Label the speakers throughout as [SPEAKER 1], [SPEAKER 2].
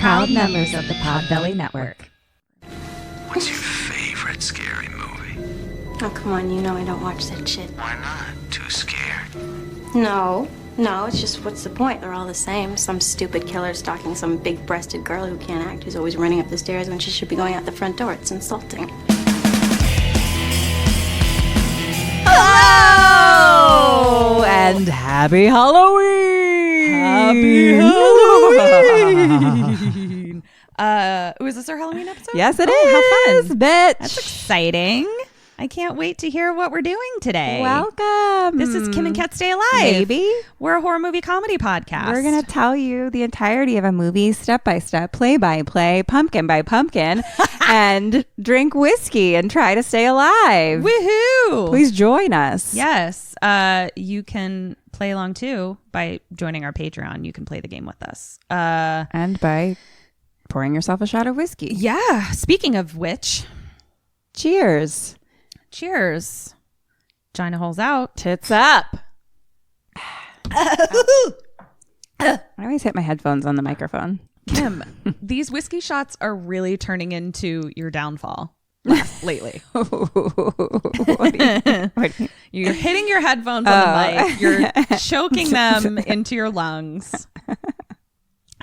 [SPEAKER 1] proud members of the Podbelly Network.
[SPEAKER 2] What's your favorite scary movie?
[SPEAKER 3] Oh, come on, you know I don't watch that shit.
[SPEAKER 2] Why not? Too scared?
[SPEAKER 3] No, it's just what's the point? They're all the same. Some stupid killer stalking some big-breasted girl who can't act, who's always running up the stairs when she should be going out the front door. It's insulting.
[SPEAKER 1] Hello! And happy Halloween!
[SPEAKER 4] Happy Halloween! Was this our Halloween episode?
[SPEAKER 1] Yes, it is.
[SPEAKER 4] How fun.
[SPEAKER 1] Bitch.
[SPEAKER 4] That's exciting. I can't wait to hear what we're doing today.
[SPEAKER 1] Welcome.
[SPEAKER 4] This is Kim and Kat Stay Alive.
[SPEAKER 1] Maybe.
[SPEAKER 4] We're a horror movie comedy podcast.
[SPEAKER 1] We're going to tell you the entirety of a movie step by step, play by play, pumpkin by pumpkin, and drink whiskey and try to stay alive.
[SPEAKER 4] Woohoo!
[SPEAKER 1] Please join us.
[SPEAKER 4] Yes. You can play along too by joining our Patreon. You can play the game with us.
[SPEAKER 1] And by pouring yourself a shot of whiskey.
[SPEAKER 4] Yeah. Speaking of which,
[SPEAKER 1] Cheers.
[SPEAKER 4] cheers. China holes out.
[SPEAKER 1] Tits up. I always hit my headphones on the microphone.
[SPEAKER 4] Kim, these whiskey shots are really turning into your downfall lately.
[SPEAKER 1] What do you-
[SPEAKER 4] You're hitting your headphones on the mic. You're choking them into your lungs.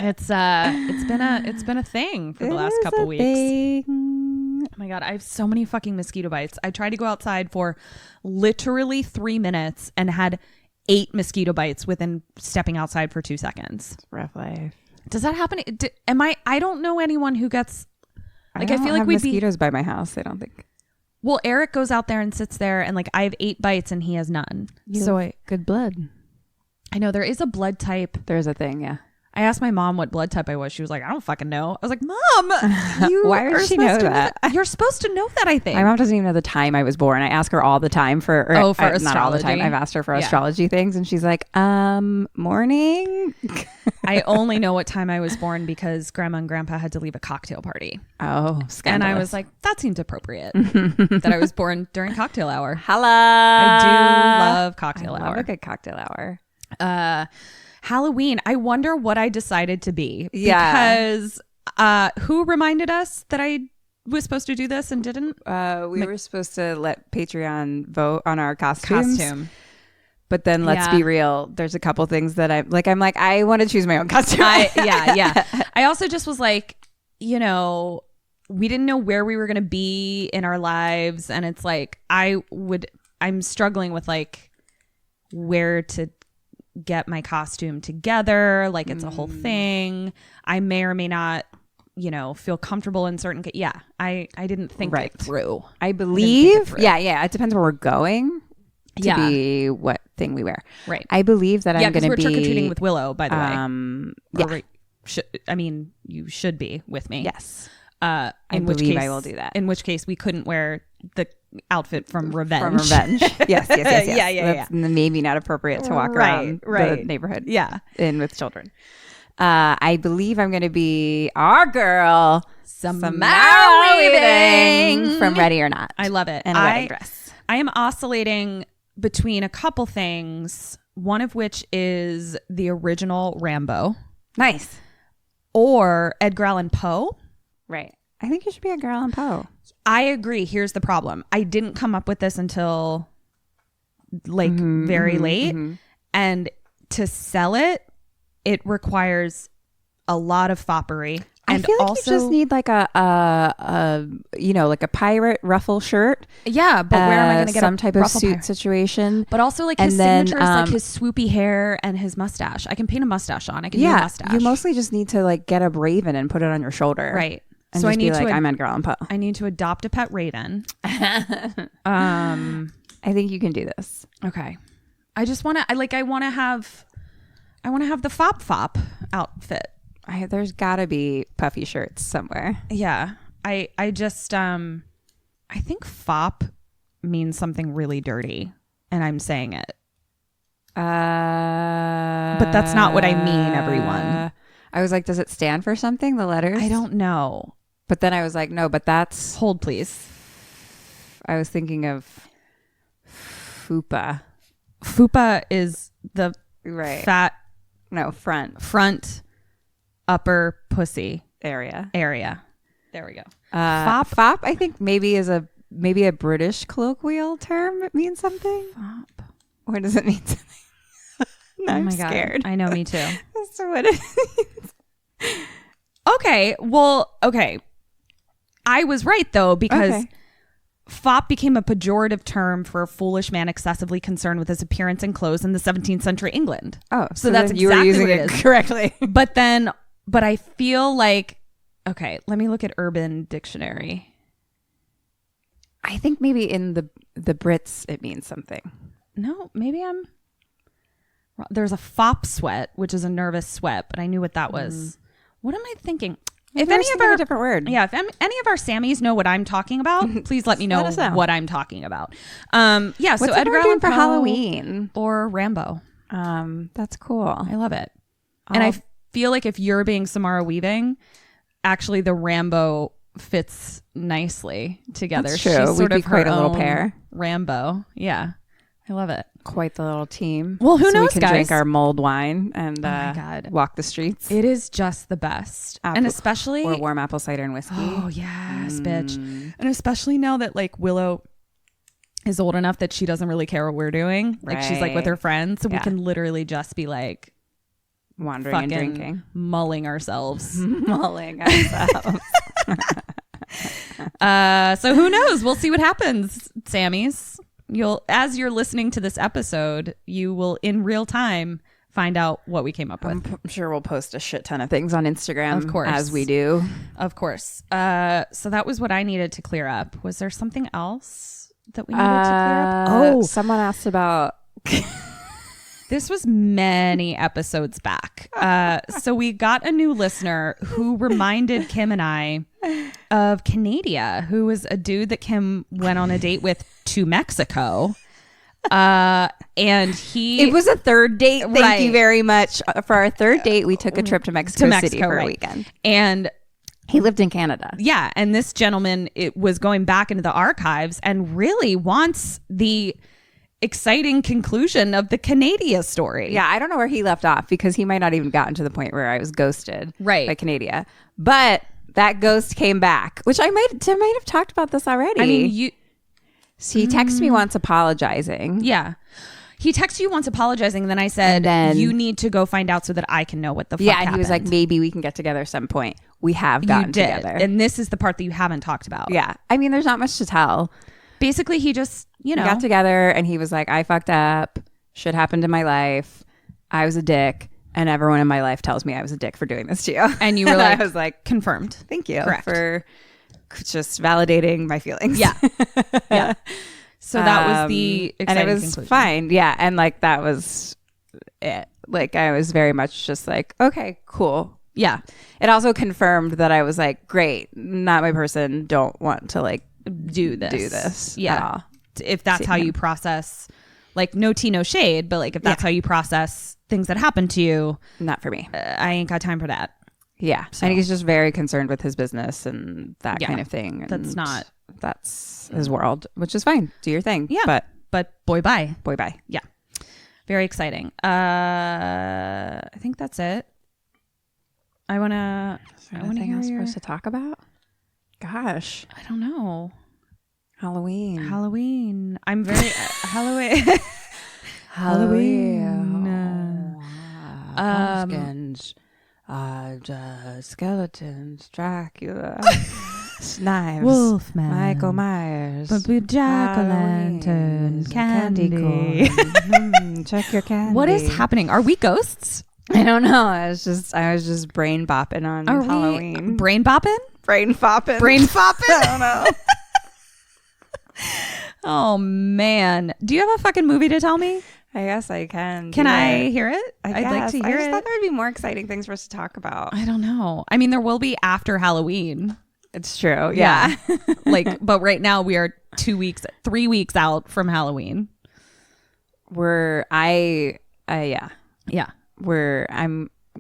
[SPEAKER 4] It's been a thing for the last couple weeks. Oh my God, I have so many fucking mosquito bites. I tried to go outside for literally 3 minutes and had 8 mosquito bites within stepping outside for 2 seconds.
[SPEAKER 1] Rough life.
[SPEAKER 4] Does that happen? I don't know anyone who gets, like, I
[SPEAKER 1] don't
[SPEAKER 4] feel like
[SPEAKER 1] have
[SPEAKER 4] we'd
[SPEAKER 1] mosquitoes by my house. I don't think.
[SPEAKER 4] Well, Eric goes out there and sits there and like I have 8 bites and he has none.
[SPEAKER 1] Good blood.
[SPEAKER 4] I know there is a blood type.
[SPEAKER 1] There's a thing, yeah.
[SPEAKER 4] I asked my mom what blood type I was. She was like, I don't fucking know. I was like, Mom, you
[SPEAKER 1] Why does
[SPEAKER 4] are
[SPEAKER 1] she
[SPEAKER 4] supposed
[SPEAKER 1] know
[SPEAKER 4] to
[SPEAKER 1] that?
[SPEAKER 4] You're supposed to know that, I think.
[SPEAKER 1] My mom doesn't even know the time I was born. I ask her all the time for
[SPEAKER 4] for
[SPEAKER 1] not all the
[SPEAKER 4] astrology.
[SPEAKER 1] time. I've asked her for
[SPEAKER 4] Yeah.
[SPEAKER 1] astrology things and she's like, morning.
[SPEAKER 4] I only know what time I was born because Grandma and Grandpa had to leave a cocktail party.
[SPEAKER 1] Oh, scandalous.
[SPEAKER 4] And I was like, that seems appropriate that I was born during cocktail hour.
[SPEAKER 1] hello.
[SPEAKER 4] I do love cocktail
[SPEAKER 1] I
[SPEAKER 4] hour.
[SPEAKER 1] love a good cocktail hour.
[SPEAKER 4] Halloween. I wonder what I decided to be.
[SPEAKER 1] Yeah.
[SPEAKER 4] Because who reminded us that I was supposed to do this and didn't?
[SPEAKER 1] We were supposed to let Patreon vote on our costumes.
[SPEAKER 4] Costume.
[SPEAKER 1] But then let's be real. There's a couple things that I'm like, I want to choose my own costume.
[SPEAKER 4] Yeah. I also just was like, we didn't know where we were going to be in our lives. And it's like, I'm struggling with like where to get my costume together. Like it's a whole thing. I may or may not, feel comfortable in certain. I didn't think it through.
[SPEAKER 1] I believe. Yeah. It depends where we're going to be what thing we wear.
[SPEAKER 4] Right.
[SPEAKER 1] I believe that I'm going to be
[SPEAKER 4] trick-or-treating with Willow, by the way. You should be with me.
[SPEAKER 1] Yes.
[SPEAKER 4] I
[SPEAKER 1] believe I will do that.
[SPEAKER 4] In which case we couldn't wear the outfit from Revenge.
[SPEAKER 1] From Revenge. Yes.
[SPEAKER 4] Yeah.
[SPEAKER 1] That's maybe not appropriate to walk around the neighborhood.
[SPEAKER 4] Yeah.
[SPEAKER 1] In with children. I believe I'm going to be our girl,
[SPEAKER 4] Samara
[SPEAKER 1] Weaving from Ready or Not.
[SPEAKER 4] I love it.
[SPEAKER 1] And a wedding dress.
[SPEAKER 4] I am oscillating between a couple things, one of which is the original Rambo.
[SPEAKER 1] Nice.
[SPEAKER 4] Or Edgar Allan Poe.
[SPEAKER 1] Right. I think you should be Edgar Allan Poe.
[SPEAKER 4] I agree. Here's the problem. I didn't come up with this until very late. And to sell it, it requires a lot of foppery. And
[SPEAKER 1] I feel like
[SPEAKER 4] also,
[SPEAKER 1] you just need like a pirate ruffle shirt.
[SPEAKER 4] Yeah, but where am I going to get
[SPEAKER 1] some
[SPEAKER 4] a
[SPEAKER 1] type of
[SPEAKER 4] ruffle
[SPEAKER 1] suit
[SPEAKER 4] pirate?
[SPEAKER 1] situation?
[SPEAKER 4] But also like his signature is like his swoopy hair and his mustache. I can paint a mustache on. I can do a mustache.
[SPEAKER 1] You mostly just need to like get a raven and put it on your shoulder.
[SPEAKER 4] Right.
[SPEAKER 1] And
[SPEAKER 4] so
[SPEAKER 1] just
[SPEAKER 4] I need
[SPEAKER 1] be like,
[SPEAKER 4] to
[SPEAKER 1] I'm Edgar Allan Poe.
[SPEAKER 4] I need to adopt a pet raven.
[SPEAKER 1] I think you can do this.
[SPEAKER 4] Okay. I just want to I want to have the fop outfit.
[SPEAKER 1] There's gotta be puffy shirts somewhere.
[SPEAKER 4] Yeah. I just I think fop means something really dirty and I'm saying it. But that's not what I mean, everyone.
[SPEAKER 1] I was like, does it stand for something, the letters?
[SPEAKER 4] I don't know.
[SPEAKER 1] But then I was like, no, but that's...
[SPEAKER 4] Hold, please.
[SPEAKER 1] I was thinking of fupa.
[SPEAKER 4] Fupa is the
[SPEAKER 1] right.
[SPEAKER 4] fat...
[SPEAKER 1] No, front.
[SPEAKER 4] Front upper pussy.
[SPEAKER 1] area.
[SPEAKER 4] There we go.
[SPEAKER 1] Fop, I think maybe is a British colloquial term. It means something.
[SPEAKER 4] Fop.
[SPEAKER 1] Or does it mean something? I'm scared.
[SPEAKER 4] I know, me too.
[SPEAKER 1] So what it means.
[SPEAKER 4] Okay. I was right though, because fop became a pejorative term for a foolish man excessively concerned with his appearance and clothes in the 17th century England.
[SPEAKER 1] Oh,
[SPEAKER 4] so that's
[SPEAKER 1] you were
[SPEAKER 4] exactly
[SPEAKER 1] using
[SPEAKER 4] what
[SPEAKER 1] it
[SPEAKER 4] is.
[SPEAKER 1] correctly.
[SPEAKER 4] But I feel like, okay, let me look at Urban Dictionary.
[SPEAKER 1] I think maybe in the Brits it means something.
[SPEAKER 4] No, maybe I'm. There's a fop sweat, which is a nervous sweat, but I knew what that was. What am I thinking? If any of our
[SPEAKER 1] a different word,
[SPEAKER 4] if any of our Sammys know what I'm talking about, please let me know what I'm talking about.
[SPEAKER 1] What's
[SPEAKER 4] so Edgar
[SPEAKER 1] doing
[SPEAKER 4] Allan
[SPEAKER 1] for
[SPEAKER 4] Poe
[SPEAKER 1] Halloween
[SPEAKER 4] or Rambo.
[SPEAKER 1] That's cool.
[SPEAKER 4] I love it, and I feel like if you're being Samara Weaving, actually the Rambo fits nicely together.
[SPEAKER 1] That's true.
[SPEAKER 4] She's sort
[SPEAKER 1] We'd
[SPEAKER 4] of
[SPEAKER 1] be quite
[SPEAKER 4] her
[SPEAKER 1] a little
[SPEAKER 4] own
[SPEAKER 1] pair.
[SPEAKER 4] Rambo. Yeah, I love it.
[SPEAKER 1] Quite the little team.
[SPEAKER 4] Well, who knows,
[SPEAKER 1] we can
[SPEAKER 4] guys?
[SPEAKER 1] drink our mulled wine and
[SPEAKER 4] my God.
[SPEAKER 1] walk the streets.
[SPEAKER 4] It is just the best, and especially
[SPEAKER 1] or warm apple cider and whiskey.
[SPEAKER 4] Oh yes, bitch! And especially now that like Willow is old enough that she doesn't really care what we're doing. Like she's like with her friends, so we can literally just be like
[SPEAKER 1] wandering and drinking,
[SPEAKER 4] mulling ourselves.
[SPEAKER 1] mulling ourselves.
[SPEAKER 4] So who knows? We'll see what happens, Sammys. As you're listening to this episode, you will in real time find out what we came up with.
[SPEAKER 1] I'm sure we'll post a shit ton of things on Instagram,
[SPEAKER 4] of course,
[SPEAKER 1] as we do.
[SPEAKER 4] Of course. So that was what I needed to clear up. Was there something else that we needed to clear up? Oh,
[SPEAKER 1] someone asked about.
[SPEAKER 4] This was many episodes back. So we got a new listener who reminded Kim and I of Canada, who was a dude that Kim went on a date with to Mexico. And
[SPEAKER 1] it was a third date. Thank you very much. For our third date, we took a trip to Mexico City for a weekend.
[SPEAKER 4] And
[SPEAKER 1] he lived in Canada.
[SPEAKER 4] Yeah. And this gentleman, it was going back into the archives and really wants the exciting conclusion of the Canada story.
[SPEAKER 1] Yeah, I don't know where he left off because he might not even gotten to the point where I was ghosted by Canada. But that ghost came back, which I might have talked about this already.
[SPEAKER 4] I mean,
[SPEAKER 1] so he texted me once apologizing.
[SPEAKER 4] Yeah. He texted you once apologizing, and then I said, you need to go find out so that I can know what the fuck happened.
[SPEAKER 1] And he was like, maybe we can get together some point. We have gotten together.
[SPEAKER 4] And this is the part that you haven't talked about.
[SPEAKER 1] Yeah. I mean, there's not much to tell.
[SPEAKER 4] Basically, he just, we
[SPEAKER 1] got together and he was like, I fucked up. Shit happened in my life. I was a dick. And everyone in my life tells me I was a dick for doing this to you.
[SPEAKER 4] And you were like,
[SPEAKER 1] I was like,
[SPEAKER 4] confirmed.
[SPEAKER 1] Thank you
[SPEAKER 4] for
[SPEAKER 1] just validating my feelings.
[SPEAKER 4] Yeah. Yeah. So that was the exciting
[SPEAKER 1] and it was
[SPEAKER 4] conclusion.
[SPEAKER 1] Fine. Yeah. And like, that was it. Like, I was very much just like, okay, cool.
[SPEAKER 4] Yeah.
[SPEAKER 1] It also confirmed that I was like, great, not my person. Don't want to like
[SPEAKER 4] do this.
[SPEAKER 1] Yeah.
[SPEAKER 4] If that's how you process, like, no tea, no shade, but like, if that's how you process things that happen to you,
[SPEAKER 1] not for me.
[SPEAKER 4] I ain't got time for that.
[SPEAKER 1] Yeah. So. And he's just very concerned with his business and that kind of thing. And that's his world, which is fine. Do your thing.
[SPEAKER 4] Yeah. But boy, bye.
[SPEAKER 1] Boy, bye.
[SPEAKER 4] Yeah. Very exciting. I think that's it. I want to
[SPEAKER 1] hear I'm supposed to talk about. Gosh,
[SPEAKER 4] I don't know.
[SPEAKER 1] Halloween.
[SPEAKER 4] I'm very Halloween.
[SPEAKER 1] Pumpkins, skeletons, Dracula, knives,
[SPEAKER 4] Wolfman,
[SPEAKER 1] Michael Myers,
[SPEAKER 4] jack-o'-lantern, candy corn.
[SPEAKER 1] Check your candy.
[SPEAKER 4] What is happening? Are we ghosts?
[SPEAKER 1] I don't know. I was just brain bopping on Halloween.
[SPEAKER 4] Brain bopping?
[SPEAKER 1] Brain fopping.
[SPEAKER 4] Brain fopping?
[SPEAKER 1] I don't know.
[SPEAKER 4] Oh man. Do you have a fucking movie to tell me?
[SPEAKER 1] I guess I can.
[SPEAKER 4] Can I hear it? I'd like to hear
[SPEAKER 1] I just
[SPEAKER 4] it.
[SPEAKER 1] thought there would be more exciting things for us to talk about.
[SPEAKER 4] I don't know. I mean, there will be after Halloween.
[SPEAKER 1] It's true. Yeah.
[SPEAKER 4] But right now we are 3 weeks out from Halloween.
[SPEAKER 1] I'm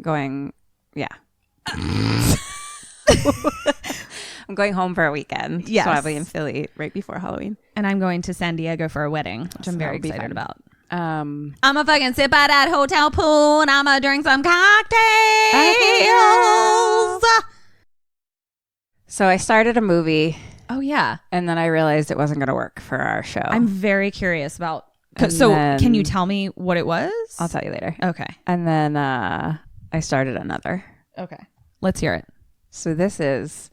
[SPEAKER 1] going, I'm going home for a weekend.
[SPEAKER 4] Yes.
[SPEAKER 1] So I'll be in Philly right before Halloween.
[SPEAKER 4] And I'm going to San Diego for a wedding, which I'm very excited about.
[SPEAKER 1] I'm
[SPEAKER 4] a fucking sit by that hotel pool and I'm a drink some cocktails.
[SPEAKER 1] So I started a movie
[SPEAKER 4] Oh, yeah.
[SPEAKER 1] and then I realized it wasn't going to work for our show.
[SPEAKER 4] I'm very curious about...
[SPEAKER 1] And
[SPEAKER 4] So
[SPEAKER 1] then-
[SPEAKER 4] can you tell me what it was?
[SPEAKER 1] I'll tell you later.
[SPEAKER 4] Okay.
[SPEAKER 1] And then I started another.
[SPEAKER 4] Okay. Let's hear it.
[SPEAKER 1] So this is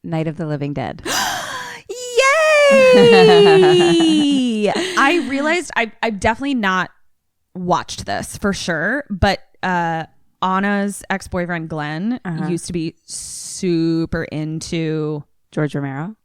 [SPEAKER 1] Night of the Living Dead.
[SPEAKER 4] Yay! I realized I've definitely not watched this for sure, but Anna's ex-boyfriend Glenn used to be super into
[SPEAKER 1] George Romero.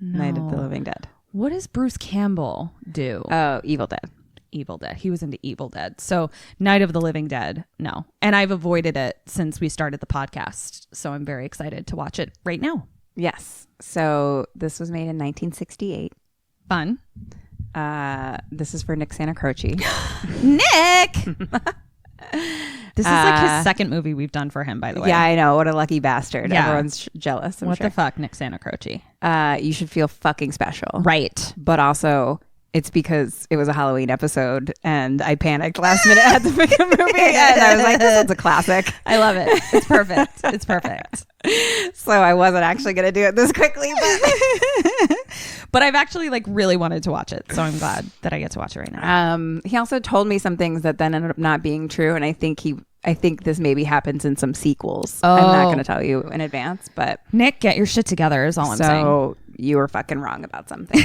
[SPEAKER 1] Night of the Living Dead.
[SPEAKER 4] What does Bruce Campbell do?
[SPEAKER 1] Oh, Evil Dead.
[SPEAKER 4] Evil Dead. He was into Evil Dead. So Night of the Living Dead, no. And I've avoided it since we started the podcast. So I'm very excited to watch it right now.
[SPEAKER 1] Yes. So this was made in 1968.
[SPEAKER 4] Fun.
[SPEAKER 1] This is for Nick Santacroce.
[SPEAKER 4] Nick! This is like his second movie we've done for him, by the way.
[SPEAKER 1] Yeah, I know. What a lucky bastard.
[SPEAKER 4] Yeah.
[SPEAKER 1] Everyone's jealous. I'm
[SPEAKER 4] What
[SPEAKER 1] sure.
[SPEAKER 4] the fuck, Nick Santacroce?
[SPEAKER 1] You should feel fucking special.
[SPEAKER 4] Right.
[SPEAKER 1] But also, it's because it was a Halloween episode and I panicked last minute at the freaking movie and I was like, this one's a classic.
[SPEAKER 4] I love it. It's perfect. It's perfect.
[SPEAKER 1] So I wasn't actually going to do it this quickly.
[SPEAKER 4] But I've actually like really wanted to watch it. So I'm glad that I get to watch it right now.
[SPEAKER 1] He also told me some things that then ended up not being true. And I think this maybe happens in some sequels. I'm not going to tell you in advance, but.
[SPEAKER 4] Nick, get your shit together is all I'm saying.
[SPEAKER 1] So you were fucking wrong about something.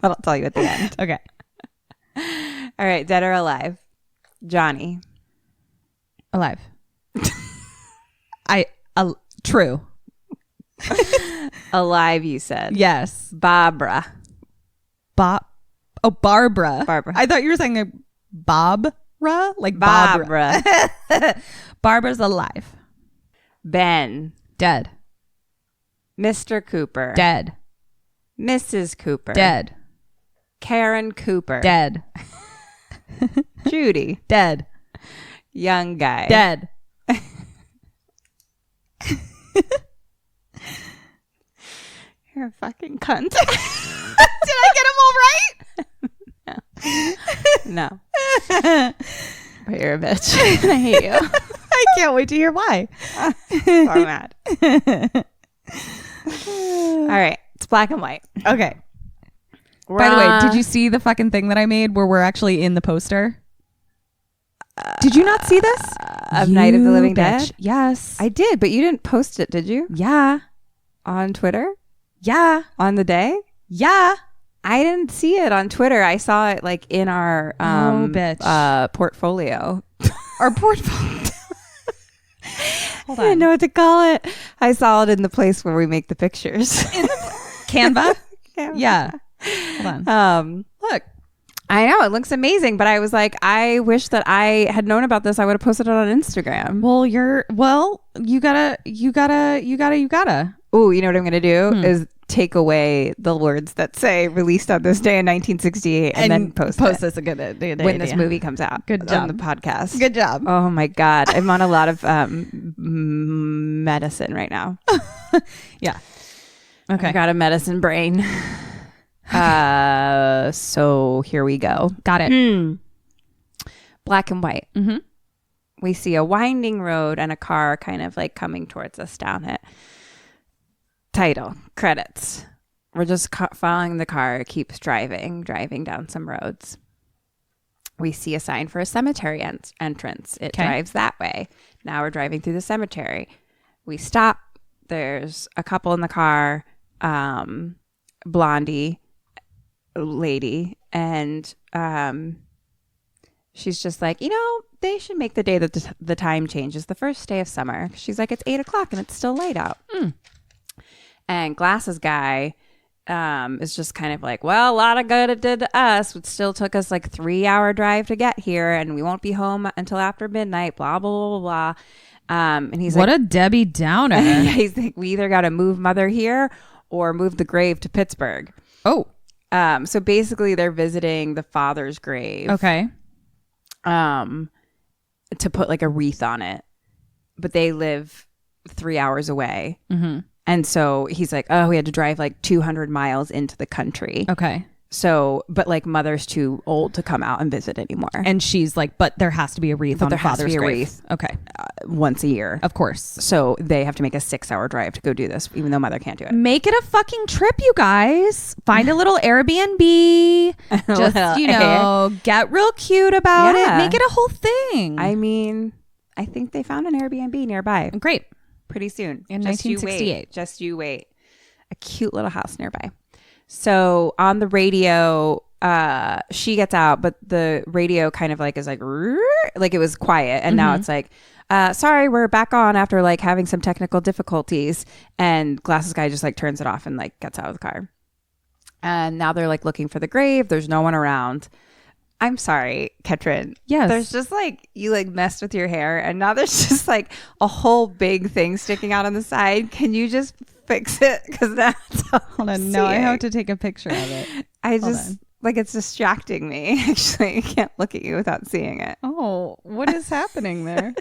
[SPEAKER 1] I'll tell you at the end.
[SPEAKER 4] Okay.
[SPEAKER 1] All right. Dead or alive? Johnny.
[SPEAKER 4] Alive. True.
[SPEAKER 1] Alive, you said.
[SPEAKER 4] Yes.
[SPEAKER 1] Barbara.
[SPEAKER 4] Barbara.
[SPEAKER 1] Barbara.
[SPEAKER 4] I thought you were saying like Barbara? Like
[SPEAKER 1] Barbara.
[SPEAKER 4] Barbara's alive.
[SPEAKER 1] Ben.
[SPEAKER 4] Dead.
[SPEAKER 1] Mr. Cooper.
[SPEAKER 4] Dead.
[SPEAKER 1] Mrs. Cooper.
[SPEAKER 4] Dead.
[SPEAKER 1] Karen Cooper.
[SPEAKER 4] Dead.
[SPEAKER 1] Judy.
[SPEAKER 4] Dead.
[SPEAKER 1] Young guy.
[SPEAKER 4] Dead.
[SPEAKER 1] You're a fucking cunt.
[SPEAKER 4] Did I get them all right?
[SPEAKER 1] No. But you're a bitch. I hate you.
[SPEAKER 4] I can't wait to hear why.
[SPEAKER 1] So mad. All right. It's black and white.
[SPEAKER 4] Okay. By the way, did you see the fucking thing that I made where we're actually in the poster? Did you not see this?
[SPEAKER 1] Of Night of the Living
[SPEAKER 4] bitch.
[SPEAKER 1] Dead?
[SPEAKER 4] Yes.
[SPEAKER 1] I did, but you didn't post it, did you?
[SPEAKER 4] Yeah.
[SPEAKER 1] On Twitter?
[SPEAKER 4] Yeah.
[SPEAKER 1] On the day?
[SPEAKER 4] Yeah.
[SPEAKER 1] I didn't see it on Twitter. I saw it like in our portfolio.
[SPEAKER 4] Our portfolio. Hold
[SPEAKER 1] I didn't
[SPEAKER 4] on.
[SPEAKER 1] know what to call it. I saw it in the place where we make the pictures.
[SPEAKER 4] Canva?
[SPEAKER 1] Canva.
[SPEAKER 4] Yeah. Hold on.
[SPEAKER 1] Look, I know it looks amazing, but I was like, I wish that I had known about this. I would have posted it on Instagram.
[SPEAKER 4] Well, you gotta.
[SPEAKER 1] Oh, you know what I'm going to do is take away the words that say released on this day in 1968 and then post it
[SPEAKER 4] this a good idea.
[SPEAKER 1] when this movie comes out.
[SPEAKER 4] Good
[SPEAKER 1] On
[SPEAKER 4] job.
[SPEAKER 1] the podcast.
[SPEAKER 4] Good job.
[SPEAKER 1] Oh my God. I'm on a lot of medicine right now.
[SPEAKER 4] Yeah. Okay.
[SPEAKER 1] I got a medicine brain. So here we go.
[SPEAKER 4] Got it.
[SPEAKER 1] Black and white.
[SPEAKER 4] Mm-hmm.
[SPEAKER 1] We see a winding road and a car kind of like coming towards us down it. Title, credits. We're just following the car. It keeps driving down some roads. We see a sign for a cemetery entrance. It drives that way. Now we're driving through the cemetery. We stop. There's a couple in the car, blondie lady, and she's just like, they should make the day that the time changes the first day of summer. She's like, it's 8:00 and it's still light out. And glasses guy is just kind of like, well, a lot of good it did to us. It still took us like 3-hour drive to get here, and we won't be home until after midnight, blah, blah, blah, blah, blah. And he's
[SPEAKER 4] What
[SPEAKER 1] like,
[SPEAKER 4] a Debbie Downer.
[SPEAKER 1] he's like, we either got to move mother here or move the grave to Pittsburgh.
[SPEAKER 4] Oh.
[SPEAKER 1] So basically they're visiting the father's grave.
[SPEAKER 4] Okay.
[SPEAKER 1] To put like a wreath on it. But they live 3 hours away.
[SPEAKER 4] Mm-hmm.
[SPEAKER 1] And so he's like, oh, we had to drive like 200 miles into the country.
[SPEAKER 4] Okay.
[SPEAKER 1] So, but like mother's too old to come out and visit anymore.
[SPEAKER 4] And she's like, but there has to be a wreath on
[SPEAKER 1] there has to
[SPEAKER 4] father's
[SPEAKER 1] be a
[SPEAKER 4] grave.
[SPEAKER 1] wreath.
[SPEAKER 4] Okay.
[SPEAKER 1] Once a year.
[SPEAKER 4] Of course.
[SPEAKER 1] So they have to make a 6-hour drive to go do this, even though mother can't do it.
[SPEAKER 4] Make it a fucking trip, you guys. Find a little Airbnb. Just, you know, get real cute about it. Make it a whole thing.
[SPEAKER 1] I mean, I think they found an Airbnb nearby.
[SPEAKER 4] Great.
[SPEAKER 1] Pretty soon.
[SPEAKER 4] In 1968.
[SPEAKER 1] Just you wait. A cute little house nearby. So on the radio, she gets out, but the radio kind of like is like it was quiet. And now it's like, sorry, we're back on after like having some technical difficulties. And Glasses Guy just like turns it off and like gets out of the car. And now they're like looking for the grave. There's no one around. I'm sorry, Ketrin.
[SPEAKER 4] Yes.
[SPEAKER 1] There's just like, you like messed with your hair and now there's just like a whole big thing sticking out on the side. Can you just fix it? Because that's all
[SPEAKER 4] Hold on.
[SPEAKER 1] I'm
[SPEAKER 4] No, I
[SPEAKER 1] seeing.
[SPEAKER 4] have to take a picture of it.
[SPEAKER 1] I just, like, it's distracting me. Actually, I can't look at you without seeing it.
[SPEAKER 4] Oh, what is happening there?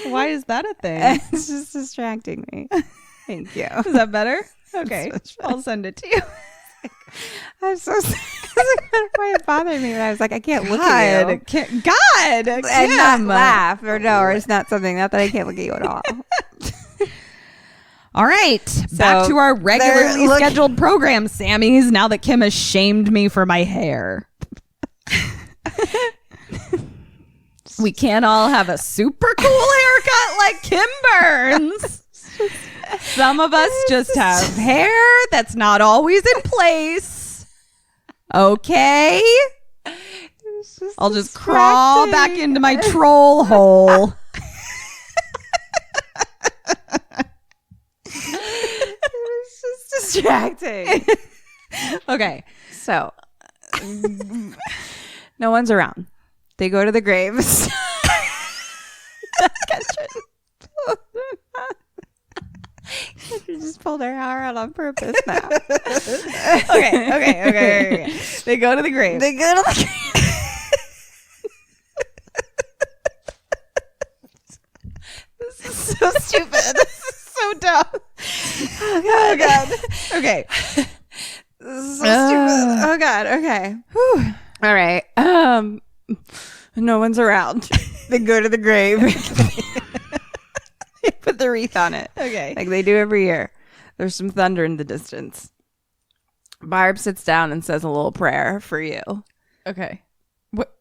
[SPEAKER 4] Why is that a thing?
[SPEAKER 1] It's just distracting me. Thank you.
[SPEAKER 4] Is that better? Okay. I'll send it to you.
[SPEAKER 1] I'm so sorry. Why it bothered me when I was like, I can't look at you.
[SPEAKER 4] God.
[SPEAKER 1] And not laugh or it's not something, not that I can't look at you at all.
[SPEAKER 4] All right, back to our regularly scheduled program, Sammys, now that Kim has shamed me for my hair. We can't all have a super cool haircut like Kim Burns. Some of us just have hair that's not always in place. Okay? I'll just crawl back into my troll hole.
[SPEAKER 1] It's just distracting.
[SPEAKER 4] Okay.
[SPEAKER 1] So, no one's around. They go to the graves. You just pulled her hair out on purpose now.
[SPEAKER 4] Okay. They go to the grave.
[SPEAKER 1] This is so stupid. This is so dumb.
[SPEAKER 4] Oh God. Okay.
[SPEAKER 1] This is so stupid. Oh God. Okay. Whew. All right. No one's around. They go to the grave. They put the wreath on it.
[SPEAKER 4] Okay.
[SPEAKER 1] Like they do every year. There's some thunder in the distance. Barb sits down and says a little prayer for you.
[SPEAKER 4] Okay. What?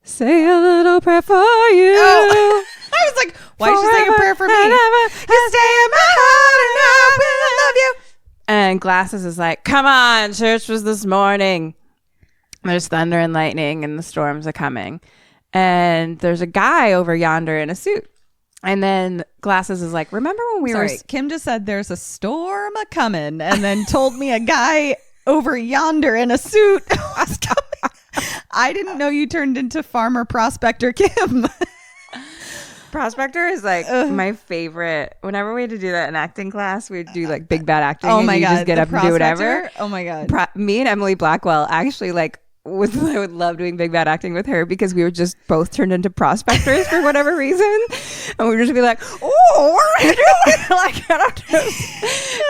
[SPEAKER 1] Say a little prayer for you.
[SPEAKER 4] Oh. I was like, why is she saying a prayer for me?
[SPEAKER 1] You stay in my heart and I will love you. And Glasses is like, come on, church was this morning. There's thunder and lightning and the storms are coming. And there's a guy over yonder in a suit. And then Glasses is like, remember when we were...
[SPEAKER 4] Kim just said there's a storm a-coming and then told me a guy over yonder in a suit was coming. I didn't know you turned into Farmer Prospector Kim.
[SPEAKER 1] Prospector is like my favorite. Whenever we had to do that in acting class, we'd do like big bad acting.
[SPEAKER 4] Oh
[SPEAKER 1] and
[SPEAKER 4] my
[SPEAKER 1] you
[SPEAKER 4] God.
[SPEAKER 1] Just get up and do whatever.
[SPEAKER 4] Oh my God.
[SPEAKER 1] Me and Emily Blackwell actually like... I would love doing big bad acting with her because we were just both turned into prospectors for whatever reason, and we would just be like, "Oh, what are we doing?" Like, I don't know.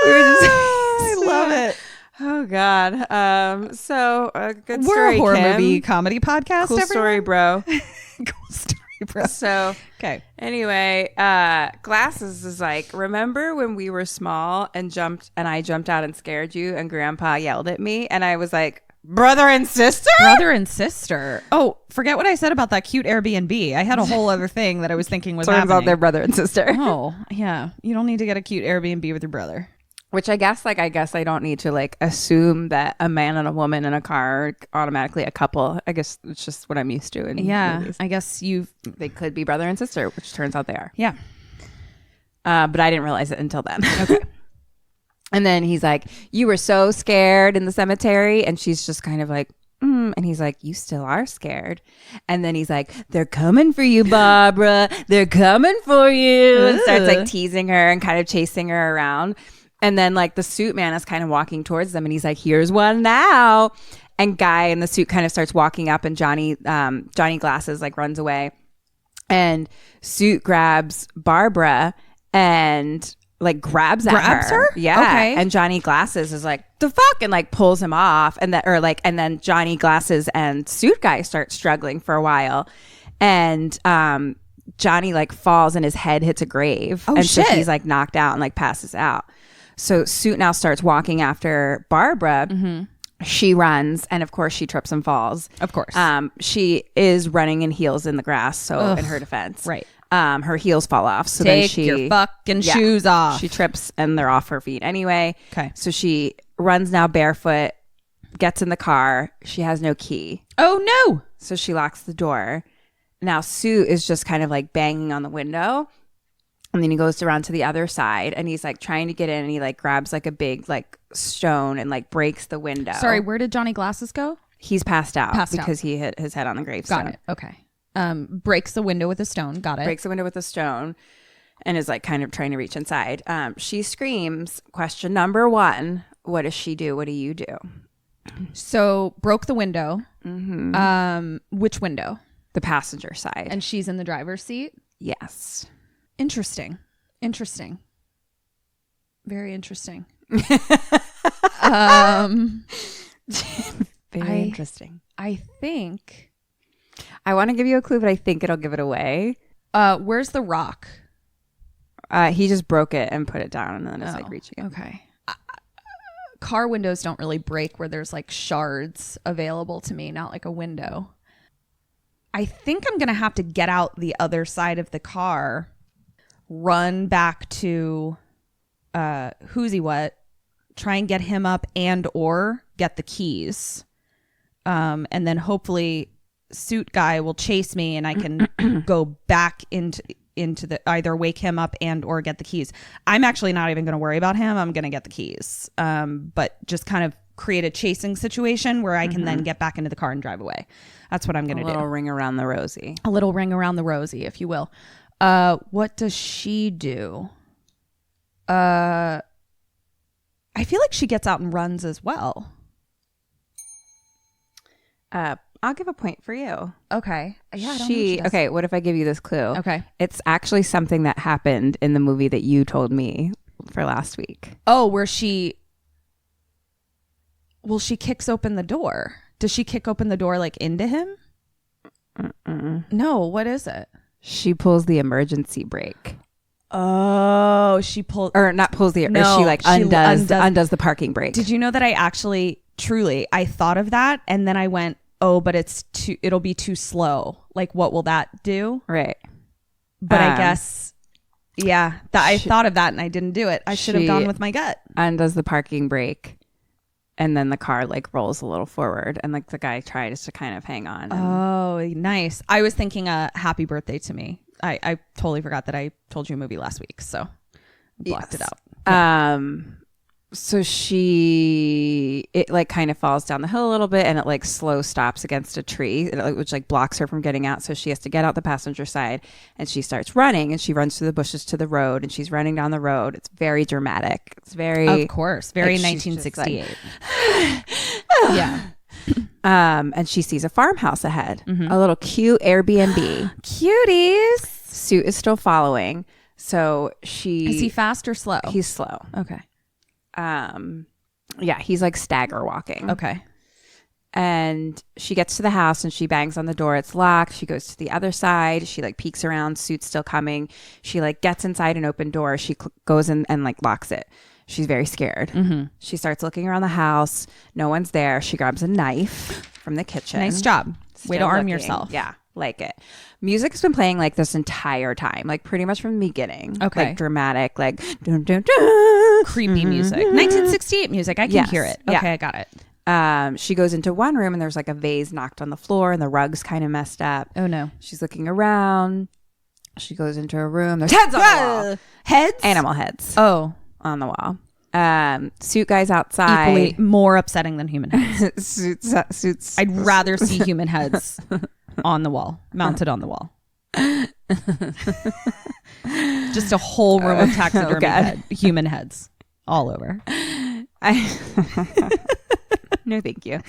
[SPEAKER 1] We were just,
[SPEAKER 4] I love it.
[SPEAKER 1] Oh God. So good
[SPEAKER 4] We're
[SPEAKER 1] story.
[SPEAKER 4] a horror
[SPEAKER 1] Kim.
[SPEAKER 4] movie comedy podcast.
[SPEAKER 1] Cool story, bro.
[SPEAKER 4] Cool story, bro.
[SPEAKER 1] So
[SPEAKER 4] okay.
[SPEAKER 1] Anyway, Glasses is like, remember when we were small and I jumped out and scared you, and Grandpa yelled at me, and I was like, brother and sister?
[SPEAKER 4] Brother and sister. Oh, forget what I said about that cute Airbnb. I had a whole other thing that I was thinking was
[SPEAKER 1] Turns
[SPEAKER 4] happening.
[SPEAKER 1] out they're brother and sister.
[SPEAKER 4] Oh, yeah. You don't need to get a cute Airbnb with your brother.
[SPEAKER 1] Which I guess I don't need to like assume that a man and a woman in a car are automatically a couple. I guess it's just what I'm used to in movies.
[SPEAKER 4] I guess they
[SPEAKER 1] could be brother and sister, which turns out they are.
[SPEAKER 4] Yeah.
[SPEAKER 1] But I didn't realize it until then. Okay. And then he's like, you were so scared in the cemetery. And she's just kind of like, And he's like, you still are scared. And then he's like, they're coming for you, Barbara. They're coming for you. And starts like teasing her and kind of chasing her around. And then like the suit man is kind of walking towards them. And he's like, here's one now. And Guy in the suit kind of starts walking up. And Johnny Glasses like runs away. And Suit grabs Barbara and like grabs her. Yeah.
[SPEAKER 4] Okay.
[SPEAKER 1] And Johnny Glasses is like, the fuck, and like pulls him off, and then Johnny Glasses and Suit Guy start struggling for a while, and Johnny like falls and his head hits a grave.
[SPEAKER 4] Oh,
[SPEAKER 1] and
[SPEAKER 4] shit.
[SPEAKER 1] So he's like knocked out and like passes out. So Suit now starts walking after Barbara. She runs, and of course she trips and falls.
[SPEAKER 4] Of course.
[SPEAKER 1] She is running in heels in the grass, so in her defense.
[SPEAKER 4] Right.
[SPEAKER 1] Her heels fall off. So
[SPEAKER 4] Take
[SPEAKER 1] then she
[SPEAKER 4] your fucking shoes off.
[SPEAKER 1] She trips and they're off her feet anyway.
[SPEAKER 4] Okay.
[SPEAKER 1] So she runs now barefoot, gets in the car. She has no key.
[SPEAKER 4] Oh no.
[SPEAKER 1] So she locks the door. Now Sue is just kind of like banging on the window. And then he goes around to the other side and he's like trying to get in, and he like grabs like a big like stone and like breaks the window.
[SPEAKER 4] Sorry, where did Johnny Glasses go?
[SPEAKER 1] He's passed out because he hit his head on the gravestone.
[SPEAKER 4] Got it. Okay. Breaks the window with a stone. Got it.
[SPEAKER 1] Breaks the window with a stone and is like kind of trying to reach inside. She screams. Question number 1. What does she do? What do you do?
[SPEAKER 4] So broke the window. Which window?
[SPEAKER 1] The passenger side.
[SPEAKER 4] And she's in the driver's seat?
[SPEAKER 1] Yes.
[SPEAKER 4] Interesting. Very interesting.
[SPEAKER 1] Very interesting.
[SPEAKER 4] I think.
[SPEAKER 1] I want to give you a clue, but I think it'll give it away.
[SPEAKER 4] Where's the rock?
[SPEAKER 1] He just broke it and put it down, and then it's like reaching it.
[SPEAKER 4] Okay. Car windows don't really break where there's like shards available to me, not like a window. I think I'm going to have to get out the other side of the car, run back to Who's He What, try and get him up and or get the keys. And then hopefully Suit Guy will chase me and I can go back into the either wake him up and or get the keys. I'm actually not even going to worry about him. I'm going to get the keys. But just kind of create a chasing situation where I can then get back into the car and drive away. That's what I'm going to do.
[SPEAKER 1] A little ring around the rosy.
[SPEAKER 4] A little ring around the rosy, if you will. What does she do? I feel like she gets out and runs as well.
[SPEAKER 1] I'll give a point for you.
[SPEAKER 4] Okay. Yeah, I don't know she does.
[SPEAKER 1] Okay, what if I give you this clue?
[SPEAKER 4] Okay.
[SPEAKER 1] It's actually something that happened in the movie that you told me for last week.
[SPEAKER 4] Oh, where she kicks open the door. Does she kick open the door like into him? No, what is it?
[SPEAKER 1] She pulls the emergency brake.
[SPEAKER 4] Oh, she pulls...
[SPEAKER 1] Or not pulls the...
[SPEAKER 4] No,
[SPEAKER 1] or she like undoes the parking brake.
[SPEAKER 4] Did you know that I actually, truly, I thought of that and then I went, oh, but it'll be too slow. Like, what will that do?
[SPEAKER 1] Right.
[SPEAKER 4] But I guess, yeah, I thought of that and I didn't do it. I should have gone with my gut.
[SPEAKER 1] Undoes the parking brake. And then the car like rolls a little forward and like the guy tries to kind of hang on.
[SPEAKER 4] Oh, nice. I was thinking happy birthday to me. I totally forgot that I told you a movie last week. So blocked it out.
[SPEAKER 1] Yeah. So it like kind of falls down the hill a little bit and it like slow stops against a tree, which like blocks her from getting out. So she has to get out the passenger side and she starts running and she runs through the bushes to the road and she's running down the road. It's very dramatic. It's very,
[SPEAKER 4] of course, very like 1968.
[SPEAKER 1] Like, yeah. And she sees a farmhouse ahead, a little cute Airbnb.
[SPEAKER 4] Cuties.
[SPEAKER 1] Suit is still following. So is
[SPEAKER 4] he fast or slow?
[SPEAKER 1] He's slow.
[SPEAKER 4] Okay.
[SPEAKER 1] Yeah, he's like stagger walking.
[SPEAKER 4] Okay.
[SPEAKER 1] And she gets to the house and she bangs on the door. It's locked. She goes to the other side. She like peeks around. Suit's still coming. She like gets inside an open door. She goes in and like locks it. She's very scared. She starts looking around the house. No one's there. She grabs a knife from the kitchen.
[SPEAKER 4] Nice job. Way to arm yourself.
[SPEAKER 1] Yeah, like it. Music's been playing like this entire time, like pretty much from the beginning.
[SPEAKER 4] Okay.
[SPEAKER 1] Like dramatic, like dun, dun, dun.
[SPEAKER 4] Creepy music. 1968 music. I can hear it. Okay,
[SPEAKER 1] yeah.
[SPEAKER 4] I got it.
[SPEAKER 1] She goes into one room and there's like a vase knocked on the floor and the rug's kind of messed up.
[SPEAKER 4] Oh no.
[SPEAKER 1] She's looking around. She goes into a room. There's heads on the wall.
[SPEAKER 4] Heads?
[SPEAKER 1] Animal heads.
[SPEAKER 4] Oh.
[SPEAKER 1] On the wall. Suit Guy's outside.
[SPEAKER 4] Equally more upsetting than human heads.
[SPEAKER 1] Suits.
[SPEAKER 4] I'd rather see human heads on the wall, mounted on the wall. Just a whole room of taxidermy human heads all over.
[SPEAKER 1] No, No, thank you.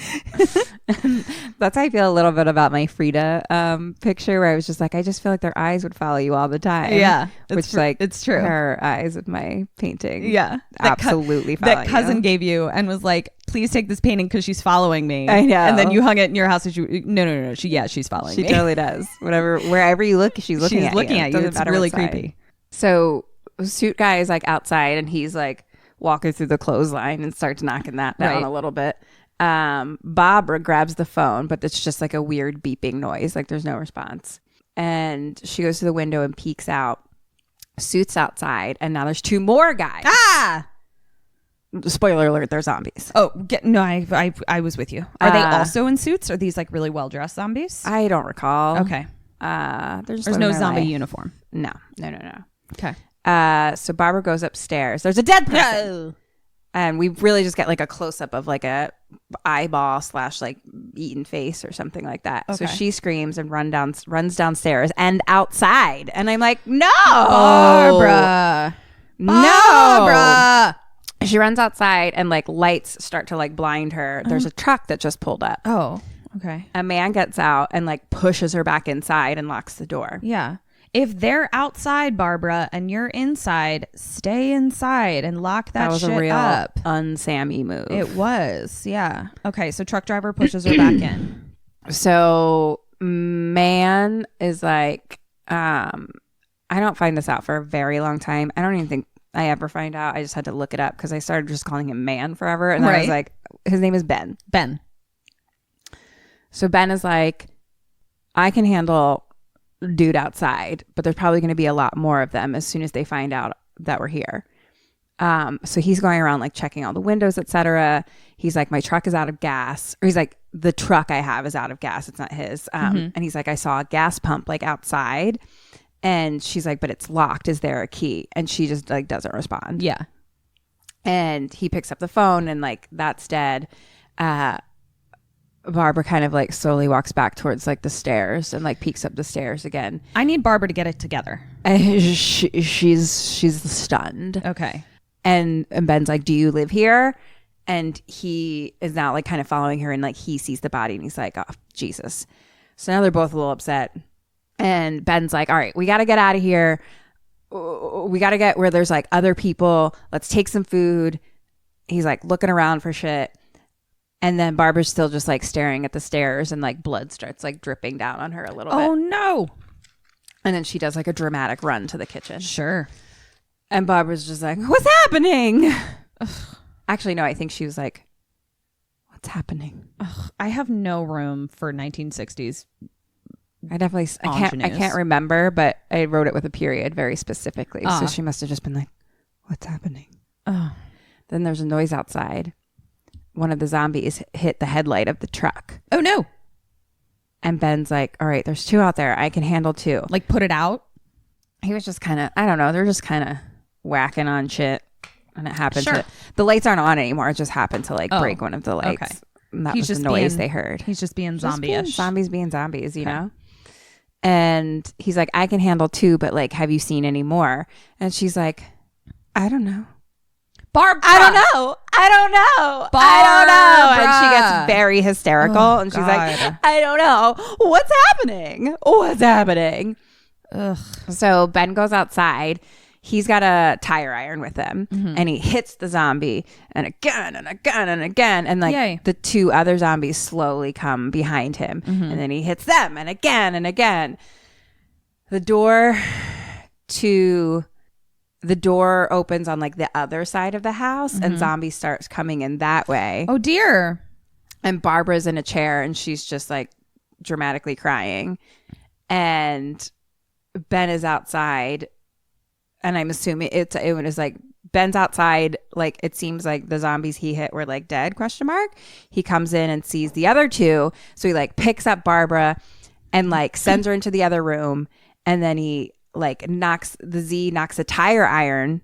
[SPEAKER 1] That's how I feel a little bit about my Frida picture, where I was just like, I just feel like their eyes would follow you all the time.
[SPEAKER 4] Yeah,
[SPEAKER 1] which like
[SPEAKER 4] it's true.
[SPEAKER 1] Her eyes with my painting.
[SPEAKER 4] Yeah,
[SPEAKER 1] absolutely.
[SPEAKER 4] That cousin gave you and was like, please take this painting because she's following me.
[SPEAKER 1] I know.
[SPEAKER 4] And then you hung it in your house. And no. She's following me.
[SPEAKER 1] She totally does. Wherever you look, she's looking at you.
[SPEAKER 4] It's really creepy.
[SPEAKER 1] So suit guy is like outside and he's like walking through the clothesline and starts knocking that down a little bit. Barbara grabs the phone, but it's just like a weird beeping noise. Like there's no response. And she goes to the window and peeks out. Suit's outside, and now there's two more guys. Spoiler alert, they're zombies.
[SPEAKER 4] Oh, I was with you. Are they also in suits? Are these like really well-dressed zombies?
[SPEAKER 1] I don't recall.
[SPEAKER 4] Okay. There's no zombie uniform.
[SPEAKER 1] No.
[SPEAKER 4] Okay.
[SPEAKER 1] So Barbara goes upstairs. There's a dead person. No. And we really just get like a close-up of like a eyeball / like eaten face or something like that. Okay. So she screams and runs downstairs and outside. And I'm like, no!
[SPEAKER 4] Barbara!
[SPEAKER 1] She runs outside and like lights start to like blind her. There's a truck that just pulled up.
[SPEAKER 4] Oh, okay.
[SPEAKER 1] A man gets out and like pushes her back inside and locks the door.
[SPEAKER 4] Yeah. If they're outside, Barbara, and you're inside, stay inside and lock that shit up. That was a real
[SPEAKER 1] un-Sammy move.
[SPEAKER 4] It was, yeah. Okay, so truck driver pushes her back in.
[SPEAKER 1] So man is like, I don't find this out for a very long time. I don't even think I ever find out. I just had to look it up because I started just calling him man forever. And then I was like, his name is Ben.
[SPEAKER 4] Ben.
[SPEAKER 1] So Ben is like, I can handle dude outside, but there's probably going to be a lot more of them as soon as they find out that we're here. So he's going around like checking all the windows, etc. He's like, my truck is out of gas. Or he's like, the truck I have is out of gas. It's not his. And he's like, I saw a gas pump like outside. And she's like, but it's locked. Is there a key? And she just like doesn't respond.
[SPEAKER 4] Yeah.
[SPEAKER 1] And he picks up the phone and like, that's dead. Barbara kind of like slowly walks back towards like the stairs and like peeks up the stairs again.
[SPEAKER 4] I need Barbara to get it together.
[SPEAKER 1] She's stunned.
[SPEAKER 4] Okay.
[SPEAKER 1] And Ben's like, do you live here? And he is now like kind of following her and like he sees the body and he's like, oh, Jesus. So now they're both a little upset. And Ben's like, all right, we got to get out of here. We got to get where there's like other people. Let's take some food. He's like looking around for shit. And then Barbara's still just like staring at the stairs and like blood starts like dripping down on her a little bit.
[SPEAKER 4] Oh no.
[SPEAKER 1] And then she does like a dramatic run to the kitchen.
[SPEAKER 4] Sure.
[SPEAKER 1] And Barbara's just like, what's happening? Ugh. Actually, no, I think she was like, what's happening?
[SPEAKER 4] Ugh, I have no room for 1960s.
[SPEAKER 1] I can't remember, but I wrote it with a period very specifically. So she must have just been like, what's happening? Then there's a noise outside. One of the zombies hit the headlight of the truck.
[SPEAKER 4] Oh no.
[SPEAKER 1] And Ben's like, all right, there's two out there. I can handle two.
[SPEAKER 4] Like put it out?
[SPEAKER 1] He was just kind of, I don't know. They're just kind of whacking on shit. And it happened
[SPEAKER 4] to,
[SPEAKER 1] the lights aren't on anymore. It just happened to like break one of the lights. Okay. And that was the noise they heard.
[SPEAKER 4] He's just being zombie-ish.
[SPEAKER 1] Zombies being zombies, you know? And he's like, I can handle two, but like, have you seen any more? And she's like, I don't know.
[SPEAKER 4] Barbara.
[SPEAKER 1] I don't know. And she gets very hysterical and she's like, I don't know. What's happening?
[SPEAKER 4] Ugh.
[SPEAKER 1] So Ben goes outside. He's got a tire iron with him and he hits the zombie and again and again and again. And like the two other zombies slowly come behind him and then he hits them and again and again. The door opens on like the other side of the house and zombies starts coming in that way.
[SPEAKER 4] Oh dear.
[SPEAKER 1] And Barbara's in a chair and she's just like dramatically crying. And Ben is outside. And I'm assuming it was like Ben's outside. Like it seems like the zombies he hit were like dead ? He comes in and sees the other two. So he like picks up Barbara and like sends her into the other room. And then he like knocks a tire iron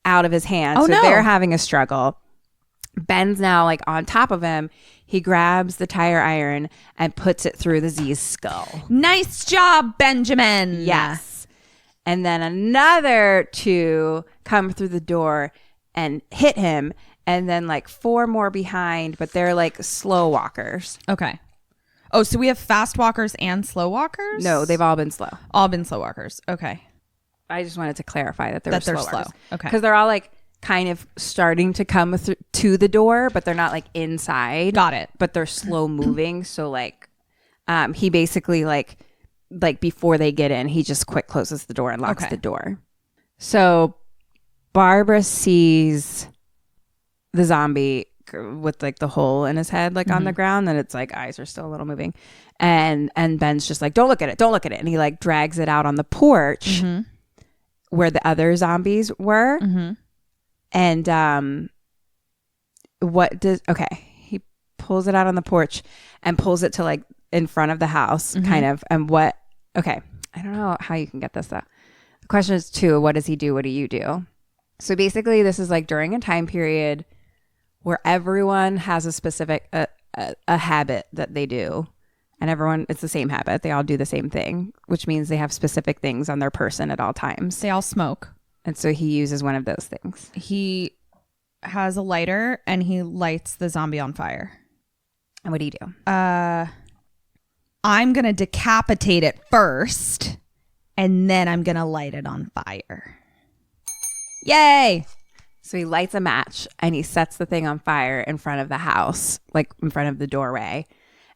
[SPEAKER 1] out of his hand.
[SPEAKER 4] Oh,
[SPEAKER 1] so they're having a struggle. Ben's now like on top of him. He grabs the tire iron and puts it through the Z's skull.
[SPEAKER 4] Nice job, Benjamin.
[SPEAKER 1] Yes. And then another two come through the door and hit him. and then like 4 more behind, but they're like slow walkers.
[SPEAKER 4] Okay. Oh, so we have fast walkers and slow walkers?
[SPEAKER 1] No, they've all been slow.
[SPEAKER 4] All been slow walkers. Okay.
[SPEAKER 1] I just wanted to clarify that
[SPEAKER 4] They're
[SPEAKER 1] slow
[SPEAKER 4] slow.
[SPEAKER 1] walkers.
[SPEAKER 4] Okay.
[SPEAKER 1] Because they're all like kind of starting to come to the door, but they're not like inside.
[SPEAKER 4] Got it.
[SPEAKER 1] But they're slow moving. So like he basically like before they get in, he just quick closes the door and locks the door. So Barbara sees the zombie with like the hole in his head like on the ground, and it's like eyes are still a little moving, and Ben's just like, don't look at it, and he like drags it out on the porch where the other zombies were. And he pulls it out on the porch and pulls it to like in front of the house kind of, and I don't know how you can get this though. The question is too, what does he do? What do you do? So basically this is like during a time period where everyone has a specific a habit that they do, and everyone, it's the same habit. They all do the same thing, which means they have specific things on their person at all times.
[SPEAKER 4] They all smoke.
[SPEAKER 1] And so he uses one of those things.
[SPEAKER 4] He has a lighter and he lights the zombie on fire.
[SPEAKER 1] And what do you do?
[SPEAKER 4] I'm going to decapitate it first, and then I'm going to light it on fire. Yay!
[SPEAKER 1] So he lights a match and he sets the thing on fire in front of the house, like in front of the doorway.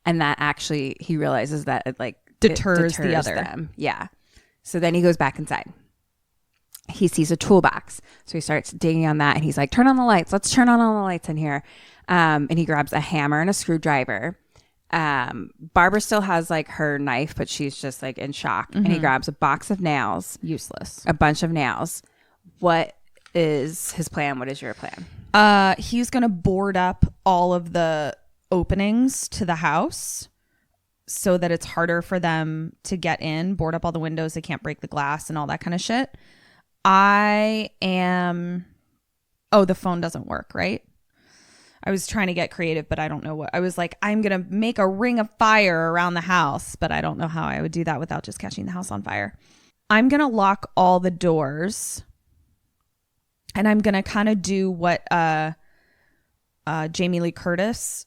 [SPEAKER 1] And that actually, he realizes that it like
[SPEAKER 4] deters the other.
[SPEAKER 1] Them. Yeah. So then he goes back inside. He sees a toolbox. So he starts digging on that and he's like, turn on the lights. Let's turn on all the lights in here. And he grabs a hammer and a screwdriver. Barbara still has like her knife, but she's just like in shock. And he grabs a box of nails.
[SPEAKER 4] Useless.
[SPEAKER 1] A bunch of nails. What is his plan? What is your plan?
[SPEAKER 4] He's going to board up all of the openings to the house so that it's harder for them to get in. Board up all the windows. They can't break the glass and all that kind of shit. The phone doesn't work, right? I was trying to get creative, but I don't know what. I was like, I'm going to make a ring of fire around the house, but I don't know how I would do that without just catching the house on fire. I'm going to lock all the doors, and I'm going to kind of do what Jamie Lee Curtis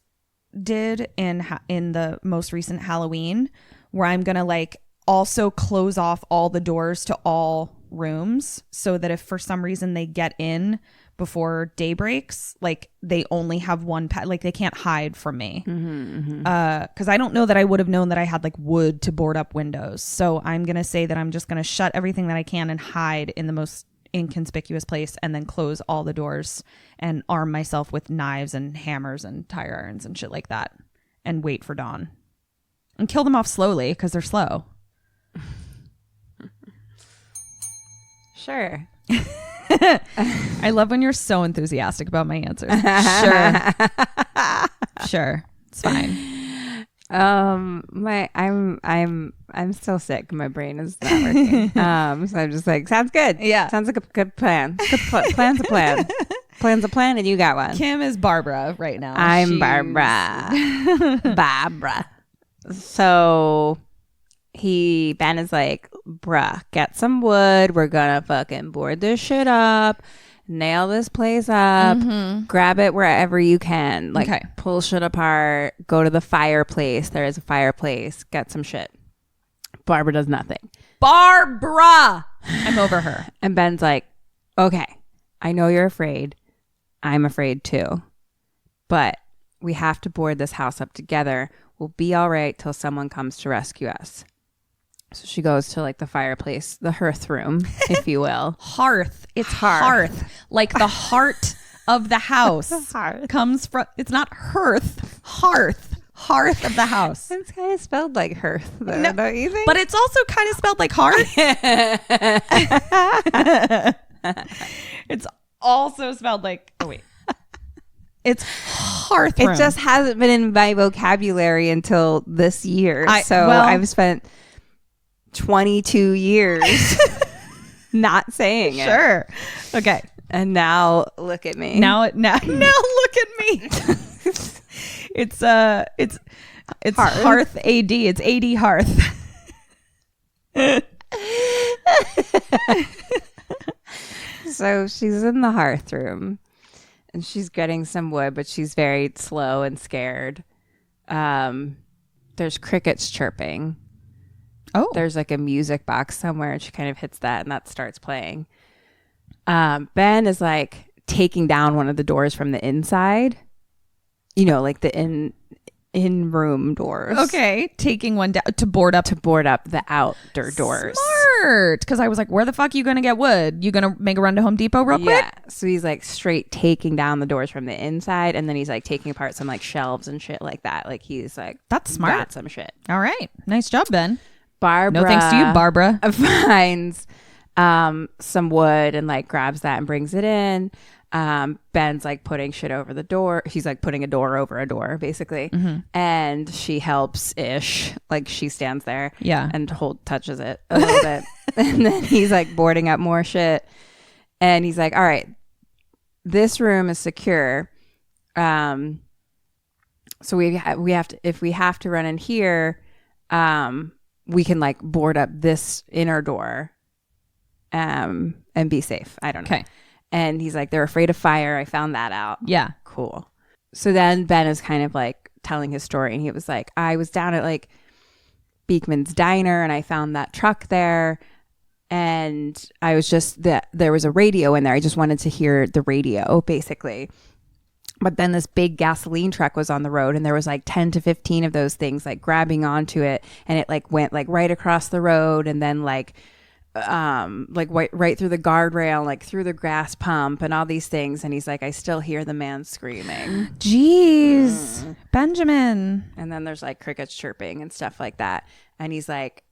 [SPEAKER 4] did in the most recent Halloween, where I'm going to like also close off all the doors to all rooms so that if for some reason they get in before day breaks, like they only have one like they can't hide from me. Because I don't know that I would have known that I had like wood to board up windows. So I'm going to say that I'm just going to shut everything that I can and hide in the most inconspicuous place, and then close all the doors and arm myself with knives and hammers and tire irons and shit like that, and wait for dawn and kill them off slowly because they're slow.
[SPEAKER 1] Sure.
[SPEAKER 4] I love when you're so enthusiastic about my answers. Sure. It's fine.
[SPEAKER 1] I'm still sick. My brain is not working. So I'm just like, sounds good.
[SPEAKER 4] Yeah.
[SPEAKER 1] Sounds like a good plan. Plan's a plan. Plan's a plan, and you got one.
[SPEAKER 4] Kim is Barbara right now.
[SPEAKER 1] I'm Barbara. Barbara. So Ben is like, bruh, get some wood. We're gonna fucking board this shit up, nail this place up, grab it wherever you can. Like, pull shit apart, go to the fireplace. There is a fireplace. Get some shit. Barbara does nothing.
[SPEAKER 4] Barbara! I'm over her.
[SPEAKER 1] And Ben's like, okay, I know you're afraid. I'm afraid too. But we have to board this house up together. We'll be all right till someone comes to rescue us. So she goes to like the fireplace, the hearth room, if you will.
[SPEAKER 4] Hearth. It's hearth. Like the heart of the house comes from, it's not hearth, hearth. Hearth of the house.
[SPEAKER 1] It's kind of spelled like hearth, though, no, don't you think?
[SPEAKER 4] But it's also kind of spelled like hearth. It's also spelled like, oh wait. It's hearth room.
[SPEAKER 1] It just hasn't been in my vocabulary until this year. I've spent 22 years not saying it.
[SPEAKER 4] Sure. Okay.
[SPEAKER 1] And now look at me.
[SPEAKER 4] Now look at me. It's hearth. Hearth AD. It's AD hearth.
[SPEAKER 1] So she's in the hearth room. and she's getting some wood, but she's very slow and scared. There's crickets chirping.
[SPEAKER 4] Oh.
[SPEAKER 1] There's like a music box somewhere, and she kind of hits that, and that starts playing. Ben is like taking down one of the doors from the inside, like the in room doors.
[SPEAKER 4] Okay, taking one down to board up
[SPEAKER 1] the outdoor doors.
[SPEAKER 4] Smart, because I was like, where the fuck are you gonna get wood? You gonna make a run to Home Depot real quick?
[SPEAKER 1] Yeah, so he's like straight taking down the doors from the inside, and then he's like taking apart some like shelves and shit like that. Like he's like,
[SPEAKER 4] that's smart.
[SPEAKER 1] Got some shit.
[SPEAKER 4] All right, nice job, Ben.
[SPEAKER 1] Barbara,
[SPEAKER 4] no thanks to you, Barbara,
[SPEAKER 1] finds some wood and like grabs that and brings it in. Ben's like putting shit over the door. He's like putting a door over a door, basically. And she helps ish. Like she stands there, and touches it a little bit. And then he's like boarding up more shit. And he's like, all right, this room is secure. So we have to, if we have to run in here, we can like board up this inner door, and be safe. I don't know.
[SPEAKER 4] Okay.
[SPEAKER 1] And he's like, they're afraid of fire. I found that out.
[SPEAKER 4] Yeah.
[SPEAKER 1] Cool. So then Ben is kind of like telling his story. And he was like, I was down at like Beekman's Diner and I found that truck there. And I was just there was a radio in there. I just wanted to hear the radio, basically. But then this big gasoline truck was on the road and there was like 10 to 15 of those things like grabbing onto it. And it like went like right across the road and then like right through the guardrail, like through the grass pump and all these things. And he's like, I still hear the man screaming.
[SPEAKER 4] Jeez. Benjamin.
[SPEAKER 1] And then there's like crickets chirping and stuff like that. And he's like,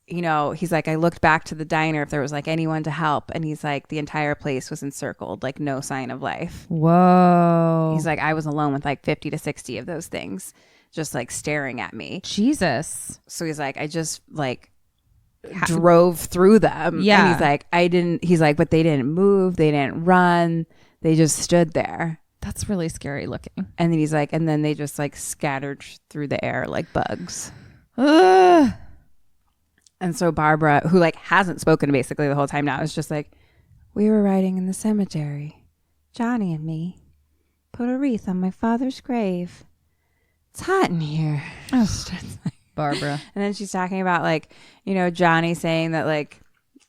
[SPEAKER 1] he's like, I looked back to the diner if there was like anyone to help. And he's like, the entire place was encircled, like no sign of life.
[SPEAKER 4] Whoa.
[SPEAKER 1] He's like, I was alone with like 50 to 60 of those things just like staring at me.
[SPEAKER 4] Jesus.
[SPEAKER 1] So he's like, I just like drove through them.
[SPEAKER 4] Yeah.
[SPEAKER 1] And he's like, but they didn't move. They didn't run. They just stood there.
[SPEAKER 4] That's really scary looking.
[SPEAKER 1] And then he's like, and then they just like scattered through the air like bugs.
[SPEAKER 4] Ugh.
[SPEAKER 1] And so Barbara, who like hasn't spoken basically the whole time now, is just like, we were riding in the cemetery. Johnny and me put a wreath on my father's grave. It's hot in here.
[SPEAKER 4] Oh, Barbara.
[SPEAKER 1] And then she's talking about like, Johnny saying that like,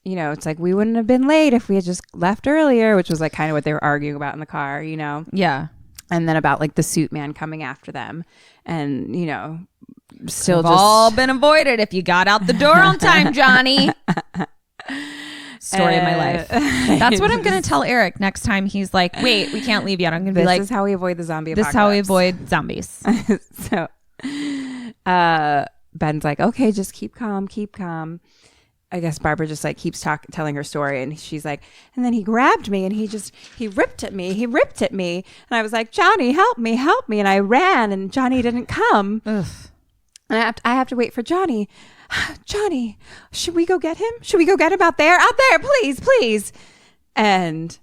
[SPEAKER 1] it's like we wouldn't have been late if we had just left earlier, which was like kind of what they were arguing about in the car,
[SPEAKER 4] Yeah.
[SPEAKER 1] And then about like the suit man coming after them and, still
[SPEAKER 4] just all been avoided if you got out the door on time, Johnny. Story of my life. That's what I'm going to tell Eric next time he's like, wait, we can't leave yet. I'm going to be like,
[SPEAKER 1] this is how we avoid the zombie
[SPEAKER 4] apocalypse. This is how we avoid zombies.
[SPEAKER 1] So, Ben's like, okay, just keep calm. I guess Barbara just like keeps telling her story, and she's like, and then he grabbed me and he ripped at me. And I was like, Johnny, help me. And I ran and Johnny didn't come.
[SPEAKER 4] Ugh.
[SPEAKER 1] And I have to wait for Johnny. Johnny, should we go get him? Out there, please. And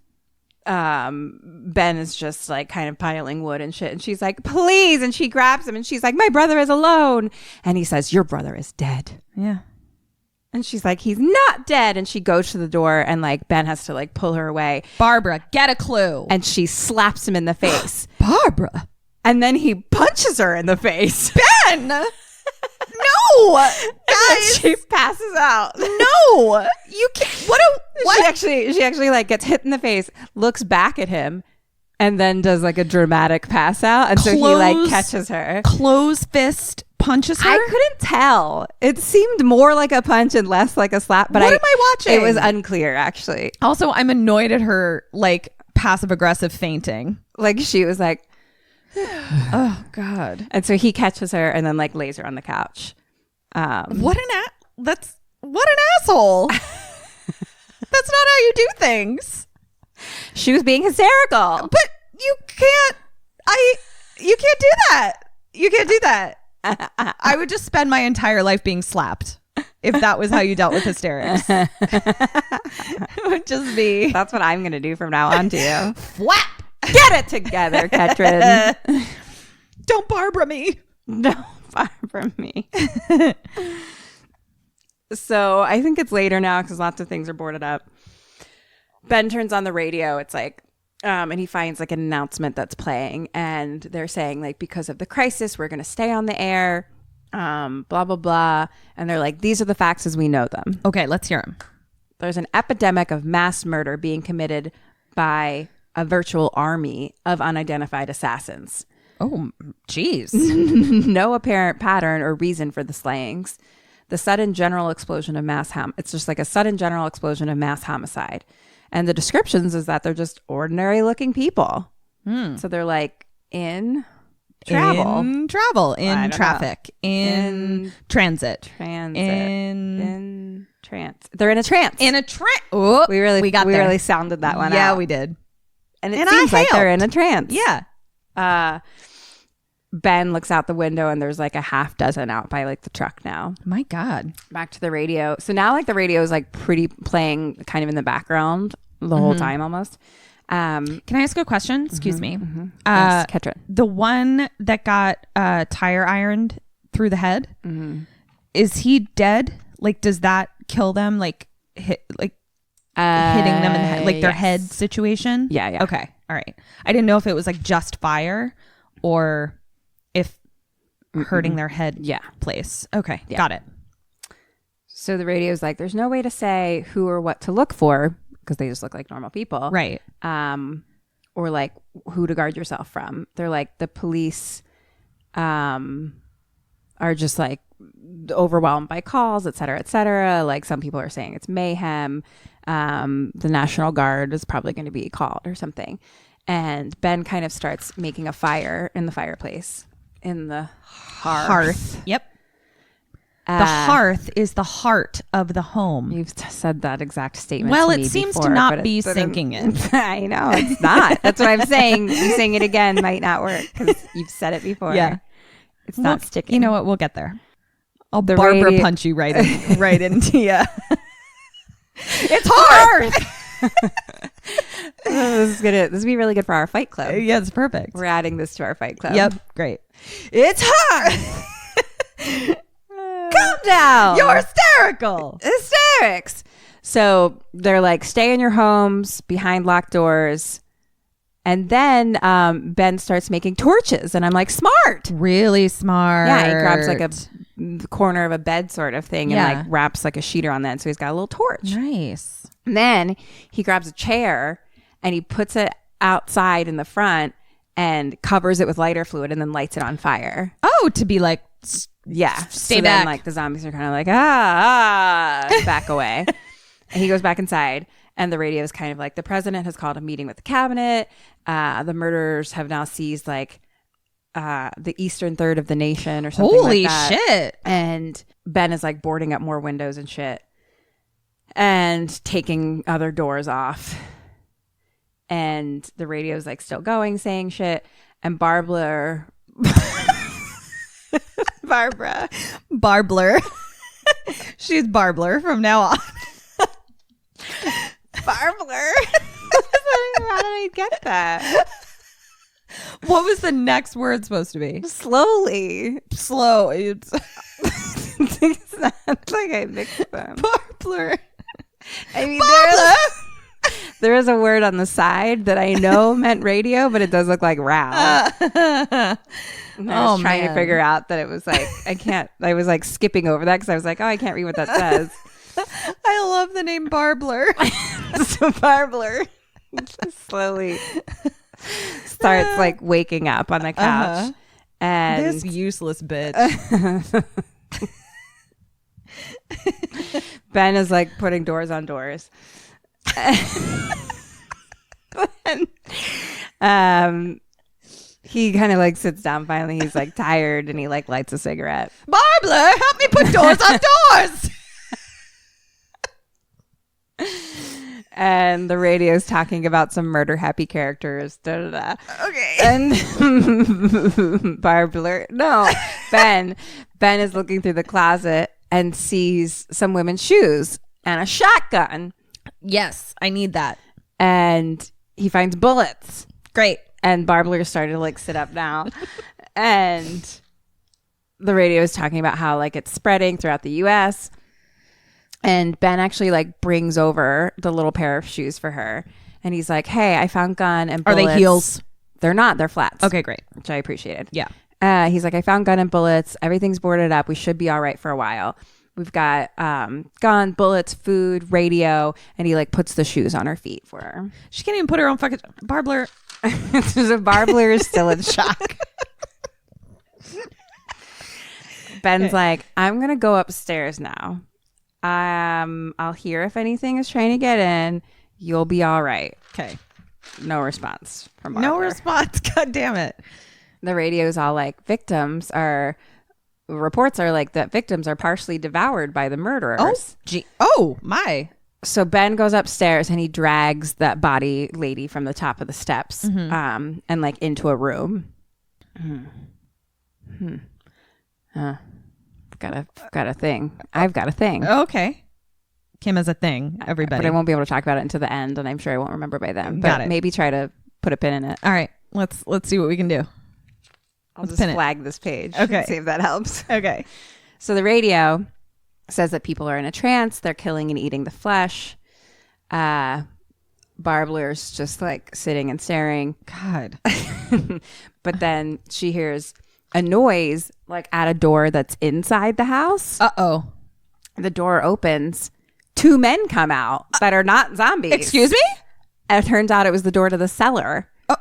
[SPEAKER 1] Ben is just like kind of piling wood and shit. And she's like, please. And she grabs him and she's like, my brother is alone. And he says, your brother is dead.
[SPEAKER 4] Yeah.
[SPEAKER 1] And she's like, he's not dead. And she goes to the door and like Ben has to like pull her away.
[SPEAKER 4] Barbara, get a clue.
[SPEAKER 1] And she slaps him in the face.
[SPEAKER 4] Barbara.
[SPEAKER 1] And then he punches her in the face.
[SPEAKER 4] Ben! No, guys.
[SPEAKER 1] She passes out.
[SPEAKER 4] No, you can't. What?
[SPEAKER 1] She actually like gets hit in the face, looks back at him, and then does like a dramatic pass out. And so he like catches her.
[SPEAKER 4] Close fist punches her.
[SPEAKER 1] I couldn't tell. It seemed more like a punch and less like a slap. But
[SPEAKER 4] what am I watching?
[SPEAKER 1] It was unclear, actually.
[SPEAKER 4] Also, I'm annoyed at her like passive aggressive fainting.
[SPEAKER 1] Like she was like.
[SPEAKER 4] Oh God.
[SPEAKER 1] And so he catches her and then like lays her on the couch.
[SPEAKER 4] What an asshole. That's not how you do things.
[SPEAKER 1] She was being hysterical.
[SPEAKER 4] But you can't do that. You can't do that. I would just spend my entire life being slapped if that was how you dealt with hysterics. It would just be.
[SPEAKER 1] That's what I'm going to do from now on to you.
[SPEAKER 4] Flap.
[SPEAKER 1] Get it together, Ketrin.
[SPEAKER 4] Don't Barbara me.
[SPEAKER 1] Don't Barbara me. So I think it's later now because lots of things are boarded up. Ben turns on the radio. It's like And he finds like an announcement that's playing, and they're saying like, because of the crisis, we're going to stay on the air, blah, blah, blah. And they're like, these are the facts as we know them.
[SPEAKER 4] Okay, let's hear them.
[SPEAKER 1] There's an epidemic of mass murder being committed by a virtual army of unidentified assassins.
[SPEAKER 4] Oh, geez.
[SPEAKER 1] No apparent pattern or reason for the slayings. The sudden general explosion of it's just like a sudden general explosion of mass homicide. And the descriptions is that they're just ordinary looking people. So they're like in travel.
[SPEAKER 4] In travel.
[SPEAKER 1] I
[SPEAKER 4] In
[SPEAKER 1] don't
[SPEAKER 4] traffic. In transit.
[SPEAKER 1] Transit.
[SPEAKER 4] In
[SPEAKER 1] trance. They're in a trance.
[SPEAKER 4] in a Oh,
[SPEAKER 1] we really
[SPEAKER 4] there.
[SPEAKER 1] really sounded that one out.
[SPEAKER 4] Yeah, we did.
[SPEAKER 1] And it
[SPEAKER 4] And
[SPEAKER 1] seems
[SPEAKER 4] I
[SPEAKER 1] like they're in
[SPEAKER 4] helped.
[SPEAKER 1] a trance.
[SPEAKER 4] Yeah.
[SPEAKER 1] Ben looks out the window and there's like a half dozen out by like the truck now.
[SPEAKER 4] My God.
[SPEAKER 1] Back to the radio. So now like the radio is like pretty playing kind of in the background the whole time almost.
[SPEAKER 4] Can I ask a question? Excuse me.
[SPEAKER 1] Yes, Ketrin.
[SPEAKER 4] The one that got tire ironed through the head, is he dead? Like, does that kill them? Like, hitting them in the head, like their head situation?
[SPEAKER 1] Yeah.
[SPEAKER 4] Okay. All right. I didn't know if it was like just fire or if hurting their head place. Okay.
[SPEAKER 1] Yeah.
[SPEAKER 4] Got it.
[SPEAKER 1] So the radio is like, there's no way to say who or what to look for because they just look like normal people.
[SPEAKER 4] Right.
[SPEAKER 1] Or like who to guard yourself from. They're like, the police are just like overwhelmed by calls, et cetera, et cetera. Like some people are saying it's mayhem. The National Guard is probably going to be called or something. And Ben kind of starts making a fire in the fireplace in the hearth.
[SPEAKER 4] Yep. The hearth is the heart of the home.
[SPEAKER 1] You've said that exact statement.
[SPEAKER 4] Well,
[SPEAKER 1] to
[SPEAKER 4] it
[SPEAKER 1] me
[SPEAKER 4] seems
[SPEAKER 1] before,
[SPEAKER 4] to not
[SPEAKER 1] but
[SPEAKER 4] be
[SPEAKER 1] it didn't-
[SPEAKER 4] sinking in.
[SPEAKER 1] I know it's not. That's what I'm saying. You saying it again might not work because you've said it before.
[SPEAKER 4] Yeah.
[SPEAKER 1] It's not sticking.
[SPEAKER 4] You know what? We'll get there. I'll
[SPEAKER 1] The
[SPEAKER 4] Barbara
[SPEAKER 1] radio-
[SPEAKER 4] punch you right into you. It's hard.
[SPEAKER 1] this will be really good for our fight club.
[SPEAKER 4] Yeah, it's perfect.
[SPEAKER 1] We're adding this to our fight club.
[SPEAKER 4] Yep, great.
[SPEAKER 1] It's hard. Calm down.
[SPEAKER 4] You're hysterical.
[SPEAKER 1] Hysterics. So they're like, stay in your homes behind locked doors. And then Ben starts making torches. And I'm like, smart.
[SPEAKER 4] Really smart.
[SPEAKER 1] Yeah, he grabs like the corner of a bed sort of thing and
[SPEAKER 4] Yeah.
[SPEAKER 1] like wraps like a sheeter on that. So he's got a little torch.
[SPEAKER 4] Nice.
[SPEAKER 1] And then he grabs a chair and he puts it outside in the front and covers it with lighter fluid and then lights it on fire.
[SPEAKER 4] Oh, to be like,
[SPEAKER 1] Yeah.
[SPEAKER 4] Stay
[SPEAKER 1] so
[SPEAKER 4] back.
[SPEAKER 1] Then, like the zombies are kind of like, back away. And he goes back inside. And the radio is kind of like, the president has called a meeting with the cabinet. The murderers have now seized like the eastern third of the nation or something
[SPEAKER 4] holy
[SPEAKER 1] like that.
[SPEAKER 4] shit.
[SPEAKER 1] And Ben is like boarding up more windows and shit and taking other doors off. And the radio is like still going, saying shit. And Barbler. Barbara.
[SPEAKER 4] Barbler. She's Barbler from now on.
[SPEAKER 1] Barbler. How did I get that?
[SPEAKER 4] What was the next word supposed to be?
[SPEAKER 1] Slowly.
[SPEAKER 4] Slow. It's
[SPEAKER 1] It sounds like I mixed them.
[SPEAKER 4] Barbler.
[SPEAKER 1] I mean,
[SPEAKER 4] Barbler.
[SPEAKER 1] there is a word on the side that I know meant radio, but it does look like row. And I was trying to figure out that it was like, I was like skipping over that because I was like, oh, I can't read what that says.
[SPEAKER 4] I love the name Barbler.
[SPEAKER 1] So Barbler just slowly starts like waking up on the couch. And
[SPEAKER 4] This useless bitch.
[SPEAKER 1] Ben is like putting doors on doors. And, he kind of like sits down finally. He's like tired and he like lights a cigarette.
[SPEAKER 4] Barbler, help me put doors on doors.
[SPEAKER 1] And the radio's talking about some murder happy characters. Da, da, da.
[SPEAKER 4] Okay.
[SPEAKER 1] And Barbler, no, Ben is looking through the closet and sees some women's shoes and a shotgun.
[SPEAKER 4] Yes, I need that.
[SPEAKER 1] And he finds bullets.
[SPEAKER 4] Great.
[SPEAKER 1] And Barbler started to like sit up now. And the radio is talking about how like it's spreading throughout the US. And Ben actually like brings over the little pair of shoes for her. and he's like, hey, I found gun and
[SPEAKER 4] Are
[SPEAKER 1] bullets.
[SPEAKER 4] they heels?
[SPEAKER 1] They're not. They're flats.
[SPEAKER 4] Okay, great.
[SPEAKER 1] Which I appreciated.
[SPEAKER 4] Yeah.
[SPEAKER 1] He's like, I found gun and bullets. Everything's boarded up. We should be all right for a while. We've got gun, bullets, food, radio, and he like puts the shoes on her feet for her.
[SPEAKER 4] She can't even put her own fucking Barbler.
[SPEAKER 1] So Barbler is still in shock. Ben's like, I'm gonna go upstairs now. I'll hear if anything is trying to get in. You'll be all right.
[SPEAKER 4] Okay.
[SPEAKER 1] No response from Barbler.
[SPEAKER 4] No response. God damn it.
[SPEAKER 1] The radio's all like, reports are like that victims are partially devoured by the murderers.
[SPEAKER 4] Oh, gee. Oh, my.
[SPEAKER 1] So Ben goes upstairs and he drags that body lady from the top of the steps and like into a room. Got a thing. I've got a thing.
[SPEAKER 4] Okay. Kim has a thing, everybody.
[SPEAKER 1] But I won't be able to talk about it until the end, and I'm sure I won't remember by then.
[SPEAKER 4] Got
[SPEAKER 1] But
[SPEAKER 4] it.
[SPEAKER 1] maybe try to put a pin in it.
[SPEAKER 4] All right. Let's see what we can do.
[SPEAKER 1] I'll just
[SPEAKER 4] pin it.
[SPEAKER 1] flag this page.
[SPEAKER 4] Okay.
[SPEAKER 1] See if that helps.
[SPEAKER 4] Okay.
[SPEAKER 1] So the radio says that people are in a trance. They're killing and eating the flesh. Barbler's just like sitting and staring.
[SPEAKER 4] God.
[SPEAKER 1] But then she hears a noise like at a door that's inside the house.
[SPEAKER 4] Uh-oh.
[SPEAKER 1] The door opens. 2 men come out that are not zombies.
[SPEAKER 4] Excuse me?
[SPEAKER 1] And it turns out it was the door to the cellar.
[SPEAKER 4] Oh.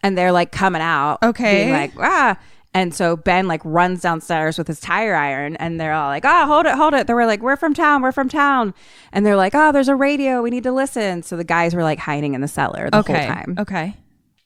[SPEAKER 1] And they're like coming out.
[SPEAKER 4] Okay.
[SPEAKER 1] Being like, ah. And so Ben like runs downstairs with his tire iron and they're all like, oh, hold it. They were like, we're from town. And they're like, oh, there's a radio. We need to listen. So the guys were like hiding in the cellar the whole time.
[SPEAKER 4] Okay.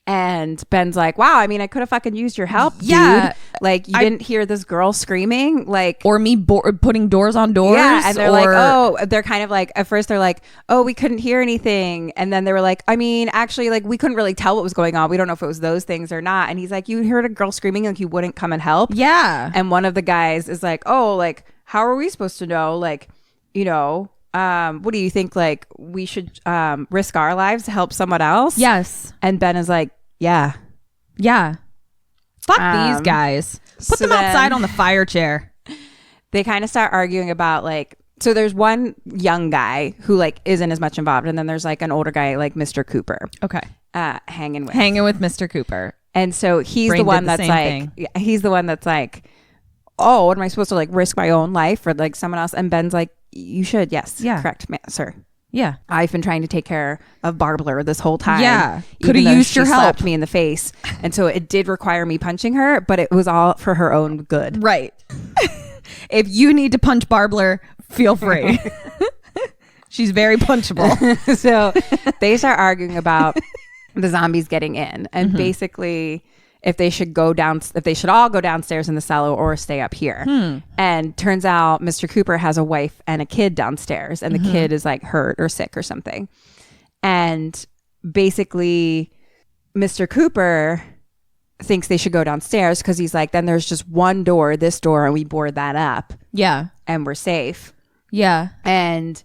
[SPEAKER 1] And Ben's like, wow, I mean, I could have fucking used your help,
[SPEAKER 4] Yeah.
[SPEAKER 1] dude. Like, you didn't hear this girl screaming? Like,
[SPEAKER 4] Or me putting doors on doors?
[SPEAKER 1] yeah. And they're like, oh, they're kind of like, at first they're like, oh, we couldn't hear anything. And then they were like, I mean, actually, like, we couldn't really tell what was going on. We don't know if it was those things or not. And he's like, you heard a girl screaming, like, you wouldn't come and help?
[SPEAKER 4] Yeah.
[SPEAKER 1] And one of the guys is like, oh, like, how are we supposed to know? Like, you know, what do you think? Like, we should risk our lives to help someone else?
[SPEAKER 4] Yes.
[SPEAKER 1] And Ben is like, yeah.
[SPEAKER 4] Yeah. Fuck these guys. Put
[SPEAKER 1] so
[SPEAKER 4] them outside
[SPEAKER 1] then-
[SPEAKER 4] on the fire chair.
[SPEAKER 1] They kind of start arguing about like, so there's one young guy who like isn't as much involved, and then there's like an older guy like Mr. Cooper
[SPEAKER 4] Okay.
[SPEAKER 1] hanging with.
[SPEAKER 4] Hanging with Mr. Cooper.
[SPEAKER 1] And so he's
[SPEAKER 4] Brain
[SPEAKER 1] the one
[SPEAKER 4] did the
[SPEAKER 1] that's
[SPEAKER 4] same
[SPEAKER 1] like,
[SPEAKER 4] thing.
[SPEAKER 1] yeah, he's the one that's like, oh, what am I supposed to like risk my own life for like someone else? And Ben's like, you should, yes,
[SPEAKER 4] Yeah.
[SPEAKER 1] correct, sir.
[SPEAKER 4] Yeah.
[SPEAKER 1] I've been trying to take care of Barbler this whole time.
[SPEAKER 4] Yeah.
[SPEAKER 1] Even
[SPEAKER 4] Coulda
[SPEAKER 1] though
[SPEAKER 4] used
[SPEAKER 1] she
[SPEAKER 4] your
[SPEAKER 1] slapped
[SPEAKER 4] help.
[SPEAKER 1] me in the face. And so it did require me punching her, but it was all for her own good.
[SPEAKER 4] Right. If you need to punch Barbler, feel free. She's very punchable.
[SPEAKER 1] So they start arguing about the zombies getting in, and basically if they should all go downstairs in the cellar or stay up here. And turns out Mr. Cooper has a wife and a kid downstairs, and the kid is like hurt or sick or something. And basically Mr. Cooper thinks they should go downstairs because he's like, then there's just one door, this door, and we board that up
[SPEAKER 4] Yeah.
[SPEAKER 1] and we're safe.
[SPEAKER 4] Yeah.
[SPEAKER 1] And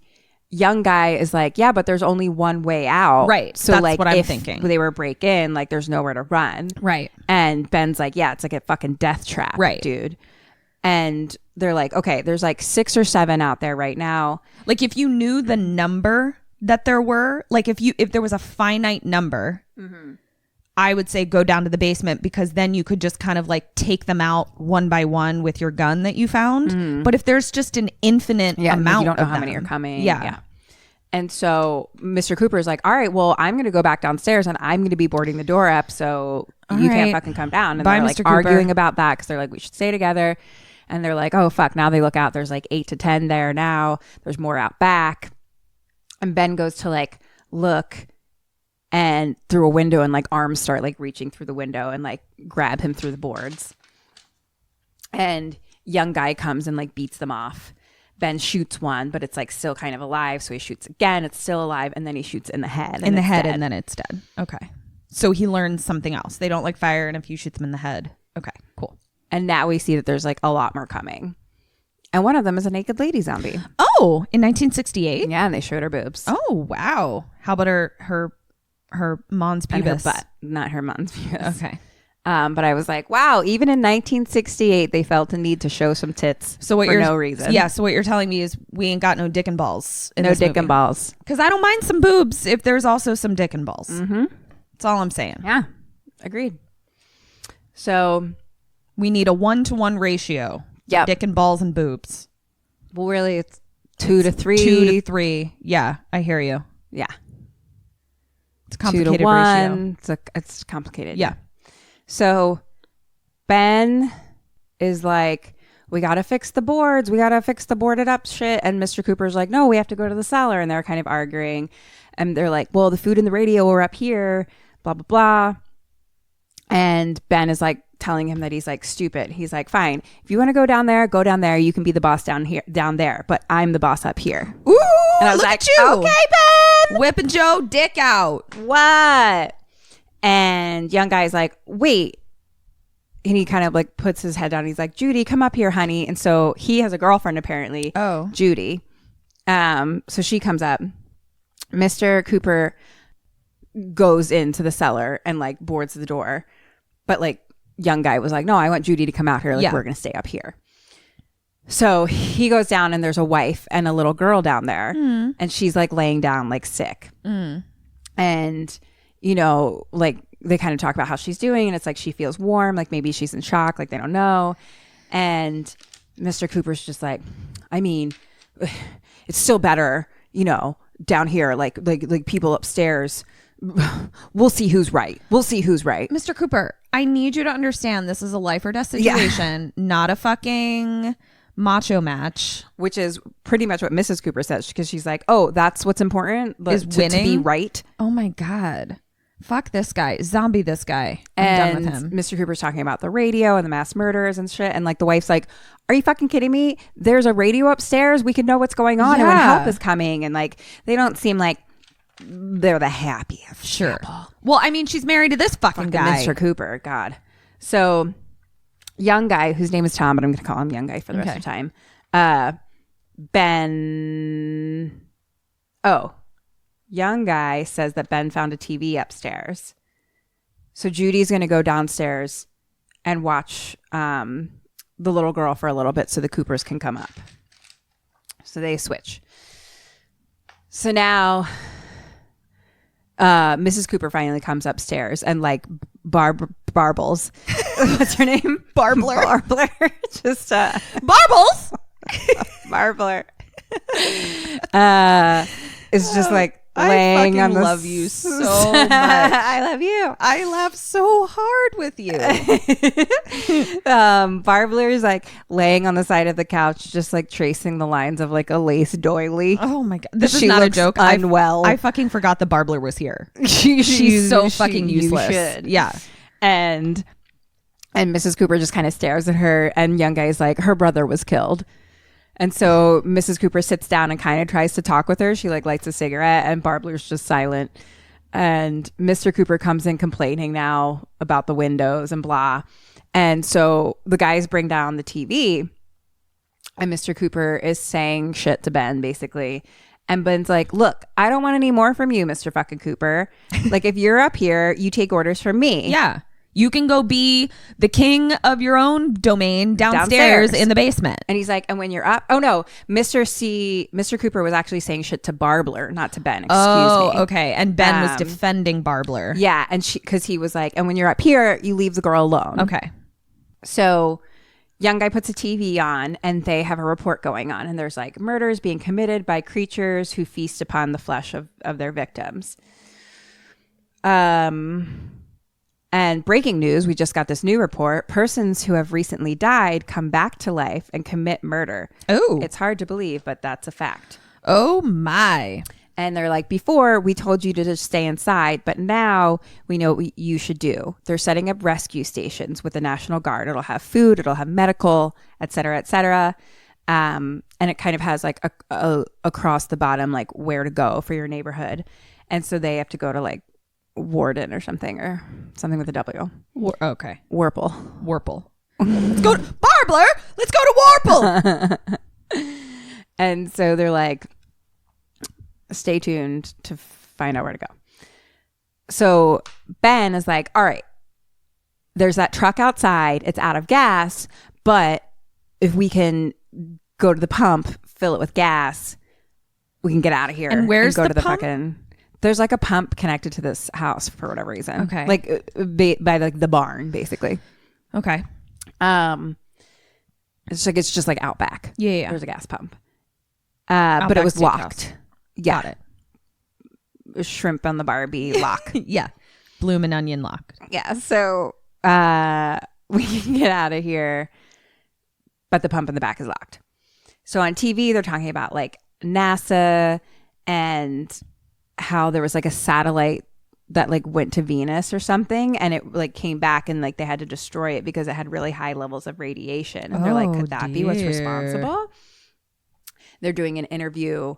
[SPEAKER 1] young guy is like, yeah, but there's only one way out.
[SPEAKER 4] Right.
[SPEAKER 1] So
[SPEAKER 4] That's
[SPEAKER 1] like
[SPEAKER 4] what I'm
[SPEAKER 1] if
[SPEAKER 4] thinking.
[SPEAKER 1] they were break in, like there's nowhere to run.
[SPEAKER 4] Right.
[SPEAKER 1] And Ben's like, yeah, it's like a fucking death trap,
[SPEAKER 4] Right.
[SPEAKER 1] dude. And they're like, okay, there's like 6 or 7 out there right now.
[SPEAKER 4] Like if you knew the number that there were, like if there was a finite number, I would say go down to the basement, because then you could just kind of like take them out one by one with your gun that you found. But if there's just an infinite amount,
[SPEAKER 1] you don't know
[SPEAKER 4] of
[SPEAKER 1] how many
[SPEAKER 4] them,
[SPEAKER 1] are coming.
[SPEAKER 4] Yeah.
[SPEAKER 1] And so Mr. Cooper is like, all right, well, I'm going to go back downstairs and I'm going to be boarding the door up, so you
[SPEAKER 4] right.
[SPEAKER 1] can't fucking come down. And
[SPEAKER 4] Bye,
[SPEAKER 1] they're
[SPEAKER 4] Mr.
[SPEAKER 1] like
[SPEAKER 4] Cooper.
[SPEAKER 1] arguing about that because they're like, we should stay together. And they're like, oh, fuck. Now they look out. There's like 8 to 10 there now. There's more out back. And Ben goes to like look and through a window, and like arms start like reaching through the window and like grab him through the boards. And young guy comes and like beats them off. Ben shoots one, but it's like still kind of alive. So he shoots again. It's still alive. And then he shoots in the head.
[SPEAKER 4] in the head,
[SPEAKER 1] dead.
[SPEAKER 4] and then it's dead. Okay. So he learns something else. They don't like fire, and if you shoot them in the head. Okay, cool.
[SPEAKER 1] And now we see that there's like a lot more coming. And one of them is a naked lady zombie.
[SPEAKER 4] Oh, in 1968?
[SPEAKER 1] Yeah, and they showed her boobs.
[SPEAKER 4] Oh, wow. How about her mons
[SPEAKER 1] And her
[SPEAKER 4] pubis?
[SPEAKER 1] butt, not her mom's pubis.
[SPEAKER 4] Okay.
[SPEAKER 1] But I was like, wow, even in 1968, they felt a need to show some tits for no reason.
[SPEAKER 4] Yeah, so what you're telling me is we ain't got no dick and balls in
[SPEAKER 1] no
[SPEAKER 4] this
[SPEAKER 1] dick
[SPEAKER 4] movie.
[SPEAKER 1] and balls.
[SPEAKER 4] Because I don't mind some boobs if there's also some dick and balls.
[SPEAKER 1] Mm-hmm.
[SPEAKER 4] That's all I'm saying.
[SPEAKER 1] Yeah, agreed. So
[SPEAKER 4] we need a 1-to-1 ratio.
[SPEAKER 1] Yep.
[SPEAKER 4] Dick and balls and boobs.
[SPEAKER 1] Well, really, it's 2 to 3.
[SPEAKER 4] 2 to 3. Yeah, I hear you.
[SPEAKER 1] Yeah.
[SPEAKER 4] It's a complicated
[SPEAKER 1] 2 to 1.
[SPEAKER 4] ratio.
[SPEAKER 1] It's complicated.
[SPEAKER 4] Yeah.
[SPEAKER 1] So Ben is like, we got to fix the boards. We got to fix the boarded up shit. And Mr. Cooper's like, no, we have to go to the cellar. And they're kind of arguing. And they're like, well, the food and the radio are up here, blah, blah, blah. And Ben is like telling him that he's like stupid. He's like, fine. If you want to go down there, go down there. You can be the boss down there. But I'm the boss up here.
[SPEAKER 4] Ooh,
[SPEAKER 1] and I was
[SPEAKER 4] look
[SPEAKER 1] like,
[SPEAKER 4] at you.
[SPEAKER 1] okay, Ben.
[SPEAKER 4] Whipping Joe dick out.
[SPEAKER 1] What? And young guy's like, wait. And he kind of like puts his head down. He's like, Judy, come up here, honey. And so he has a girlfriend apparently.
[SPEAKER 4] Oh.
[SPEAKER 1] Judy. So she comes up. Mr. Cooper goes into the cellar and like boards the door. But like young guy was like, no, I want Judy to come out here. Like we're going to stay up here. So he goes down and there's a wife and a little girl down there. Mm. And she's like laying down like sick. Mm. And you know, like they kind of talk about how she's doing and it's like she feels warm, like maybe she's in shock, like they don't know. And Mr. Cooper's just like, I mean, it's still better, you know, down here, like people upstairs. We'll see who's right.
[SPEAKER 4] Mr. Cooper, I need you to understand this is a life or death situation, not a fucking macho match.
[SPEAKER 1] Which is pretty much what Mrs. Cooper says because she's like, oh, that's what's important is winning? To be right.
[SPEAKER 4] Oh my God. Fuck this guy. Zombie this guy.
[SPEAKER 1] I'm
[SPEAKER 4] done with him.
[SPEAKER 1] Mr. Cooper's talking about the radio and the mass murders and shit. And like the wife's like, are you fucking kidding me? There's a radio upstairs. We can know what's going on and when help is coming. And like, they don't seem like they're the happiest.
[SPEAKER 4] Sure. Couple. Well, I mean, she's married to this fucking guy.
[SPEAKER 1] Mr. Cooper. God. So young guy, whose name is Tom, but I'm going to call him young guy for the rest of the time. Ben. Oh. Young guy says that Ben found a TV upstairs. So Judy's going to go downstairs and watch the little girl for a little bit so the Coopers can come up. So they switch. So now Mrs. Cooper finally comes upstairs and like Barbles. What's her name?
[SPEAKER 4] Barbler.
[SPEAKER 1] Just
[SPEAKER 4] Barbles.
[SPEAKER 1] Barbler. Is just like laying on the
[SPEAKER 4] love you so much.
[SPEAKER 1] I love you.
[SPEAKER 4] I laugh so hard with you.
[SPEAKER 1] Barbler is like laying on the side of the couch, just like tracing the lines of like a lace doily.
[SPEAKER 4] Oh my God. This is not a joke.
[SPEAKER 1] Unwell.
[SPEAKER 4] I fucking forgot the Barbler was here. She's so fucking useless. Yeah.
[SPEAKER 1] And Mrs. Cooper just kind of stares at her and young guy's like, her brother was killed. And so Mrs. Cooper sits down and kind of tries to talk with her. She like lights a cigarette and Barbler's just silent. And Mr. Cooper comes in complaining now about the windows and blah. And so the guys bring down the TV and Mr. Cooper is saying shit to Ben basically. And Ben's like, look, I don't want any more from you, Mr. fucking Cooper. Like if you're up here, you take orders from me.
[SPEAKER 4] Yeah. You can go be the king of your own domain downstairs in the basement.
[SPEAKER 1] And he's like, and when you're up, oh no, Mr. Cooper was actually saying shit to Barbler, not to Ben. Excuse me.
[SPEAKER 4] Okay. And Ben was defending Barbler.
[SPEAKER 1] Yeah. And because he was like, and when you're up here, you leave the girl alone.
[SPEAKER 4] Okay.
[SPEAKER 1] So young guy puts a TV on and they have a report going on. And there's like murders being committed by creatures who feast upon the flesh of their victims. And breaking news, we just got this new report. Persons who have recently died come back to life and commit murder.
[SPEAKER 4] Oh.
[SPEAKER 1] It's hard to believe, but that's a fact.
[SPEAKER 4] Oh, my.
[SPEAKER 1] And they're like, before, we told you to just stay inside, but now we know what you should do. They're setting up rescue stations with the National Guard. It'll have food, it'll have medical, et cetera, et cetera. And it kind of has like a across the bottom, like where to go for your neighborhood. And so they have to go to like Warden or something with a W.
[SPEAKER 4] Okay.
[SPEAKER 1] Warple.
[SPEAKER 4] Let's go to Barbler. Let's go to Warple.
[SPEAKER 1] And so they're like, stay tuned to find out where to go. So Ben is like, all right, there's that truck outside. It's out of gas, but if we can go to the pump, fill it with gas, we can get out of here.
[SPEAKER 4] And where's
[SPEAKER 1] go
[SPEAKER 4] the
[SPEAKER 1] to the
[SPEAKER 4] pump?
[SPEAKER 1] There's like a pump connected to this house for whatever reason.
[SPEAKER 4] Okay.
[SPEAKER 1] Like by like the barn, basically.
[SPEAKER 4] Okay.
[SPEAKER 1] It's just like out back.
[SPEAKER 4] Yeah.
[SPEAKER 1] There's a gas pump. But
[SPEAKER 4] Outback
[SPEAKER 1] it was
[SPEAKER 4] Steakhouse.
[SPEAKER 1] locked. Yeah.
[SPEAKER 4] Got
[SPEAKER 1] it. Shrimp on the Barbie lock.
[SPEAKER 4] Yeah. Bloomin' onion lock.
[SPEAKER 1] Yeah. So we can get out of here, but the pump in the back is locked. So on TV, they're talking about like NASA and how there was like a satellite that like went to Venus or something, and it like came back and like they had to destroy it because it had really high levels of radiation. And they're like, could that be what's responsible? They're doing an interview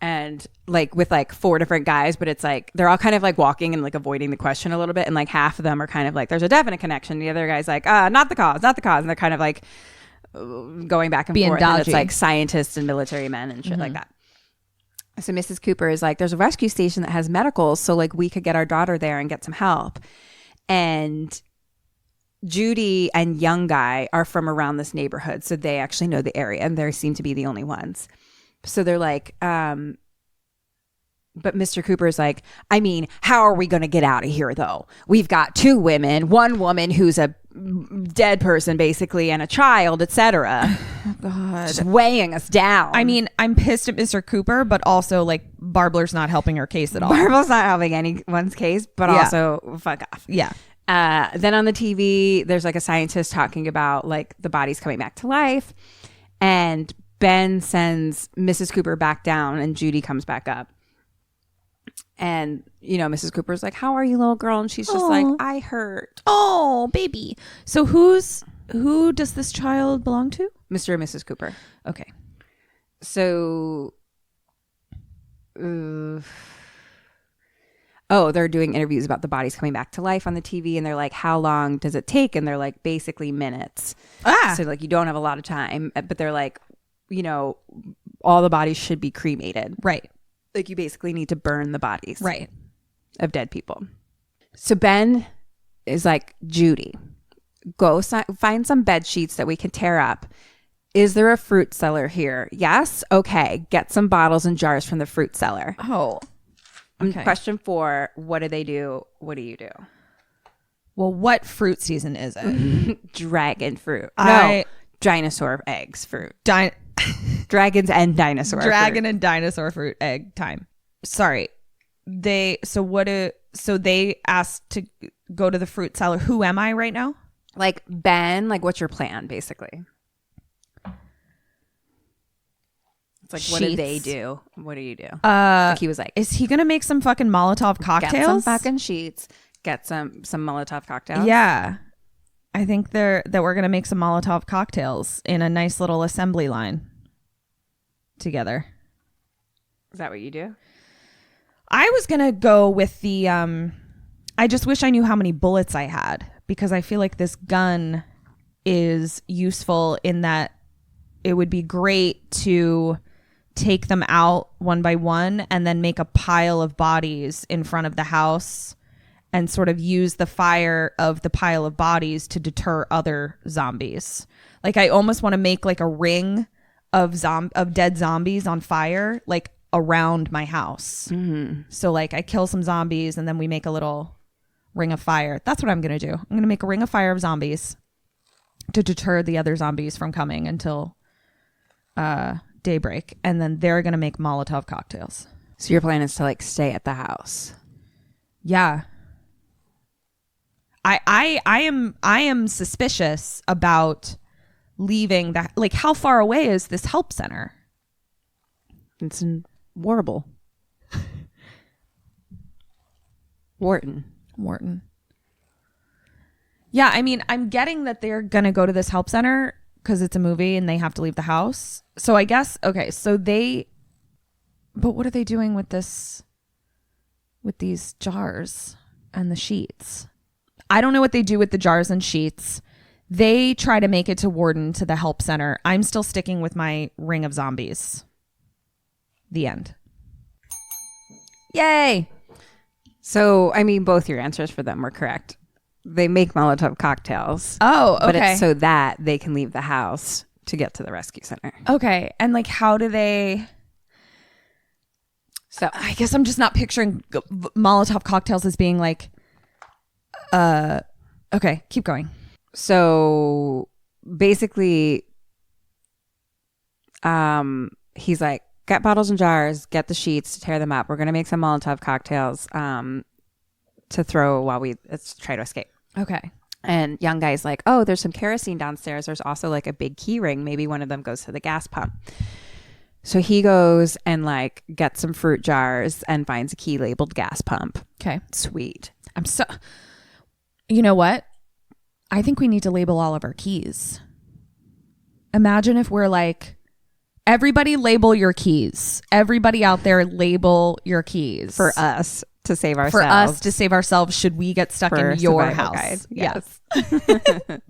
[SPEAKER 1] and like with like 4 different guys, but it's like they're all kind of like walking and like avoiding the question a little bit, and like half of them are kind of like there's a definite connection. The other guy's like not the cause, and they're kind of like going back and forth. And it's like scientists and military men and shit like that. So Mrs. Cooper is like, there's a rescue station that has medicals, so like we could get our daughter there and get some help. And Judy and young guy are from around this neighborhood, so they actually know the area, and they seem to be the only ones. So they're like, but Mr. Cooper is like, I mean, how are we going to get out of here though? We've got 2 women, 1 woman who's a dead person basically, and a child, etc. God, just weighing us down.
[SPEAKER 4] I mean, I'm pissed at Mr. Cooper, but also like Barbler's not helping her case at all.
[SPEAKER 1] Barbler's not helping anyone's case, but also fuck off.
[SPEAKER 4] Yeah.
[SPEAKER 1] Then on the TV, there's like a scientist talking about like the bodies coming back to life, and Ben sends Mrs. Cooper back down, and Judy comes back up. And, you know, Mrs. Cooper's like, how are you, little girl? And she's just like, I hurt.
[SPEAKER 4] Oh, baby. So who does this child belong to?
[SPEAKER 1] Mr. and Mrs. Cooper.
[SPEAKER 4] Okay.
[SPEAKER 1] So, they're doing interviews about the bodies coming back to life on the TV. And they're like, how long does it take? And they're like, basically minutes. So like, you don't have a lot of time. But they're like, you know, all the bodies should be cremated.
[SPEAKER 4] Right.
[SPEAKER 1] Like you basically need to burn the bodies.
[SPEAKER 4] Right.
[SPEAKER 1] Of dead people. So Ben is like, Judy, go find some bed sheets that we can tear up. Is there a fruit cellar here? Yes. Okay. Get some bottles and jars from the fruit cellar.
[SPEAKER 4] Oh. Okay.
[SPEAKER 1] Question 4. What do they do? What do you do?
[SPEAKER 4] Well, what fruit season is it?
[SPEAKER 1] Dragon fruit. No. Dinosaur eggs fruit. Dragons and dinosaur
[SPEAKER 4] Dragon
[SPEAKER 1] fruit.
[SPEAKER 4] and dinosaur fruit egg time. Sorry. They asked to go to the fruit cellar. Who am I right now?
[SPEAKER 1] Like Ben, like what's your plan basically? It's like, what did they do? What do you do? Like he was like,
[SPEAKER 4] is he gonna make some fucking Molotov cocktails?
[SPEAKER 1] Get some fucking sheets. Get some Molotov cocktails.
[SPEAKER 4] Yeah. I think that we're gonna make some Molotov cocktails in a nice little assembly line together.
[SPEAKER 1] Is that what you do?
[SPEAKER 4] I was gonna go with the I just wish I knew how many bullets I had, because I feel like this gun is useful in that it would be great to take them out one by one and then make a pile of bodies in front of the house and sort of use the fire of the pile of bodies to deter other zombies. Like I almost want to make like a ring of dead zombies on fire, like around my house. Mm-hmm. So like I kill some zombies and then we make a little ring of fire. That's what I'm going to do. I'm going to make a ring of fire of zombies to deter the other zombies from coming until daybreak. And then they're going to make Molotov cocktails.
[SPEAKER 1] So your plan is to like stay at the house.
[SPEAKER 4] Yeah. I am suspicious about leaving that. Like, how far away is this help center?
[SPEAKER 1] It's in Warble. Wharton.
[SPEAKER 4] Yeah, I mean, I'm getting that they're going to go to this help center because it's a movie and they have to leave the house. So I guess, okay, but what are they doing with these jars and the sheets? I don't know what they do with the jars and sheets. They try to make it to Warden, to the help center. I'm still sticking with my ring of zombies. The end. Yay.
[SPEAKER 1] So, I mean, both your answers for them were correct. they make Molotov cocktails.
[SPEAKER 4] Oh, okay.
[SPEAKER 1] But it's so that they can leave the house to get to the rescue center.
[SPEAKER 4] Okay. And like, how do they...
[SPEAKER 1] So
[SPEAKER 4] I guess I'm just not picturing Molotov cocktails as being like... Okay, keep going.
[SPEAKER 1] So basically, he's like, get bottles and jars, get the sheets to tear them up. We're going to make some Molotov cocktails to throw while let's try to escape.
[SPEAKER 4] Okay.
[SPEAKER 1] And young guy's like, oh, there's some kerosene downstairs. There's also like a big key ring. Maybe one of them goes to the gas pump. So he goes and like gets some fruit jars and finds a key labeled gas pump.
[SPEAKER 4] Okay.
[SPEAKER 1] Sweet.
[SPEAKER 4] You know what? I think we need to label all of our keys. Imagine if we're like, everybody label your keys. Everybody out there label your keys.
[SPEAKER 1] For us to save ourselves.
[SPEAKER 4] For us to save ourselves should we get stuck in your house.
[SPEAKER 1] Guide.
[SPEAKER 4] Yes. I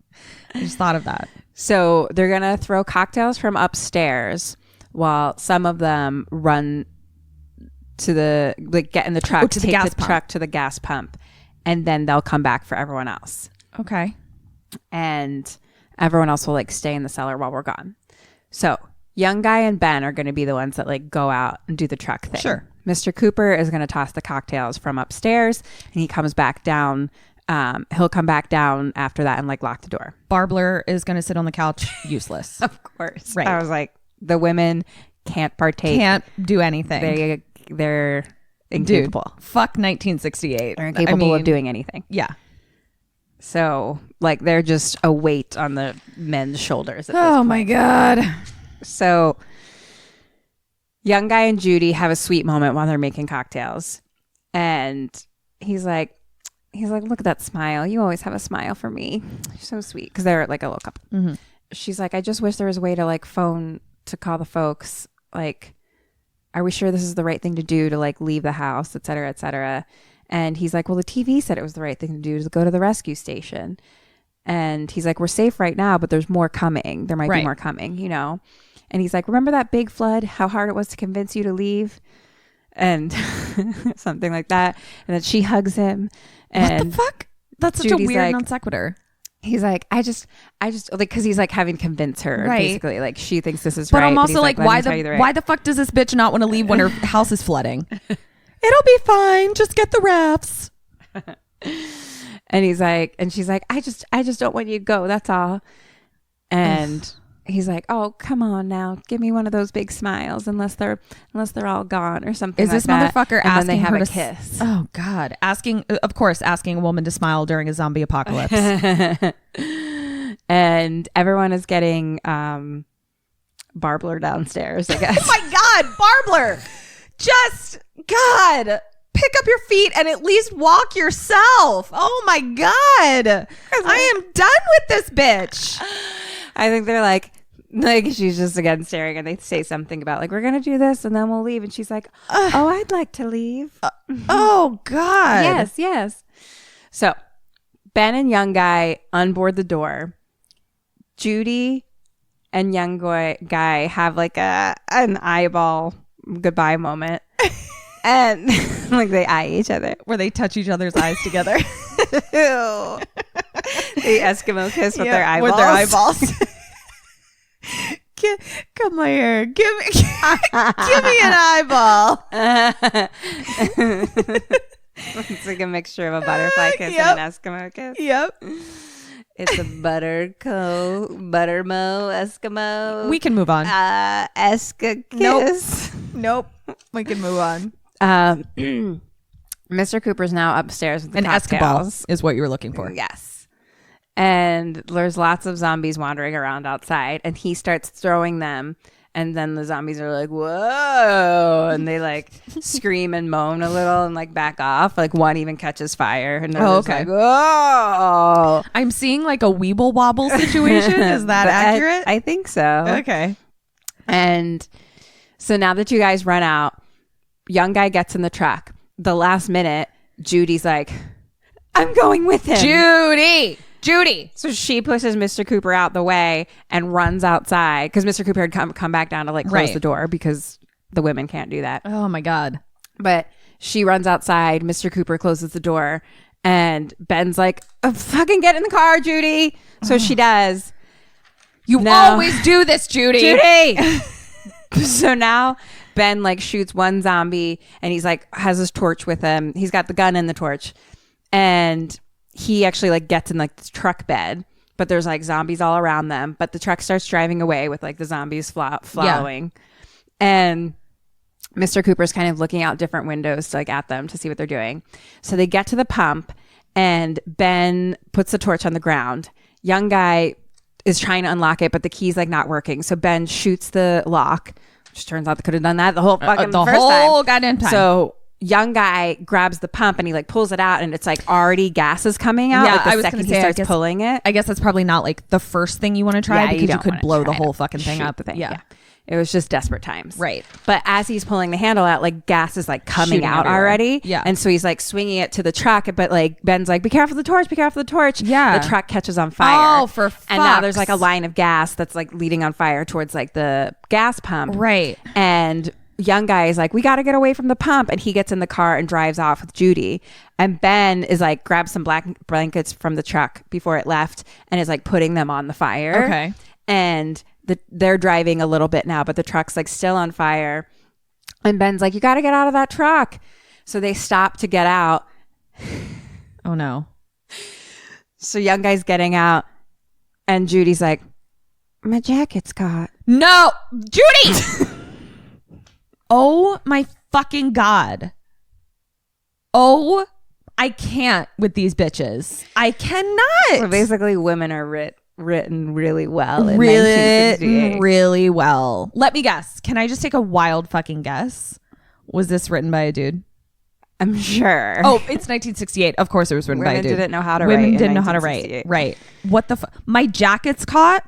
[SPEAKER 4] just thought of that.
[SPEAKER 1] So they're going to throw cocktails from upstairs while some of them run to get in the truck,
[SPEAKER 4] to the gas pump.
[SPEAKER 1] Truck to the gas pump. And then they'll come back for everyone else.
[SPEAKER 4] Okay.
[SPEAKER 1] And everyone else will like stay in the cellar while we're gone. So young guy and Ben are going to be the ones that like go out and do the truck thing.
[SPEAKER 4] Sure.
[SPEAKER 1] Mr. Cooper is going to toss the cocktails from upstairs and he comes back down. He'll come back down after that and like lock the door.
[SPEAKER 4] Barbler is going to sit on the couch, useless.
[SPEAKER 1] Of course.
[SPEAKER 4] Right.
[SPEAKER 1] I was like, the women can't partake.
[SPEAKER 4] Can't do anything.
[SPEAKER 1] They're incapable.
[SPEAKER 4] Dude, fuck 1968.
[SPEAKER 1] They're incapable of doing anything.
[SPEAKER 4] Yeah.
[SPEAKER 1] So like they're just a weight on the men's shoulders. At this
[SPEAKER 4] Oh
[SPEAKER 1] point.
[SPEAKER 4] my God.
[SPEAKER 1] So young guy and Judy have a sweet moment while they're making cocktails. And he's like, look at that smile. You always have a smile for me. You're so sweet. Because they're like a little couple. Mm-hmm. She's like, I just wish there was a way to like phone to call the folks. Like, are we sure this is the right thing to do to like leave the house, et cetera, et cetera. And he's like, well, the TV said it was the right thing to do to go to the rescue station. And he's like, we're safe right now, but there's more coming. There might be more coming, you know? And he's like, remember that big flood? How hard it was to convince you to leave? And something like that. And then she hugs him. And
[SPEAKER 4] what the fuck? That's such
[SPEAKER 1] Judy's
[SPEAKER 4] a weird
[SPEAKER 1] like,
[SPEAKER 4] non sequitur.
[SPEAKER 1] He's like, I just like, because he's like having to convince her, basically. Like, she thinks this is
[SPEAKER 4] but
[SPEAKER 1] right.
[SPEAKER 4] I'm also like, why the fuck does this bitch not want to leave when her house is flooding? It'll be fine. Just get the rafts.
[SPEAKER 1] And he's like, and she's like, I just don't want you to go. That's all. And he's like, oh, come on now. Give me one of those big smiles unless they're all gone or something.
[SPEAKER 4] Is this motherfucker
[SPEAKER 1] and
[SPEAKER 4] asking
[SPEAKER 1] then they have
[SPEAKER 4] her
[SPEAKER 1] a
[SPEAKER 4] to
[SPEAKER 1] kiss?
[SPEAKER 4] Oh God. Asking a woman to smile during a zombie apocalypse.
[SPEAKER 1] And everyone is getting Barbler downstairs, I guess.
[SPEAKER 4] Oh my God, Barbler. Just, God, pick up your feet and at least walk yourself. Oh my God. I am done with this bitch.
[SPEAKER 1] I think they're like she's just again staring and they say something about like, we're going to do this and then we'll leave. And she's like, oh, I'd like to leave.
[SPEAKER 4] Oh God.
[SPEAKER 1] Yes. So Ben and young guy unboard the door. Judy and young guy have like an eyeball goodbye moment. And like they eye each other.
[SPEAKER 4] Where they touch each other's eyes together.
[SPEAKER 1] The Eskimo kiss with their eyeballs.
[SPEAKER 4] With their eyeballs. Come here. Give me an eyeball.
[SPEAKER 1] It's like a mixture of a butterfly kiss and an Eskimo kiss.
[SPEAKER 4] Yep.
[SPEAKER 1] It's a buttermo Eskimo.
[SPEAKER 4] We can move on.
[SPEAKER 1] Eska kiss.
[SPEAKER 4] Nope. We can move on.
[SPEAKER 1] Mr. Cooper's now upstairs with the
[SPEAKER 4] An
[SPEAKER 1] cocktails.
[SPEAKER 4] Eskiball is what you were looking for.
[SPEAKER 1] Yes. And there's lots of zombies wandering around outside, and he starts throwing them. And then the zombies are like, whoa. And they like scream and moan a little and like back off. Like one even catches fire. And they're just like, whoa.
[SPEAKER 4] I'm seeing like a Weeble Wobble situation. Is that accurate?
[SPEAKER 1] I think so.
[SPEAKER 4] Okay.
[SPEAKER 1] And so now that you guys run out, young guy gets in the truck. The last minute, Judy's like, I'm going with him.
[SPEAKER 4] Judy.
[SPEAKER 1] So she pushes Mr. Cooper out the way and runs outside because Mr. Cooper had come back down to like close the door because the women can't do that.
[SPEAKER 4] Oh my God.
[SPEAKER 1] But She runs outside. Mr. Cooper closes the door. And Ben's like, oh, fucking get in the car, Judy. So she does.
[SPEAKER 4] You always do this, Judy.
[SPEAKER 1] Judy. So now Ben like shoots one zombie and he's like has his torch with him. He's got the gun and the torch. And he actually like gets in like the truck bed. But there's like zombies all around them. But the truck starts driving away with like the zombies following. Yeah. And Mr. Cooper's kind of looking out different windows like at them to see what they're doing. So they get to the pump and Ben puts the torch on the ground. Young guy is trying to unlock it, but the key's like not working. So Ben shoots the lock, which turns out they could have done that the whole fucking
[SPEAKER 4] the
[SPEAKER 1] first
[SPEAKER 4] whole
[SPEAKER 1] time.
[SPEAKER 4] goddamn time.
[SPEAKER 1] So young guy grabs the pump and he like pulls it out and it's like already gas is coming out.
[SPEAKER 4] Yeah,
[SPEAKER 1] like
[SPEAKER 4] I
[SPEAKER 1] the
[SPEAKER 4] was
[SPEAKER 1] second
[SPEAKER 4] gonna
[SPEAKER 1] he
[SPEAKER 4] say,
[SPEAKER 1] starts pulling it.
[SPEAKER 4] I guess that's probably not like the first thing you want to try because you
[SPEAKER 1] don't
[SPEAKER 4] could
[SPEAKER 1] wanna
[SPEAKER 4] blow
[SPEAKER 1] try
[SPEAKER 4] the whole
[SPEAKER 1] to
[SPEAKER 4] fucking thing
[SPEAKER 1] shoot
[SPEAKER 4] up.
[SPEAKER 1] the thing.
[SPEAKER 4] Yeah.
[SPEAKER 1] It was just desperate times.
[SPEAKER 4] Right.
[SPEAKER 1] But as he's pulling the handle out, like gas is like coming
[SPEAKER 4] Shooting
[SPEAKER 1] out
[SPEAKER 4] everywhere.
[SPEAKER 1] already.
[SPEAKER 4] Yeah.
[SPEAKER 1] And so he's like swinging it to the truck. But like Ben's like, be careful of the torch, be careful of the torch.
[SPEAKER 4] Yeah.
[SPEAKER 1] The truck catches on fire.
[SPEAKER 4] Oh, for fuck's.
[SPEAKER 1] And now there's like a line of gas that's like leading on fire towards like the gas pump.
[SPEAKER 4] Right.
[SPEAKER 1] And young guy is like, we got to get away from the pump. And he gets in the car and drives off with Judy. And Ben is like, grabs some black blankets from the truck before it left and is like putting them on the fire.
[SPEAKER 4] Okay.
[SPEAKER 1] And they're driving a little bit now, but the truck's like still on fire. And Ben's like, you got to get out of that truck. So they stop to get out.
[SPEAKER 4] Oh no.
[SPEAKER 1] So young guy's getting out. And Judy's like, my jacket's caught.
[SPEAKER 4] No, Judy. Oh my fucking God. Oh, I can't with these bitches. I cannot.
[SPEAKER 1] So basically women are written really well in 1968.
[SPEAKER 4] Really well. Let me guess. Can I just take a wild fucking guess? Was this written by a dude?
[SPEAKER 1] I'm sure.
[SPEAKER 4] Oh, it's 1968. Of course it was written by a
[SPEAKER 1] Women
[SPEAKER 4] dude.
[SPEAKER 1] didn't know how to write.
[SPEAKER 4] Women
[SPEAKER 1] in
[SPEAKER 4] didn't know how to write.
[SPEAKER 1] 1968.
[SPEAKER 4] Right. What the fuck? My jacket's caught?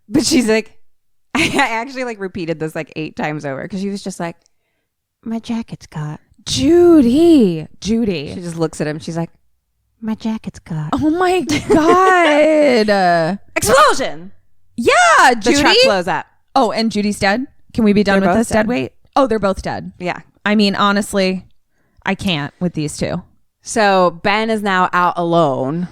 [SPEAKER 1] But she's like, I actually like repeated this like 8 times over because she was just like, my jacket's caught.
[SPEAKER 4] Judy.
[SPEAKER 1] She just looks at him. She's like, my jacket's caught.
[SPEAKER 4] Oh my God.
[SPEAKER 1] Explosion.
[SPEAKER 4] Yeah,
[SPEAKER 1] The
[SPEAKER 4] Judy.
[SPEAKER 1] truck blows up.
[SPEAKER 4] Oh, and Judy's dead? Can we be done
[SPEAKER 1] They're
[SPEAKER 4] with
[SPEAKER 1] both
[SPEAKER 4] this dead
[SPEAKER 1] dead.
[SPEAKER 4] weight? Oh, they're both dead.
[SPEAKER 1] Yeah.
[SPEAKER 4] I mean, honestly, I can't with these two.
[SPEAKER 1] So Ben is now out alone.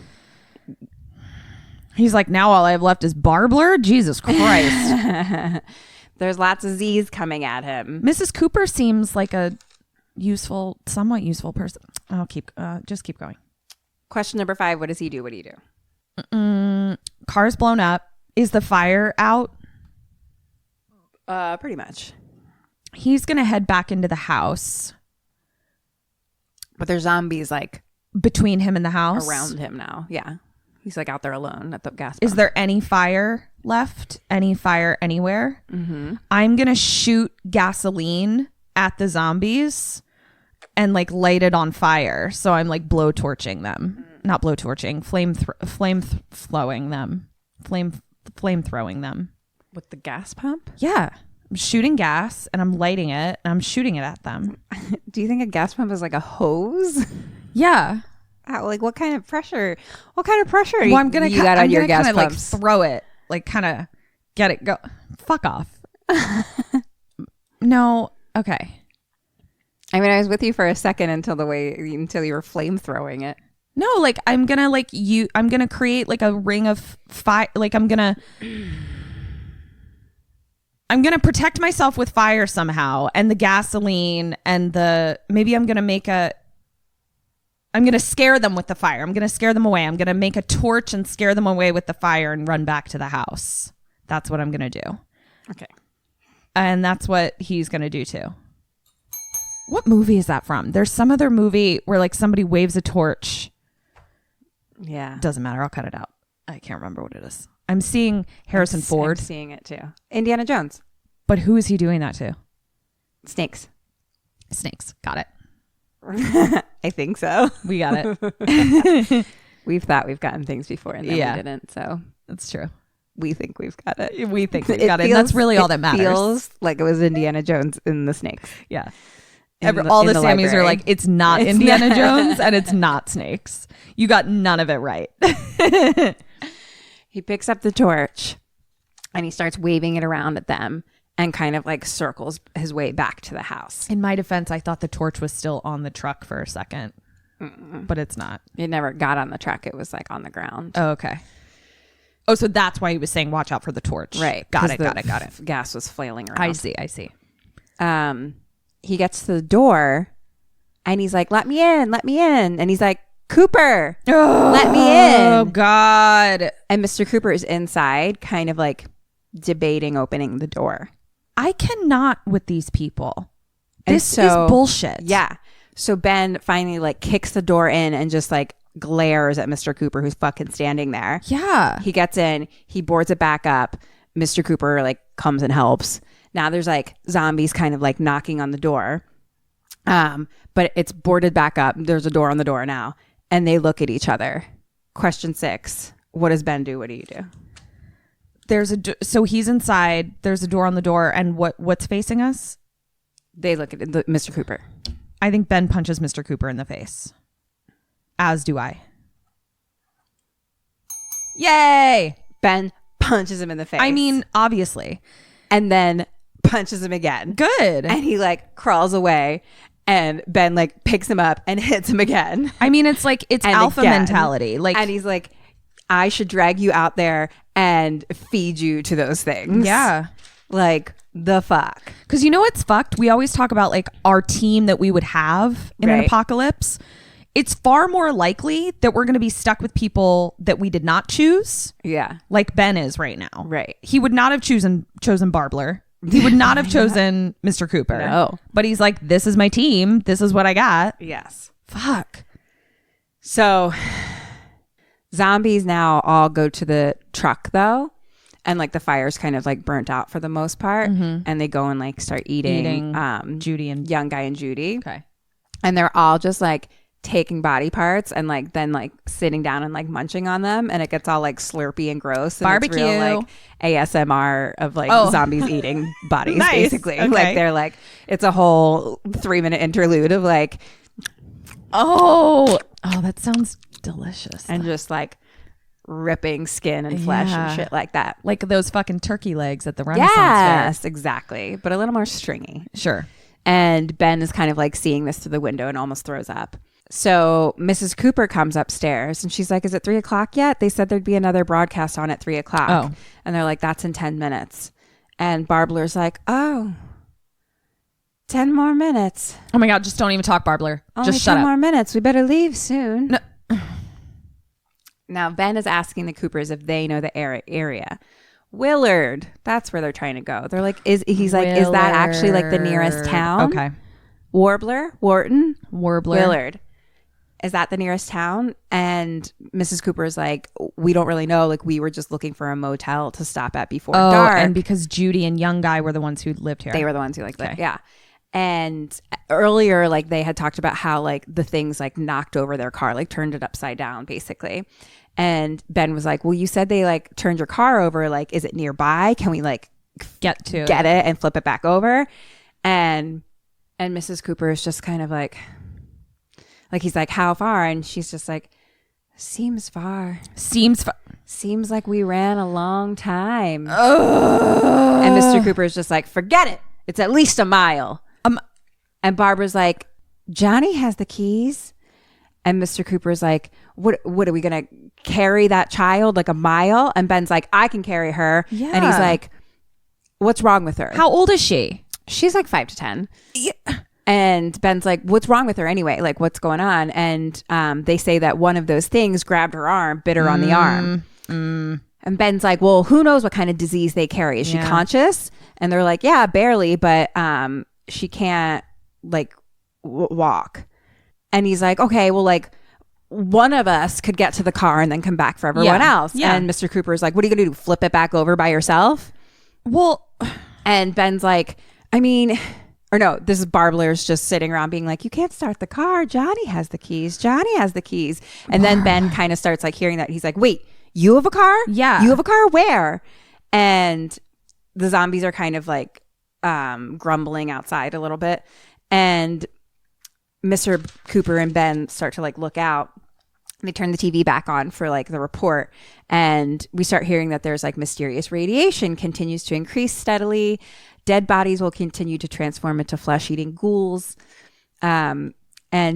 [SPEAKER 4] He's like, now all I have left is Barbler? Jesus Christ.
[SPEAKER 1] There's lots of Z's coming at him.
[SPEAKER 4] Mrs. Cooper seems like a somewhat useful person. I'll just keep going.
[SPEAKER 1] Question number 5. What does he do? What do you do?
[SPEAKER 4] Car's blown up. Is the fire out?
[SPEAKER 1] Pretty much.
[SPEAKER 4] He's going to head back into the house.
[SPEAKER 1] But there's zombies like
[SPEAKER 4] Between him and the house?
[SPEAKER 1] around him now. Yeah. He's like out there alone at the gas pump.
[SPEAKER 4] Is there any fire left? Any fire anywhere?
[SPEAKER 1] Mm-hmm.
[SPEAKER 4] I'm going to shoot gasoline at the zombies and like light it on fire. So I'm like blow torching them. Not blow torching, flame throwing them. Flame throwing them.
[SPEAKER 1] With the gas pump?
[SPEAKER 4] Yeah. I'm shooting gas and I'm lighting it and I'm shooting it at them.
[SPEAKER 1] Do you think a gas pump is like a hose?
[SPEAKER 4] Yeah.
[SPEAKER 1] Like what kind of pressure? What kind of pressure
[SPEAKER 4] Well, I'm gonna
[SPEAKER 1] you got on your gas
[SPEAKER 4] like
[SPEAKER 1] pumps?
[SPEAKER 4] throw it, like kind of get it go. Fuck off. No. Okay.
[SPEAKER 1] I mean, I was with you for a second until you were flame throwing it.
[SPEAKER 4] No, like I'm gonna create like a ring of fire. Like I'm gonna protect myself with fire somehow, and the gasoline and I'm gonna scare them with the fire. I'm gonna scare them away. I'm gonna make a torch and scare them away with the fire and run back to the house. That's what I'm gonna do.
[SPEAKER 1] Okay.
[SPEAKER 4] And that's what he's gonna do too. What movie is that from? There's some other movie where like somebody waves a torch.
[SPEAKER 1] Yeah.
[SPEAKER 4] Doesn't matter. I'll cut it out. I can't remember what it is. I'm seeing Harrison Ford.
[SPEAKER 1] I'm seeing it too. Indiana Jones.
[SPEAKER 4] But who is he doing that to?
[SPEAKER 1] Snakes.
[SPEAKER 4] Snakes. Got it.
[SPEAKER 1] I think so.
[SPEAKER 4] We got it.
[SPEAKER 1] We've thought we've gotten things before and then
[SPEAKER 4] Yeah.
[SPEAKER 1] we didn't. So
[SPEAKER 4] That's true.
[SPEAKER 1] we think we've got it.
[SPEAKER 4] We think we've got it. And that's really all that matters.
[SPEAKER 1] It feels like it was Indiana Jones in the snakes.
[SPEAKER 4] Yeah.
[SPEAKER 1] All
[SPEAKER 4] the Sammys
[SPEAKER 1] library.
[SPEAKER 4] are like, it's not
[SPEAKER 1] It's
[SPEAKER 4] Indiana
[SPEAKER 1] not.
[SPEAKER 4] Jones and it's not snakes. You got none of it right.
[SPEAKER 1] He picks up the torch and he starts waving it around at them. and kind of like circles his way back to the house.
[SPEAKER 4] In my defense, I thought the torch was still on the truck for a second, but it's not.
[SPEAKER 1] It never got on the truck. It was like on the ground.
[SPEAKER 4] Oh, okay. Oh, so that's why he was saying, watch out for the torch.
[SPEAKER 1] Right.
[SPEAKER 4] Got it.
[SPEAKER 1] Gas was flailing around.
[SPEAKER 4] I see.
[SPEAKER 1] He gets to the door and he's like, let me in. And he's like, Cooper, let me in.
[SPEAKER 4] Oh, God.
[SPEAKER 1] And Mr. Cooper is inside, kind of like debating opening the door.
[SPEAKER 4] I cannot with these people.
[SPEAKER 1] And
[SPEAKER 4] This is bullshit.
[SPEAKER 1] Yeah. So Ben finally like kicks the door in and just like glares at Mr. Cooper, who's fucking standing there.
[SPEAKER 4] Yeah.
[SPEAKER 1] He gets in, he boards it back up. Mr. Cooper like comes and helps. Now there's like zombies kind of like knocking on the door. But it's boarded back up. There's a door on the door now. And they look at each other. Question 6. What does Ben do? What do you do?
[SPEAKER 4] So he's inside. There's a door on the door. And what's facing us?
[SPEAKER 1] They look at Mr. Cooper.
[SPEAKER 4] I think Ben punches Mr. Cooper in the face. As do I. Yay!
[SPEAKER 1] Ben punches him in the face.
[SPEAKER 4] I mean, obviously.
[SPEAKER 1] And then punches him again.
[SPEAKER 4] Good.
[SPEAKER 1] And he like crawls away. And Ben like picks him up and hits him again.
[SPEAKER 4] I mean, it's like, it's alpha mentality. Like,
[SPEAKER 1] and he's like, I should drag you out there and feed you to those things.
[SPEAKER 4] Yeah.
[SPEAKER 1] Like, the fuck.
[SPEAKER 4] Because you know what's fucked? We always talk about like our team that we would have in an apocalypse. It's far more likely that we're going to be stuck with people that we did not choose.
[SPEAKER 1] Yeah.
[SPEAKER 4] Like Ben is right now.
[SPEAKER 1] Right.
[SPEAKER 4] He would not have chosen Barbler. He would not have chosen Mr. Cooper.
[SPEAKER 1] No.
[SPEAKER 4] But he's like, this is my team. This is what I got.
[SPEAKER 1] Yes.
[SPEAKER 4] Fuck.
[SPEAKER 1] So zombies now all go to the truck though. And like the fire's kind of like burnt out for the most part. Mm-hmm. And they go and like start eating
[SPEAKER 4] Judy and
[SPEAKER 1] young guy and Judy.
[SPEAKER 4] Okay.
[SPEAKER 1] And they're all just like taking body parts and like then like sitting down and like munching on them, and it gets all like slurpy and gross. And
[SPEAKER 4] barbecue,
[SPEAKER 1] it's real, like ASMR of like zombies eating bodies.
[SPEAKER 4] Nice.
[SPEAKER 1] Basically.
[SPEAKER 4] Okay.
[SPEAKER 1] Like they're like, it's a whole 3-minute interlude of like,
[SPEAKER 4] oh, that sounds delicious.
[SPEAKER 1] and just like ripping skin and flesh and shit like that.
[SPEAKER 4] Like those fucking turkey legs at the Renaissance Fair.
[SPEAKER 1] Yes, exactly, but a little more stringy.
[SPEAKER 4] Sure.
[SPEAKER 1] And Ben is kind of like seeing this through the window and almost throws up. So Mrs. Cooper comes upstairs and she's like, is it 3:00 yet? They said there'd be another broadcast on at 3:00.
[SPEAKER 4] Oh.
[SPEAKER 1] And they're like, that's in 10 minutes. And Barbler's like, 10 more minutes.
[SPEAKER 4] Oh my God, just don't even talk, Barbler.
[SPEAKER 1] Only
[SPEAKER 4] just shut
[SPEAKER 1] 10
[SPEAKER 4] up.
[SPEAKER 1] more minutes. We better leave soon.
[SPEAKER 4] No.
[SPEAKER 1] Now Ben is asking the Coopers if they know the area. Willard, that's where they're trying to go. They're like, is that actually like the nearest town?
[SPEAKER 4] Okay.
[SPEAKER 1] Warbler, Wharton,
[SPEAKER 4] Warbler,
[SPEAKER 1] Willard. Is that the nearest town? And Mrs. Cooper is like, we don't really know. Like, we were just looking for a motel to stop at before dark.
[SPEAKER 4] And because Judy and young guy were the ones who lived here.
[SPEAKER 1] They were the ones who like that. Yeah. And earlier, like they had talked about how like the things like knocked over their car, like turned it upside down basically. And Ben was like, well, you said they like turned your car over. Like, is it nearby? Can we like get it and flip it back over? And Mrs. Cooper is just kind of like he's like, how far? And she's just like, seems far. Seems like we ran a long time. And Mr. Cooper is just like, forget it. It's at least a mile. And Barbara's like, Johnny has the keys. And Mr. Cooper's like, what are we going to carry that child like a mile? And Ben's like, I can carry her.
[SPEAKER 4] Yeah.
[SPEAKER 1] And he's like, what's wrong with her?
[SPEAKER 4] How old is she?
[SPEAKER 1] She's like 5 to 10.
[SPEAKER 4] Yeah.
[SPEAKER 1] And Ben's like, what's wrong with her anyway? Like, what's going on? And they say that one of those things grabbed her arm, bit her on the arm. And Ben's like, well, who knows what kind of disease they carry? Is she conscious? And they're like, yeah, barely, but she can't like walk. And he's like, okay, well, like one of us could get to the car and then come back for everyone else.
[SPEAKER 4] Yeah.
[SPEAKER 1] And Mr. Cooper's like, what are you going to do? Flip it back over by yourself?
[SPEAKER 4] Well,
[SPEAKER 1] and Ben's like, I mean, or no, this is Barbler's just sitting around being like, you can't start the car. Johnny has the keys. And then Ben kind of starts like hearing that. He's like, wait, you have a car?
[SPEAKER 4] Yeah.
[SPEAKER 1] You have a car? Where? And the zombies are kind of like grumbling outside a little bit. And Mr. Cooper and Ben start to like look out. They turn the TV back on for like the report, and we start hearing that there's like mysterious radiation continues to increase steadily. Dead bodies will continue to transform into flesh-eating ghouls, and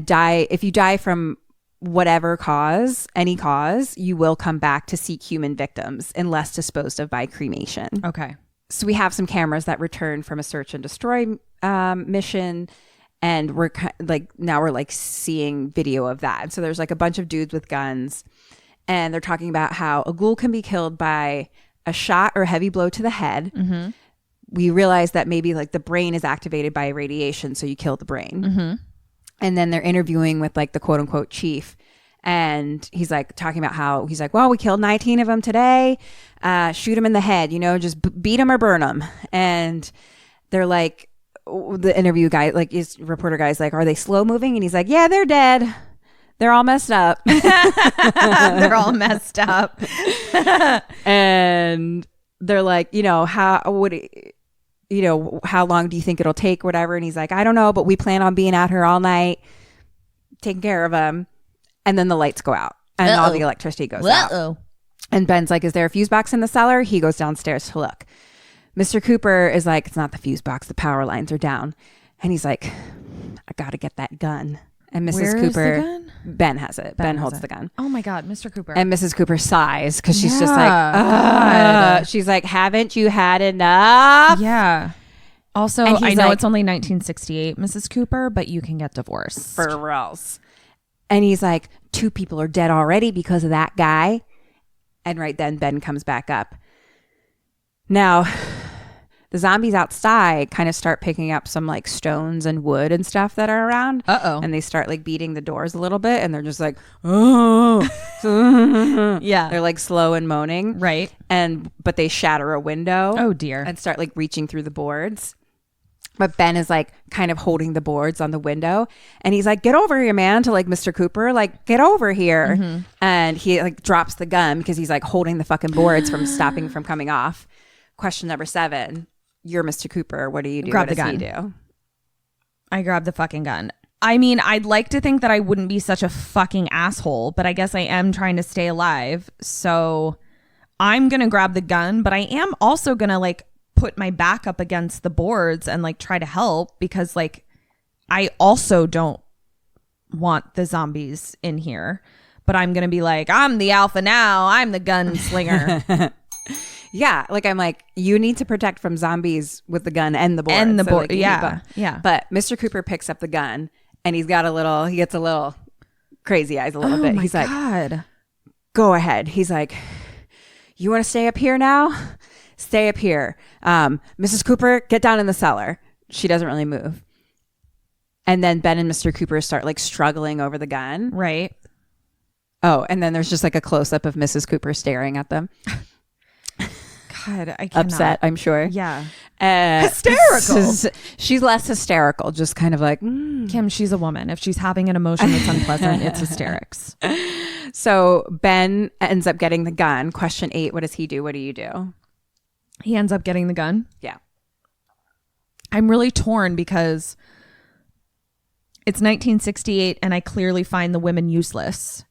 [SPEAKER 1] die. If you die from whatever cause, any cause, you will come back to seek human victims unless disposed of by cremation.
[SPEAKER 4] Okay.
[SPEAKER 1] So we have some cameras that return from a search and destroy mission, and we're seeing video of that. And so there's like a bunch of dudes with guns, and they're talking about how a ghoul can be killed by a shot or heavy blow to the head.
[SPEAKER 4] Mm-hmm.
[SPEAKER 1] We realize that maybe like the brain is activated by radiation, so you kill the brain.
[SPEAKER 4] Mm-hmm.
[SPEAKER 1] And then they're interviewing with like the quote unquote chief. And he's like talking about how he's like, well, we killed 19 of them today. Shoot them in the head, just beat them or burn them. And they're like, the interview guy, like his reporter guy's like, are they slow moving? And he's like, yeah, they're dead. They're all messed up.
[SPEAKER 4] They're all messed up.
[SPEAKER 1] And they're like, how long do you think it'll take, whatever? And he's like, I don't know, but we plan on being out here all night, taking care of them. And then the lights go out and all the electricity goes out. And Ben's like, is there a fuse box in the cellar? He goes downstairs to look. Mr. Cooper is like, it's not the fuse box. The power lines are down. And he's like, I got to get that gun. And Mrs.
[SPEAKER 4] Where
[SPEAKER 1] Cooper,
[SPEAKER 4] is the gun?
[SPEAKER 1] Ben has it. Ben
[SPEAKER 4] has
[SPEAKER 1] holds
[SPEAKER 4] it.
[SPEAKER 1] the gun.
[SPEAKER 4] Oh my God, Mr. Cooper.
[SPEAKER 1] And Mrs. Cooper sighs because she's just like,
[SPEAKER 4] God.
[SPEAKER 1] she's like, haven't you had enough?
[SPEAKER 4] Yeah. Also,
[SPEAKER 1] And he's
[SPEAKER 4] I know
[SPEAKER 1] like-
[SPEAKER 4] it's only 1968, Mrs. Cooper, but you can get divorced.
[SPEAKER 1] For else. And he's like, 2 people are dead already because of that guy. And right then, Ben comes back up. Now, the zombies outside kind of start picking up some like stones and wood and stuff that are around.
[SPEAKER 4] Uh-oh.
[SPEAKER 1] And they start like beating the doors a little bit. And they're just like, oh.
[SPEAKER 4] Yeah.
[SPEAKER 1] They're like slow and moaning.
[SPEAKER 4] Right.
[SPEAKER 1] But they shatter a window.
[SPEAKER 4] Oh, dear.
[SPEAKER 1] And start like reaching through the boards. But Ben is like kind of holding the boards on the window. And he's like, get over here, man, to like Mr. Cooper, like get over here.
[SPEAKER 4] Mm-hmm.
[SPEAKER 1] And he like drops the gun because he's like holding the fucking boards from stopping from coming off. Question number 7. You're Mr. Cooper. What do you do?
[SPEAKER 4] Grab
[SPEAKER 1] what
[SPEAKER 4] the
[SPEAKER 1] does he
[SPEAKER 4] gun.
[SPEAKER 1] do?
[SPEAKER 4] I grabbed the fucking gun. I mean, I'd like to think that I wouldn't be such a fucking asshole, but I guess I am trying to stay alive. So I'm going to grab the gun, but I am also going to like put my back up against the boards and like try to help because like I also don't want the zombies in here, but I'm going to be like, I'm the alpha now. I'm the gunslinger.
[SPEAKER 1] Yeah. Like I'm like, you need to protect from zombies with the gun and the board.
[SPEAKER 4] And the
[SPEAKER 1] so
[SPEAKER 4] board.
[SPEAKER 1] they can
[SPEAKER 4] Yeah.
[SPEAKER 1] keep up.
[SPEAKER 4] Yeah.
[SPEAKER 1] But Mr. Cooper picks up the gun and he gets a little crazy eyes a little
[SPEAKER 4] Oh
[SPEAKER 1] bit.
[SPEAKER 4] my
[SPEAKER 1] He's like,
[SPEAKER 4] God.
[SPEAKER 1] go ahead. He's like, you want to stay up here now? Stay up here. Mrs. Cooper, get down in the cellar. She doesn't really move. And then Ben and Mr. Cooper start like struggling over the gun.
[SPEAKER 4] Right.
[SPEAKER 1] Oh, and then there's just like a close up of Mrs. Cooper staring at them.
[SPEAKER 4] God, I cannot.
[SPEAKER 1] Upset, I'm sure.
[SPEAKER 4] Yeah.
[SPEAKER 1] Hysterical. She's less hysterical, just kind of like,
[SPEAKER 4] Kim, she's a woman. If she's having an emotion that's unpleasant, it's hysterics.
[SPEAKER 1] So Ben ends up getting the gun. Question 8, what does he do? What do you do?
[SPEAKER 4] He ends up getting the gun.
[SPEAKER 1] Yeah.
[SPEAKER 4] I'm really torn because it's 1968 and I clearly find the women useless.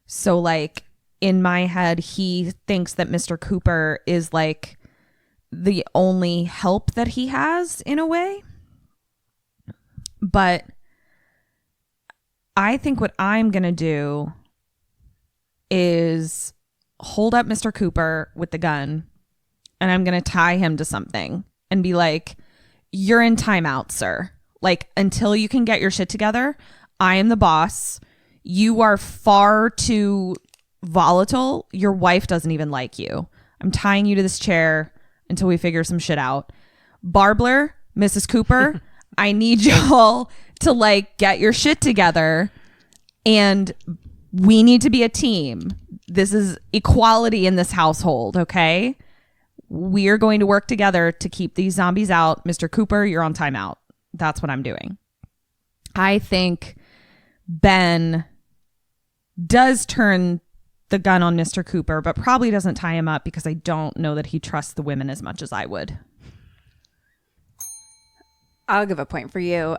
[SPEAKER 4] So like in my head, he thinks that Mr. Cooper is like the only help that he has in a way. But I think what I'm going to do is hold up Mr. Cooper with the gun and I'm going to tie him to something and be like, you're in timeout, sir. Like, until you can get your shit together, I am the boss. You are far too volatile. Your wife doesn't even like you. I'm tying you to this chair until we figure some shit out. Barbler, Mrs. Cooper, I need y'all to like get your shit together and we need to be a team. This is equality in this household, okay? We are going to work together to keep these zombies out. Mr. Cooper, you're on timeout. That's what I'm doing. I think Ben does turn the gun on Mr. Cooper, but probably doesn't tie him up because I don't know that he trusts the women as much as I would.
[SPEAKER 1] I'll give a point for you.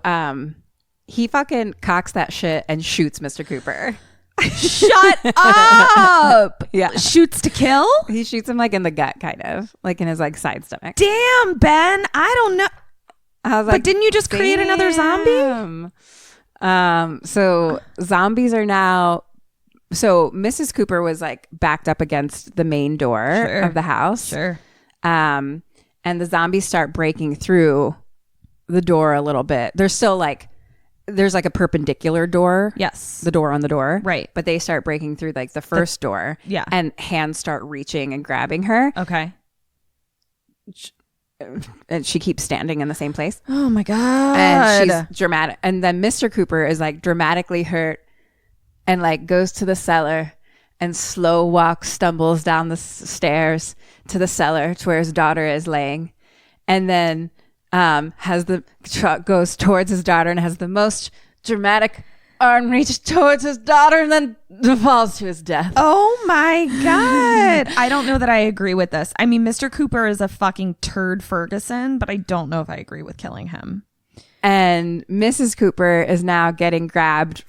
[SPEAKER 1] He fucking cocks that shit and shoots Mr. Cooper.
[SPEAKER 4] Shut up.
[SPEAKER 1] Yeah.
[SPEAKER 4] Shoots to kill?
[SPEAKER 1] He shoots him like in the gut, kind of like in his like side stomach.
[SPEAKER 4] Damn, Ben. I don't know.
[SPEAKER 1] I was
[SPEAKER 4] But
[SPEAKER 1] like,
[SPEAKER 4] didn't you just create another zombie?
[SPEAKER 1] So zombies are now. So Mrs. Cooper was like backed up against the main door of the house.
[SPEAKER 4] Sure.
[SPEAKER 1] And the zombies start breaking through the door a little bit. There's still like, there's like a perpendicular door.
[SPEAKER 4] Yes.
[SPEAKER 1] The door on the door.
[SPEAKER 4] Right.
[SPEAKER 1] But they start breaking through like the first door.
[SPEAKER 4] Yeah.
[SPEAKER 1] And hands start reaching and grabbing her.
[SPEAKER 4] Okay.
[SPEAKER 1] And she keeps standing in the same place.
[SPEAKER 4] Oh my God.
[SPEAKER 1] And she's dramatic. And then Mr. Cooper is like dramatically hurt and like goes to the cellar and slow walks, stumbles down the stairs to the cellar to where his daughter is laying. And then has the truck goes towards his daughter and has the most dramatic arm reach towards his daughter and then falls to his death.
[SPEAKER 4] Oh my God. I don't know that I agree with this. I mean, Mr. Cooper is a fucking turd Ferguson, but I don't know if I agree with killing him.
[SPEAKER 1] And Mrs. Cooper is now getting grabbed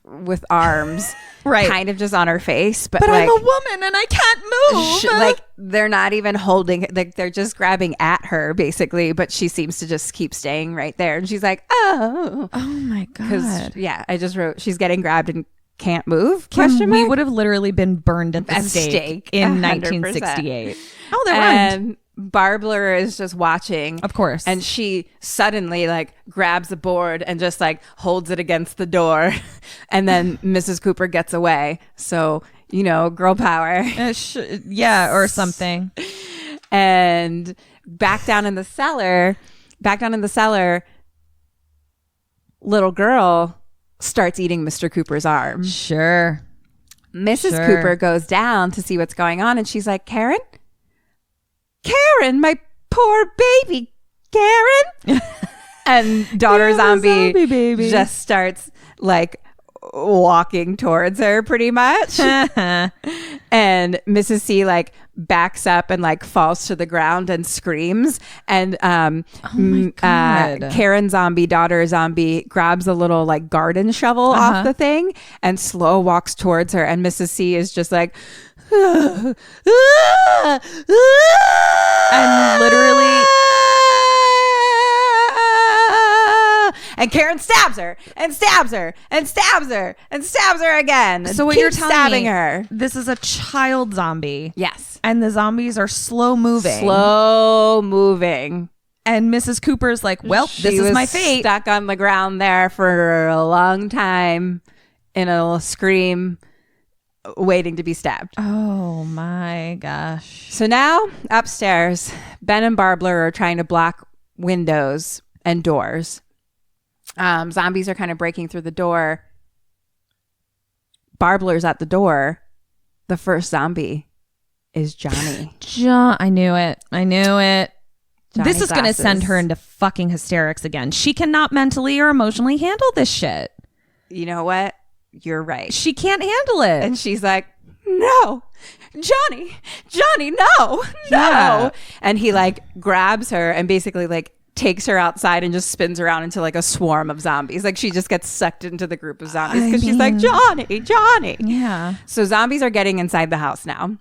[SPEAKER 1] with arms,
[SPEAKER 4] right?
[SPEAKER 1] Kind of just on her face, but
[SPEAKER 4] I'm
[SPEAKER 1] like,
[SPEAKER 4] a woman and I can't move.
[SPEAKER 1] Like they're not even holding, like they're just grabbing at her basically, but she seems to just keep staying right there. And she's like, oh
[SPEAKER 4] my God.
[SPEAKER 1] Yeah, I just wrote she's getting grabbed and can't move.
[SPEAKER 4] We would have literally been burned at the stake in
[SPEAKER 1] 100%.
[SPEAKER 4] 1968. Oh, they're
[SPEAKER 1] and Barbler is just watching,
[SPEAKER 4] of course,
[SPEAKER 1] and she suddenly like grabs a board and just like holds it against the door, and then Mrs. Cooper gets away. So you know, girl power,
[SPEAKER 4] yeah, or something.
[SPEAKER 1] And back down in the cellar, little girl starts eating Mr. Cooper's arm.
[SPEAKER 4] Sure.
[SPEAKER 1] Mrs. Cooper goes down to see what's going on, and she's like, Karen, my poor baby, Karen. And daughter zombie
[SPEAKER 4] baby
[SPEAKER 1] just starts like walking towards her pretty much. And Mrs. C like backs up and like falls to the ground and screams. And Karen zombie, daughter zombie grabs a little like garden shovel off the thing and slow walks towards her. And Mrs. C is just like, and
[SPEAKER 4] literally,
[SPEAKER 1] and Karen stabs her and stabs her and stabs her and stabs her again.
[SPEAKER 4] So what you're telling
[SPEAKER 1] stabbing
[SPEAKER 4] me,
[SPEAKER 1] her,
[SPEAKER 4] this is a child zombie.
[SPEAKER 1] Yes.
[SPEAKER 4] And the zombies are slow moving. And Mrs. Cooper's like, well, this is my fate.
[SPEAKER 1] Stuck on the ground there for a long time in a scream, waiting to be stabbed.
[SPEAKER 4] Oh my gosh.
[SPEAKER 1] So now upstairs, Ben and Barbler are trying to block windows and doors. Zombies are kind of breaking through the door. Barbler's at the door. The first zombie is Johnny.
[SPEAKER 4] I knew it.
[SPEAKER 1] Johnny
[SPEAKER 4] this is going to send her into fucking hysterics again. She cannot mentally or emotionally handle this shit.
[SPEAKER 1] You know what? You're right.
[SPEAKER 4] She can't handle it.
[SPEAKER 1] And she's like, no, Johnny, no.
[SPEAKER 4] Yeah.
[SPEAKER 1] And he like grabs her and basically like takes her outside and just spins around into like a swarm of zombies. Like she just gets sucked into the group of zombies because she's like, Johnny.
[SPEAKER 4] Yeah.
[SPEAKER 1] So zombies are getting inside the house now.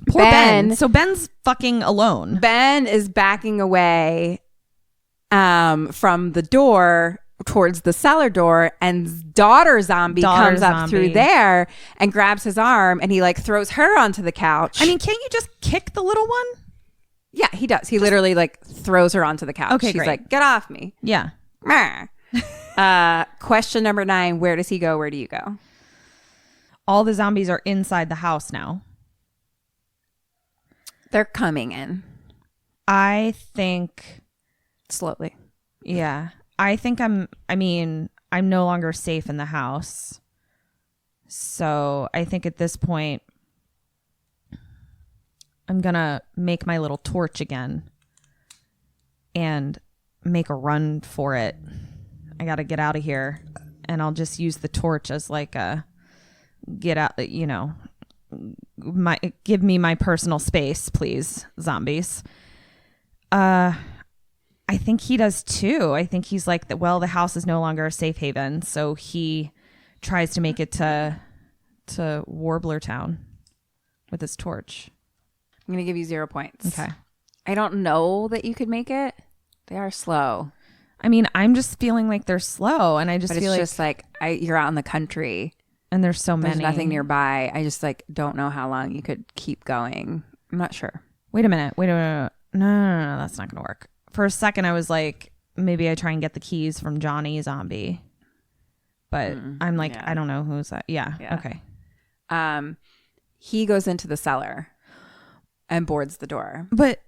[SPEAKER 4] Poor Ben. So Ben's fucking alone.
[SPEAKER 1] Ben is backing away from the door towards the cellar door, and daughter zombie comes up through there and grabs his arm, and he like throws her onto the couch.
[SPEAKER 4] I mean, can't you just kick the little one?
[SPEAKER 1] Yeah, he does. He literally like throws her onto the couch.
[SPEAKER 4] Okay,
[SPEAKER 1] She's
[SPEAKER 4] great.
[SPEAKER 1] like, get off me.
[SPEAKER 4] Yeah.
[SPEAKER 1] Question number 9. Where does he go? Where do you go?
[SPEAKER 4] All the zombies are inside the house now.
[SPEAKER 1] They're coming in.
[SPEAKER 4] I think
[SPEAKER 1] slowly.
[SPEAKER 4] Yeah. I think I'm no longer safe in the house. So I think at this point, I'm going to make my little torch again and make a run for it. I got to get out of here, and I'll just use the torch as like a get out, you know, give me my personal space, please, zombies. I think he does too. I think he's like, well, the house is no longer a safe haven. So he tries to make it to to Warbler Town with his torch.
[SPEAKER 1] I'm going to give you 0 points.
[SPEAKER 4] Okay.
[SPEAKER 1] I don't know that you could make it. They are slow.
[SPEAKER 4] I mean, I'm just feeling like they're slow, and I just
[SPEAKER 1] But
[SPEAKER 4] feel
[SPEAKER 1] it's
[SPEAKER 4] like
[SPEAKER 1] just like you're out in the country.
[SPEAKER 4] and there's so
[SPEAKER 1] There's
[SPEAKER 4] many.
[SPEAKER 1] nothing nearby. I just like don't know how long you could keep going. I'm not sure.
[SPEAKER 4] Wait a minute. No, that's not gonna work. For a second, I was like, maybe I try and get the keys from Johnny Zombie, but I'm like,
[SPEAKER 1] yeah.
[SPEAKER 4] I don't know who's that. Yeah. Okay.
[SPEAKER 1] He goes into the cellar and boards the door.
[SPEAKER 4] But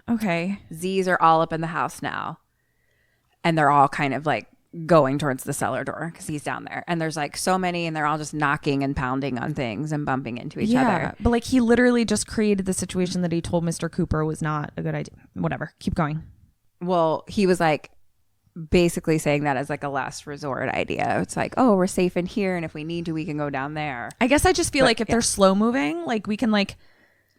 [SPEAKER 4] okay.
[SPEAKER 1] Z's are all up in the house now, and they're all kind of like going towards the cellar door because he's down there. And there's like so many, and they're all just knocking and pounding on things and bumping into each other.
[SPEAKER 4] But like he literally just created the situation that he told Mr. Cooper was not a good idea. Whatever. Keep going.
[SPEAKER 1] Well, he was like basically saying that as like a last resort idea. It's like, oh, we're safe in here, and if we need to, we can go down there.
[SPEAKER 4] I guess I just feel like if they're slow moving, like we can like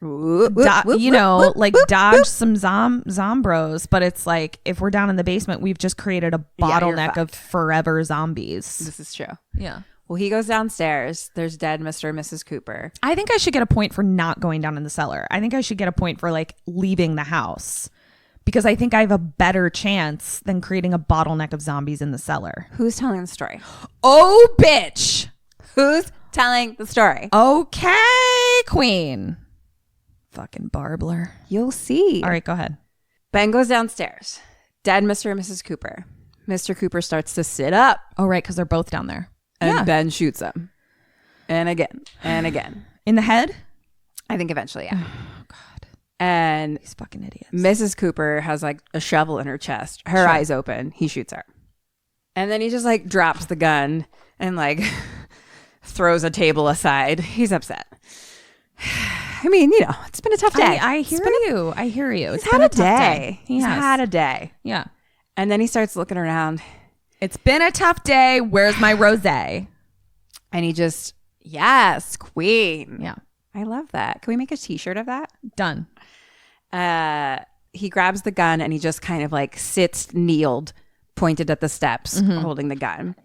[SPEAKER 1] Whoop, whoop, whoop,
[SPEAKER 4] you know,
[SPEAKER 1] whoop,
[SPEAKER 4] like
[SPEAKER 1] whoop,
[SPEAKER 4] dodge
[SPEAKER 1] whoop.
[SPEAKER 4] some zombros, but it's like if we're down in the basement, we've just created a
[SPEAKER 1] Yeah, you're
[SPEAKER 4] bottleneck of
[SPEAKER 1] fucked.
[SPEAKER 4] forever zombies.
[SPEAKER 1] This is true.
[SPEAKER 4] Yeah.
[SPEAKER 1] Well, he goes downstairs. There's dead Mr. and Mrs. Cooper.
[SPEAKER 4] I think I should get a point for not going down in the cellar. I think I should get a point for like leaving the house because I think I have a better chance than creating a bottleneck of zombies in the cellar.
[SPEAKER 1] Who's telling the story?
[SPEAKER 4] Oh, bitch.
[SPEAKER 1] Who's telling the story?
[SPEAKER 4] Okay, queen. Fucking Barbler.
[SPEAKER 1] You'll see.
[SPEAKER 4] All right, go ahead.
[SPEAKER 1] Ben goes downstairs. Dead Mr. and Mrs. Cooper. Mr. Cooper starts to sit up,
[SPEAKER 4] Oh, right, because they're both down there.
[SPEAKER 1] and Ben shoots him. And again, and again.
[SPEAKER 4] In the head?
[SPEAKER 1] I think eventually, yeah.
[SPEAKER 4] Oh, God.
[SPEAKER 1] And
[SPEAKER 4] These fucking idiots.
[SPEAKER 1] Mrs. Cooper has like a shovel in her chest. Her eyes open. He shoots her. And then he just like drops the gun and like throws a table aside. He's upset. I mean, you know, it's been a tough day.
[SPEAKER 4] I hear you. I hear you.
[SPEAKER 1] He's
[SPEAKER 4] It's been
[SPEAKER 1] had
[SPEAKER 4] a
[SPEAKER 1] a
[SPEAKER 4] tough
[SPEAKER 1] day.
[SPEAKER 4] He
[SPEAKER 1] He's
[SPEAKER 4] has.
[SPEAKER 1] had a day.
[SPEAKER 4] Yeah.
[SPEAKER 1] And then he starts looking around
[SPEAKER 4] It's been a tough day. Where's my rosé?
[SPEAKER 1] and he just, yes, queen.
[SPEAKER 4] Yeah.
[SPEAKER 1] I love that. Can we make a t-shirt of that?
[SPEAKER 4] Done.
[SPEAKER 1] He grabs the gun and he just kind of like sits kneeled, pointed at the steps, holding the gun.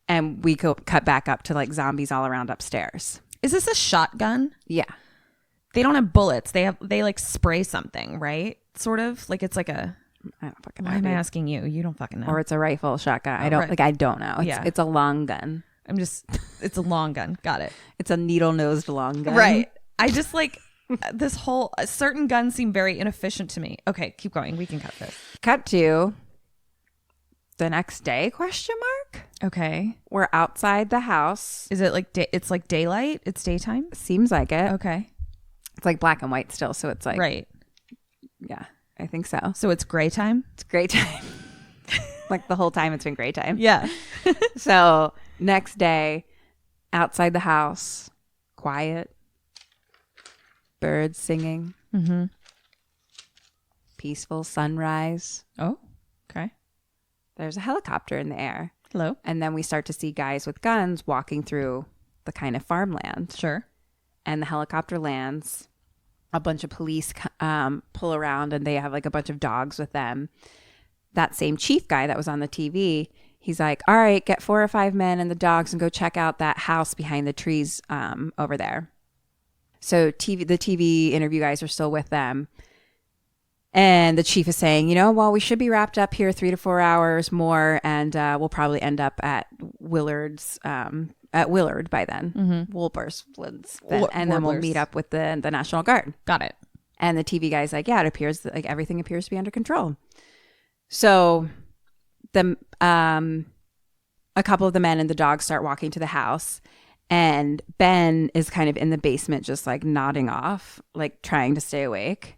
[SPEAKER 1] And we cut back up to like zombies all around upstairs.
[SPEAKER 4] Is this a shotgun?
[SPEAKER 1] Yeah.
[SPEAKER 4] They don't have bullets. They like spray something, right? Sort of like it's like a.
[SPEAKER 1] I don't fucking know.
[SPEAKER 4] Why am I
[SPEAKER 1] dude.
[SPEAKER 4] asking you? You don't fucking know.
[SPEAKER 1] Or it's a rifle, shotgun. I
[SPEAKER 4] right.
[SPEAKER 1] don't know. It's a long gun.
[SPEAKER 4] I'm just. It's a long gun. Got it.
[SPEAKER 1] It's a needle-nosed long gun.
[SPEAKER 4] Right. I just like this whole certain guns seem very inefficient to me. Okay, keep going. We can cut this.
[SPEAKER 1] Cut to the next day, question mark?
[SPEAKER 4] Okay.
[SPEAKER 1] We're outside the house.
[SPEAKER 4] Is it like it's like daylight? It's daytime?
[SPEAKER 1] Seems like it.
[SPEAKER 4] Okay.
[SPEAKER 1] It's like black and white still, so it's like
[SPEAKER 4] Right.
[SPEAKER 1] yeah, I think so.
[SPEAKER 4] So it's gray time?
[SPEAKER 1] It's great time. Like the whole time it's been great time.
[SPEAKER 4] Yeah.
[SPEAKER 1] So next day, outside the house, quiet, birds singing, peaceful sunrise.
[SPEAKER 4] Oh. Okay.
[SPEAKER 1] There's a helicopter in the air.
[SPEAKER 4] Hello.
[SPEAKER 1] And then we start to see guys with guns walking through the kind of farmland.
[SPEAKER 4] Sure.
[SPEAKER 1] And the helicopter lands. A bunch of police pull around and they have like a bunch of dogs with them. That same chief guy that was on the TV, he's like, all right, get 4 or 5 men and the dogs and go check out that house behind the trees over there. So the TV interview guys are still with them. And the chief is saying, well, we should be wrapped up here 3 to 4 hours more, and we'll probably end up at Willard by then. Woolburst, and then we'll
[SPEAKER 4] Warblers.
[SPEAKER 1] meet up with the National Guard.
[SPEAKER 4] Got it.
[SPEAKER 1] And the TV guy's like, yeah, it appears that like everything appears to be under control. So a couple of the men and the dogs start walking to the house, and Ben is kind of in the basement, just like nodding off, like trying to stay awake.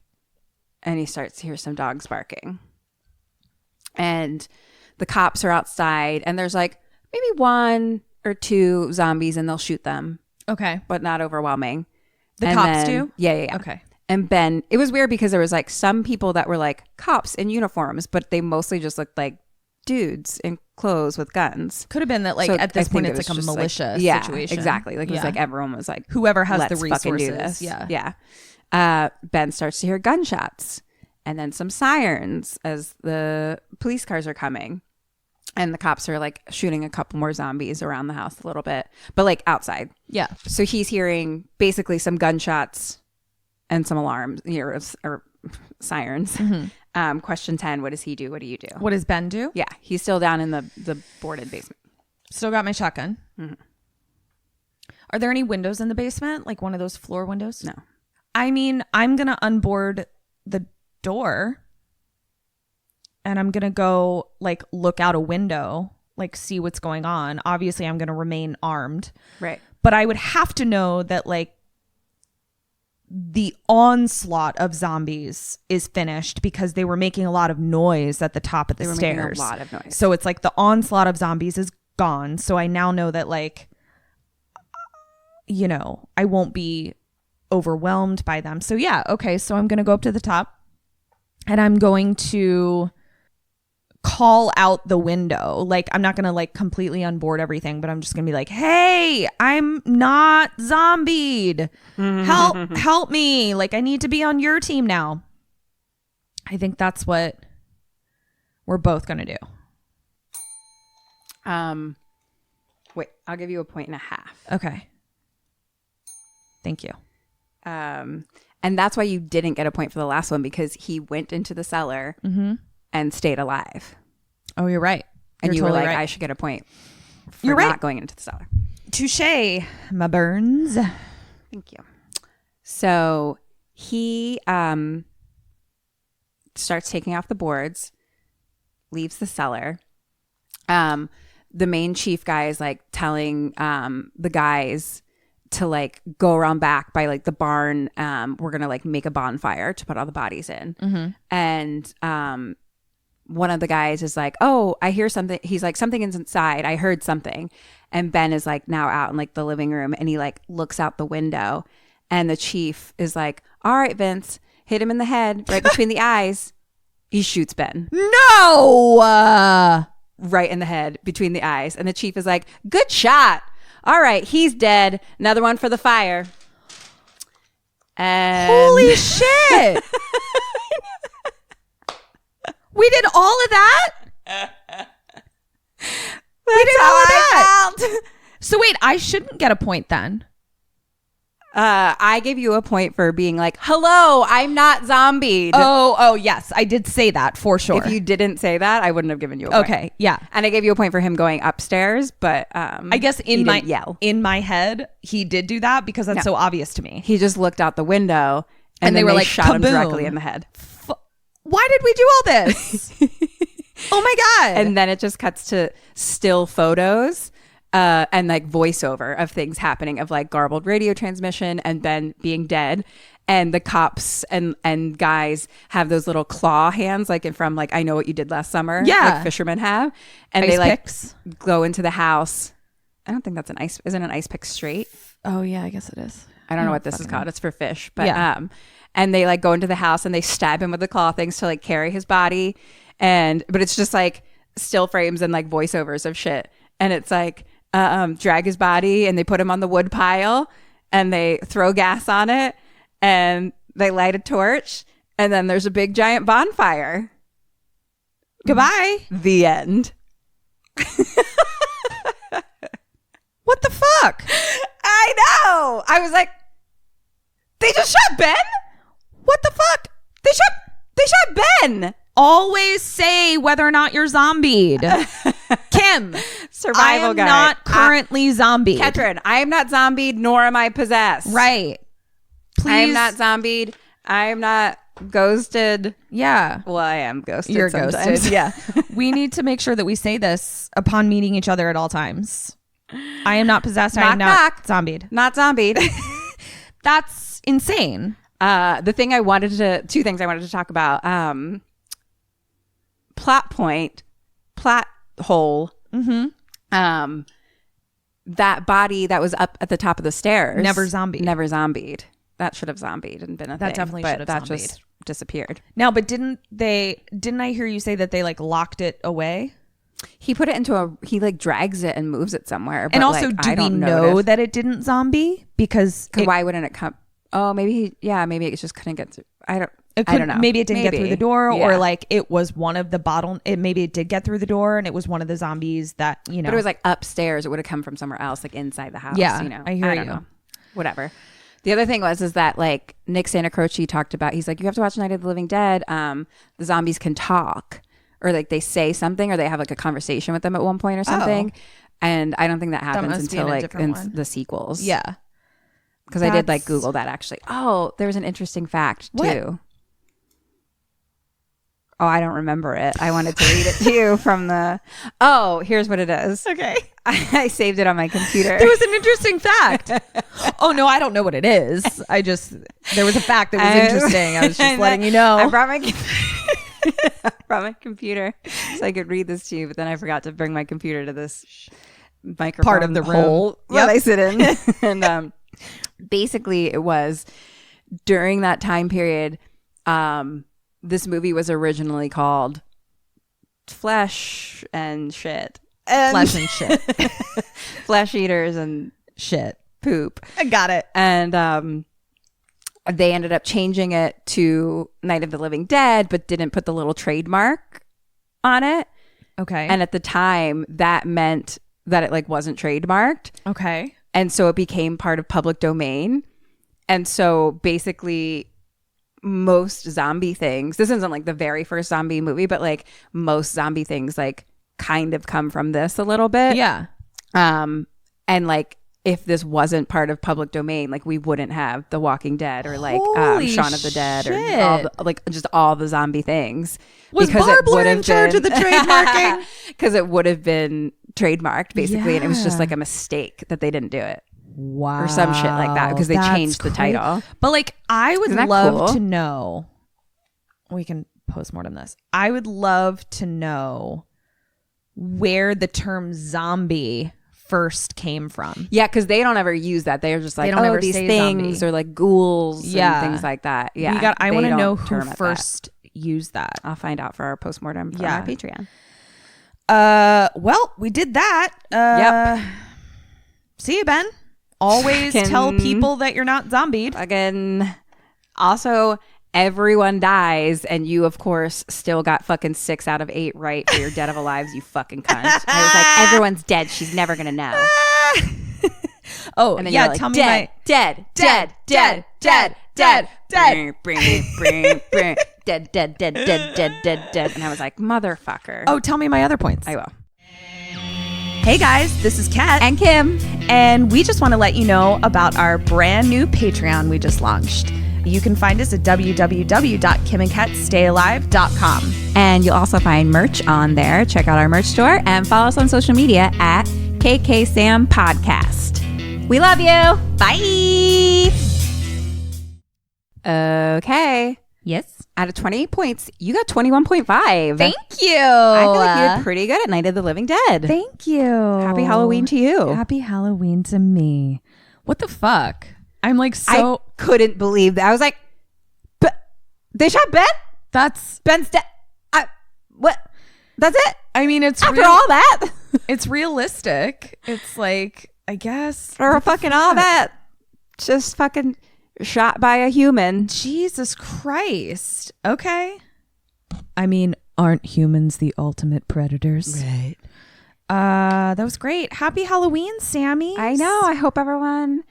[SPEAKER 1] And he starts to hear some dogs barking. And the cops are outside, and there's like maybe 1 or 2 zombies, and they'll shoot them,
[SPEAKER 4] Okay.
[SPEAKER 1] but not overwhelming.
[SPEAKER 4] The
[SPEAKER 1] And
[SPEAKER 4] cops
[SPEAKER 1] then-
[SPEAKER 4] do?
[SPEAKER 1] Yeah.
[SPEAKER 4] Okay.
[SPEAKER 1] And Ben, it was weird because there was like some people that were like cops in uniforms, but they mostly just looked like dudes in clothes with guns.
[SPEAKER 4] Could have been that like
[SPEAKER 1] So
[SPEAKER 4] at this
[SPEAKER 1] I
[SPEAKER 4] point
[SPEAKER 1] think
[SPEAKER 4] it's
[SPEAKER 1] it
[SPEAKER 4] like a
[SPEAKER 1] was just,
[SPEAKER 4] militia
[SPEAKER 1] yeah,
[SPEAKER 4] situation.
[SPEAKER 1] Exactly. Like it was
[SPEAKER 4] Yeah.
[SPEAKER 1] like everyone was like,
[SPEAKER 4] Whoever has the
[SPEAKER 1] let's fucking do
[SPEAKER 4] resources.
[SPEAKER 1] this.
[SPEAKER 4] Yeah.
[SPEAKER 1] Ben starts to hear gunshots and then some sirens as the police cars are coming. And the cops are like shooting a couple more zombies around the house a little bit, but like outside.
[SPEAKER 4] Yeah.
[SPEAKER 1] So he's hearing basically some gunshots and some alarms or sirens. Question 10, what does he do? What do you do?
[SPEAKER 4] What does Ben do?
[SPEAKER 1] Yeah, he's still down in the boarded basement.
[SPEAKER 4] Still got my shotgun. Are there any windows in the basement? Like one of those floor windows?
[SPEAKER 1] No.
[SPEAKER 4] I mean, I'm going to unboard the door and I'm going to go like look out a window, like see what's going on. Obviously, I'm going to remain armed.
[SPEAKER 1] Right.
[SPEAKER 4] But I would have to know that like the onslaught of zombies is finished because they were making a lot of noise at the top of the stairs.
[SPEAKER 1] Making a lot of noise.
[SPEAKER 4] So it's like the onslaught of zombies is gone. So I now know that like, you know, I won't be overwhelmed by them. So yeah, okay. So I'm going to go up to the top and I'm going to call out the window. Like I'm not going to like completely unboard everything, but I'm just going to be like, hey, I'm not zombied. Help me. Like I need to be on your team now. I think that's what we're both going to do.
[SPEAKER 1] Wait, I'll give you a point and a half.
[SPEAKER 4] Okay. Thank you.
[SPEAKER 1] And that's why you didn't get a point for the last one, because he went into the cellar and stayed alive.
[SPEAKER 4] Oh, you're right.
[SPEAKER 1] And you
[SPEAKER 4] totally
[SPEAKER 1] were like,
[SPEAKER 4] right.
[SPEAKER 1] I should get a point for
[SPEAKER 4] You're right.
[SPEAKER 1] not going into the cellar.
[SPEAKER 4] Touche, my Burns.
[SPEAKER 1] Thank you. So he starts taking off the boards, leaves the cellar. The main chief guy is like telling the guys to like go around back by like the barn. We're gonna like make a bonfire to put all the bodies in. And one of the guys is like, oh, I hear something. He's like, something is inside. I heard something. And Ben is like now out in like the living room, and he like looks out the window, and the chief is like, all right, Vince, hit him in the head right between the eyes. He shoots Ben.
[SPEAKER 4] No!
[SPEAKER 1] Right in the head between the eyes. And the chief is like, good shot. All right, he's dead. Another one for the fire. And
[SPEAKER 4] Holy shit! We did all of that? We did all of that. So wait, I shouldn't get a point then.
[SPEAKER 1] I gave you a point for being like, hello, I'm not zombied.
[SPEAKER 4] Oh, yes. I did say that for sure.
[SPEAKER 1] If you didn't say that, I wouldn't have given you a point.
[SPEAKER 4] Okay, yeah.
[SPEAKER 1] And I gave you a point for him going upstairs, but
[SPEAKER 4] I guess in my head, he did do that because that's so obvious to me.
[SPEAKER 1] He just looked out the window and they were like, shot him directly in the head.
[SPEAKER 4] Why did we do all this? Oh my God.
[SPEAKER 1] And then it just cuts to still photos and like voiceover of things happening, of like garbled radio transmission and Ben being dead. And the cops and guys have those little claw hands, like from like, I Know What You Did Last Summer.
[SPEAKER 4] Yeah.
[SPEAKER 1] Like fishermen have. And
[SPEAKER 4] ice
[SPEAKER 1] they like
[SPEAKER 4] picks.
[SPEAKER 1] go into the house. I don't think that's isn't an ice pick straight?
[SPEAKER 4] Oh yeah, I guess it is.
[SPEAKER 1] I don't know what this is called. It's for fish. But
[SPEAKER 4] Yeah.
[SPEAKER 1] And they like go into the house and they stab him with the claw things to like carry his body. But it's just like still frames and like voiceovers of shit. And it's like drag his body and they put him on the wood pile and they throw gas on it and they light a torch and then there's a big giant bonfire.
[SPEAKER 4] Goodbye.
[SPEAKER 1] The end.
[SPEAKER 4] What the fuck?
[SPEAKER 1] I know. I was like, they just shot Ben?
[SPEAKER 4] What the fuck?
[SPEAKER 1] They shot Ben.
[SPEAKER 4] Always say whether or not you're zombied. Kim,
[SPEAKER 1] Survival
[SPEAKER 4] I am
[SPEAKER 1] guide.
[SPEAKER 4] not currently zombied.
[SPEAKER 1] Katrin, I am not zombied, nor am I possessed.
[SPEAKER 4] Right. Please.
[SPEAKER 1] I am not zombied. I am not ghosted.
[SPEAKER 4] Yeah.
[SPEAKER 1] Well, I am ghosted.
[SPEAKER 4] You're
[SPEAKER 1] sometimes.
[SPEAKER 4] ghosted. Yeah. We need to make sure that we say this upon meeting each other at all times. I am not possessed. I am not zombied.
[SPEAKER 1] Not zombied.
[SPEAKER 4] That's insane.
[SPEAKER 1] Two things I wanted to talk about. Plot hole. Mm-hmm. That body that was up at the top of the stairs.
[SPEAKER 4] Never zombied.
[SPEAKER 1] That should have zombied and been a thing.
[SPEAKER 4] That definitely should have
[SPEAKER 1] that
[SPEAKER 4] zombied.
[SPEAKER 1] Just disappeared.
[SPEAKER 4] Now, but didn't I hear you say that they like locked it away?
[SPEAKER 1] He put it into he like drags it and moves it somewhere. But
[SPEAKER 4] And also,
[SPEAKER 1] like,
[SPEAKER 4] do we know that it didn't zombie? Because
[SPEAKER 1] why wouldn't it come? Oh, maybe maybe it just couldn't get through.
[SPEAKER 4] I don't know. Maybe it didn't get through the door, or like it was one of the maybe it did get through the door and it was one of the zombies that, you know.
[SPEAKER 1] But it was like upstairs. It would have come from somewhere else, like inside the house.
[SPEAKER 4] Yeah,
[SPEAKER 1] you know.
[SPEAKER 4] I hear you.
[SPEAKER 1] Know. Whatever. The other thing is that like Nick Santacroce talked about, he's like, you have to watch Night of the Living Dead. The zombies can talk, or like they say something, or they have like a conversation with them at one point or something. And I don't think that happens until like in the sequels.
[SPEAKER 4] Yeah.
[SPEAKER 1] Because I did like Google that actually. Oh, there was an interesting fact too. Oh, I don't remember it. I wanted to read it to you from the... Oh, here's what it is.
[SPEAKER 4] Okay.
[SPEAKER 1] I saved it on my computer.
[SPEAKER 4] There was an interesting fact. Oh, no, I don't know what it is. There was a fact that was interesting. I was just letting you know.
[SPEAKER 1] I brought my computer so I could read this to you, but then I forgot to bring my computer to this microphone
[SPEAKER 4] part of the room
[SPEAKER 1] that I sit in. And basically it was during that time period, this movie was originally called Flesh and Shit.
[SPEAKER 4] Flesh and Shit.
[SPEAKER 1] Flesh Eaters and
[SPEAKER 4] Shit.
[SPEAKER 1] Poop.
[SPEAKER 4] I got it.
[SPEAKER 1] And they ended up changing it to Night of the Living Dead, but didn't put the little trademark on it.
[SPEAKER 4] Okay.
[SPEAKER 1] And at the time, that meant that it like wasn't trademarked.
[SPEAKER 4] Okay.
[SPEAKER 1] And so it became part of public domain. And so basically most zombie things, this isn't like the very first zombie movie, but like most zombie things like kind of come from this a little bit.
[SPEAKER 4] Yeah.
[SPEAKER 1] And like if this wasn't part of public domain, like we wouldn't have The Walking Dead or like Shaun of the Dead or all the, like just all the zombie things.
[SPEAKER 4] Was Barbler in charge of the trademarking?
[SPEAKER 1] Because it would have been trademarked basically, and it was just like a mistake that they didn't do it.
[SPEAKER 4] Wow.
[SPEAKER 1] Or some shit like that because they changed the title.
[SPEAKER 4] But like I would love
[SPEAKER 1] cool?
[SPEAKER 4] to know, we can postmortem this. I would love to know where the term zombie first came from.
[SPEAKER 1] Yeah, because they don't ever use that. They're just like, oh, these things or like ghouls and things like that. Yeah.
[SPEAKER 4] I want to know who first used that.
[SPEAKER 1] I'll find out for our postmortem from our Patreon.
[SPEAKER 4] Well, we did that. Yep. See you, Ben. Always tell people that you're not zombied.
[SPEAKER 1] Again, also, everyone dies, and you, of course, still got fucking 6 out of 8 right for your Dead of Alives, you fucking cunt. I was like, everyone's dead. She's never gonna know.
[SPEAKER 4] Oh,
[SPEAKER 1] and then
[SPEAKER 4] yeah.
[SPEAKER 1] Like,
[SPEAKER 4] tell me
[SPEAKER 1] dead, dead, dead, dead, dead, dead, dead, dead, dead, dead, dead, dead, dead. And I was like, motherfucker.
[SPEAKER 4] Oh, tell me my other points.
[SPEAKER 1] I will.
[SPEAKER 4] Hey guys, this is Kat
[SPEAKER 1] and Kim,
[SPEAKER 4] and we just want to let you know about our brand new Patreon we just launched. You can find us at www.kimandkatstayalive.com.
[SPEAKER 1] And you'll also find merch on there. Check out our merch store and follow us on social media at kksampodcast. We love you. Bye. Okay.
[SPEAKER 4] Yes.
[SPEAKER 1] Out of 28 points, you got 21.5.
[SPEAKER 4] Thank you.
[SPEAKER 1] I feel like you did pretty good at Night of the Living Dead.
[SPEAKER 4] Thank you.
[SPEAKER 1] Happy Halloween to you.
[SPEAKER 4] Happy Halloween to me. What the fuck? I'm like so...
[SPEAKER 1] I couldn't believe that. I was like, they shot Ben? Ben's dead. What? That's it?
[SPEAKER 4] I mean, it's...
[SPEAKER 1] After all that?
[SPEAKER 4] It's realistic. It's like, I guess...
[SPEAKER 1] Or fucking all that. Just fucking... shot by a human.
[SPEAKER 4] Jesus Christ. Okay. I mean, aren't humans the ultimate predators?
[SPEAKER 1] Right.
[SPEAKER 4] That was great. Happy Halloween, Sammy.
[SPEAKER 1] I know. I hope everyone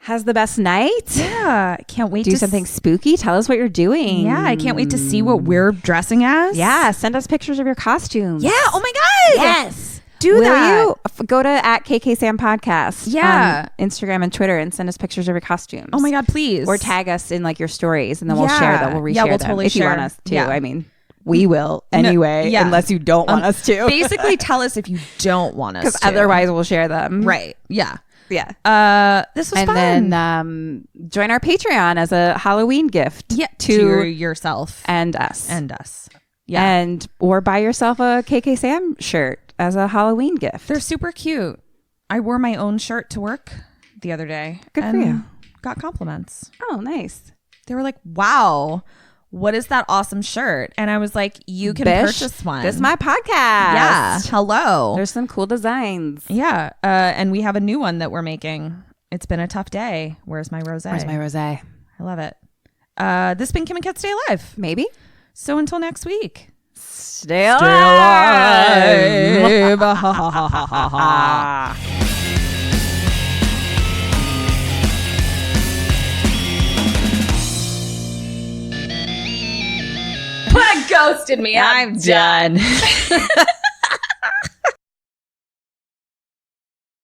[SPEAKER 1] has the best night.
[SPEAKER 4] Yeah. Can't wait
[SPEAKER 1] to do something spooky. Tell us what you're doing.
[SPEAKER 4] Yeah. I can't wait to see what we're dressing as.
[SPEAKER 1] Yeah. Send us pictures of your costumes.
[SPEAKER 4] Yeah. Oh my God.
[SPEAKER 1] Yes.
[SPEAKER 4] Do that.
[SPEAKER 1] You go to at kksampodcast
[SPEAKER 4] on
[SPEAKER 1] Instagram and Twitter and send us pictures of your costumes.
[SPEAKER 4] Oh my God, please.
[SPEAKER 1] Or tag us in like your stories and then we'll share them. We'll reshare
[SPEAKER 4] we'll
[SPEAKER 1] them
[SPEAKER 4] totally
[SPEAKER 1] if you want us to. Yeah. I mean, we will anyway, unless you don't want us to.
[SPEAKER 4] Basically, tell us if you don't want us to.
[SPEAKER 1] Because otherwise we'll share them.
[SPEAKER 4] Right. Yeah.
[SPEAKER 1] Yeah.
[SPEAKER 4] This was
[SPEAKER 1] fun. And then join our Patreon as a Halloween gift.
[SPEAKER 4] Yeah. To yourself.
[SPEAKER 1] And us.
[SPEAKER 4] Yeah.
[SPEAKER 1] And or buy yourself a KK Sam shirt as a Halloween gift.
[SPEAKER 4] They're super cute. I wore my own shirt to work the other day.
[SPEAKER 1] Good for you.
[SPEAKER 4] Got compliments.
[SPEAKER 1] Oh, nice.
[SPEAKER 4] They were like, wow, what is that awesome shirt? And I was like, you can purchase one.
[SPEAKER 1] This is my podcast.
[SPEAKER 4] Yeah. Hello.
[SPEAKER 1] There's some cool designs.
[SPEAKER 4] Yeah. And we have a new one that we're making. It's been a tough day. Where's my rosé?
[SPEAKER 1] Where's my rosé?
[SPEAKER 4] I love it. This has been Kim and Kat Stay Alive.
[SPEAKER 1] Maybe.
[SPEAKER 4] So until next week.
[SPEAKER 1] Stay alive.
[SPEAKER 4] Ghosted me. I'm done.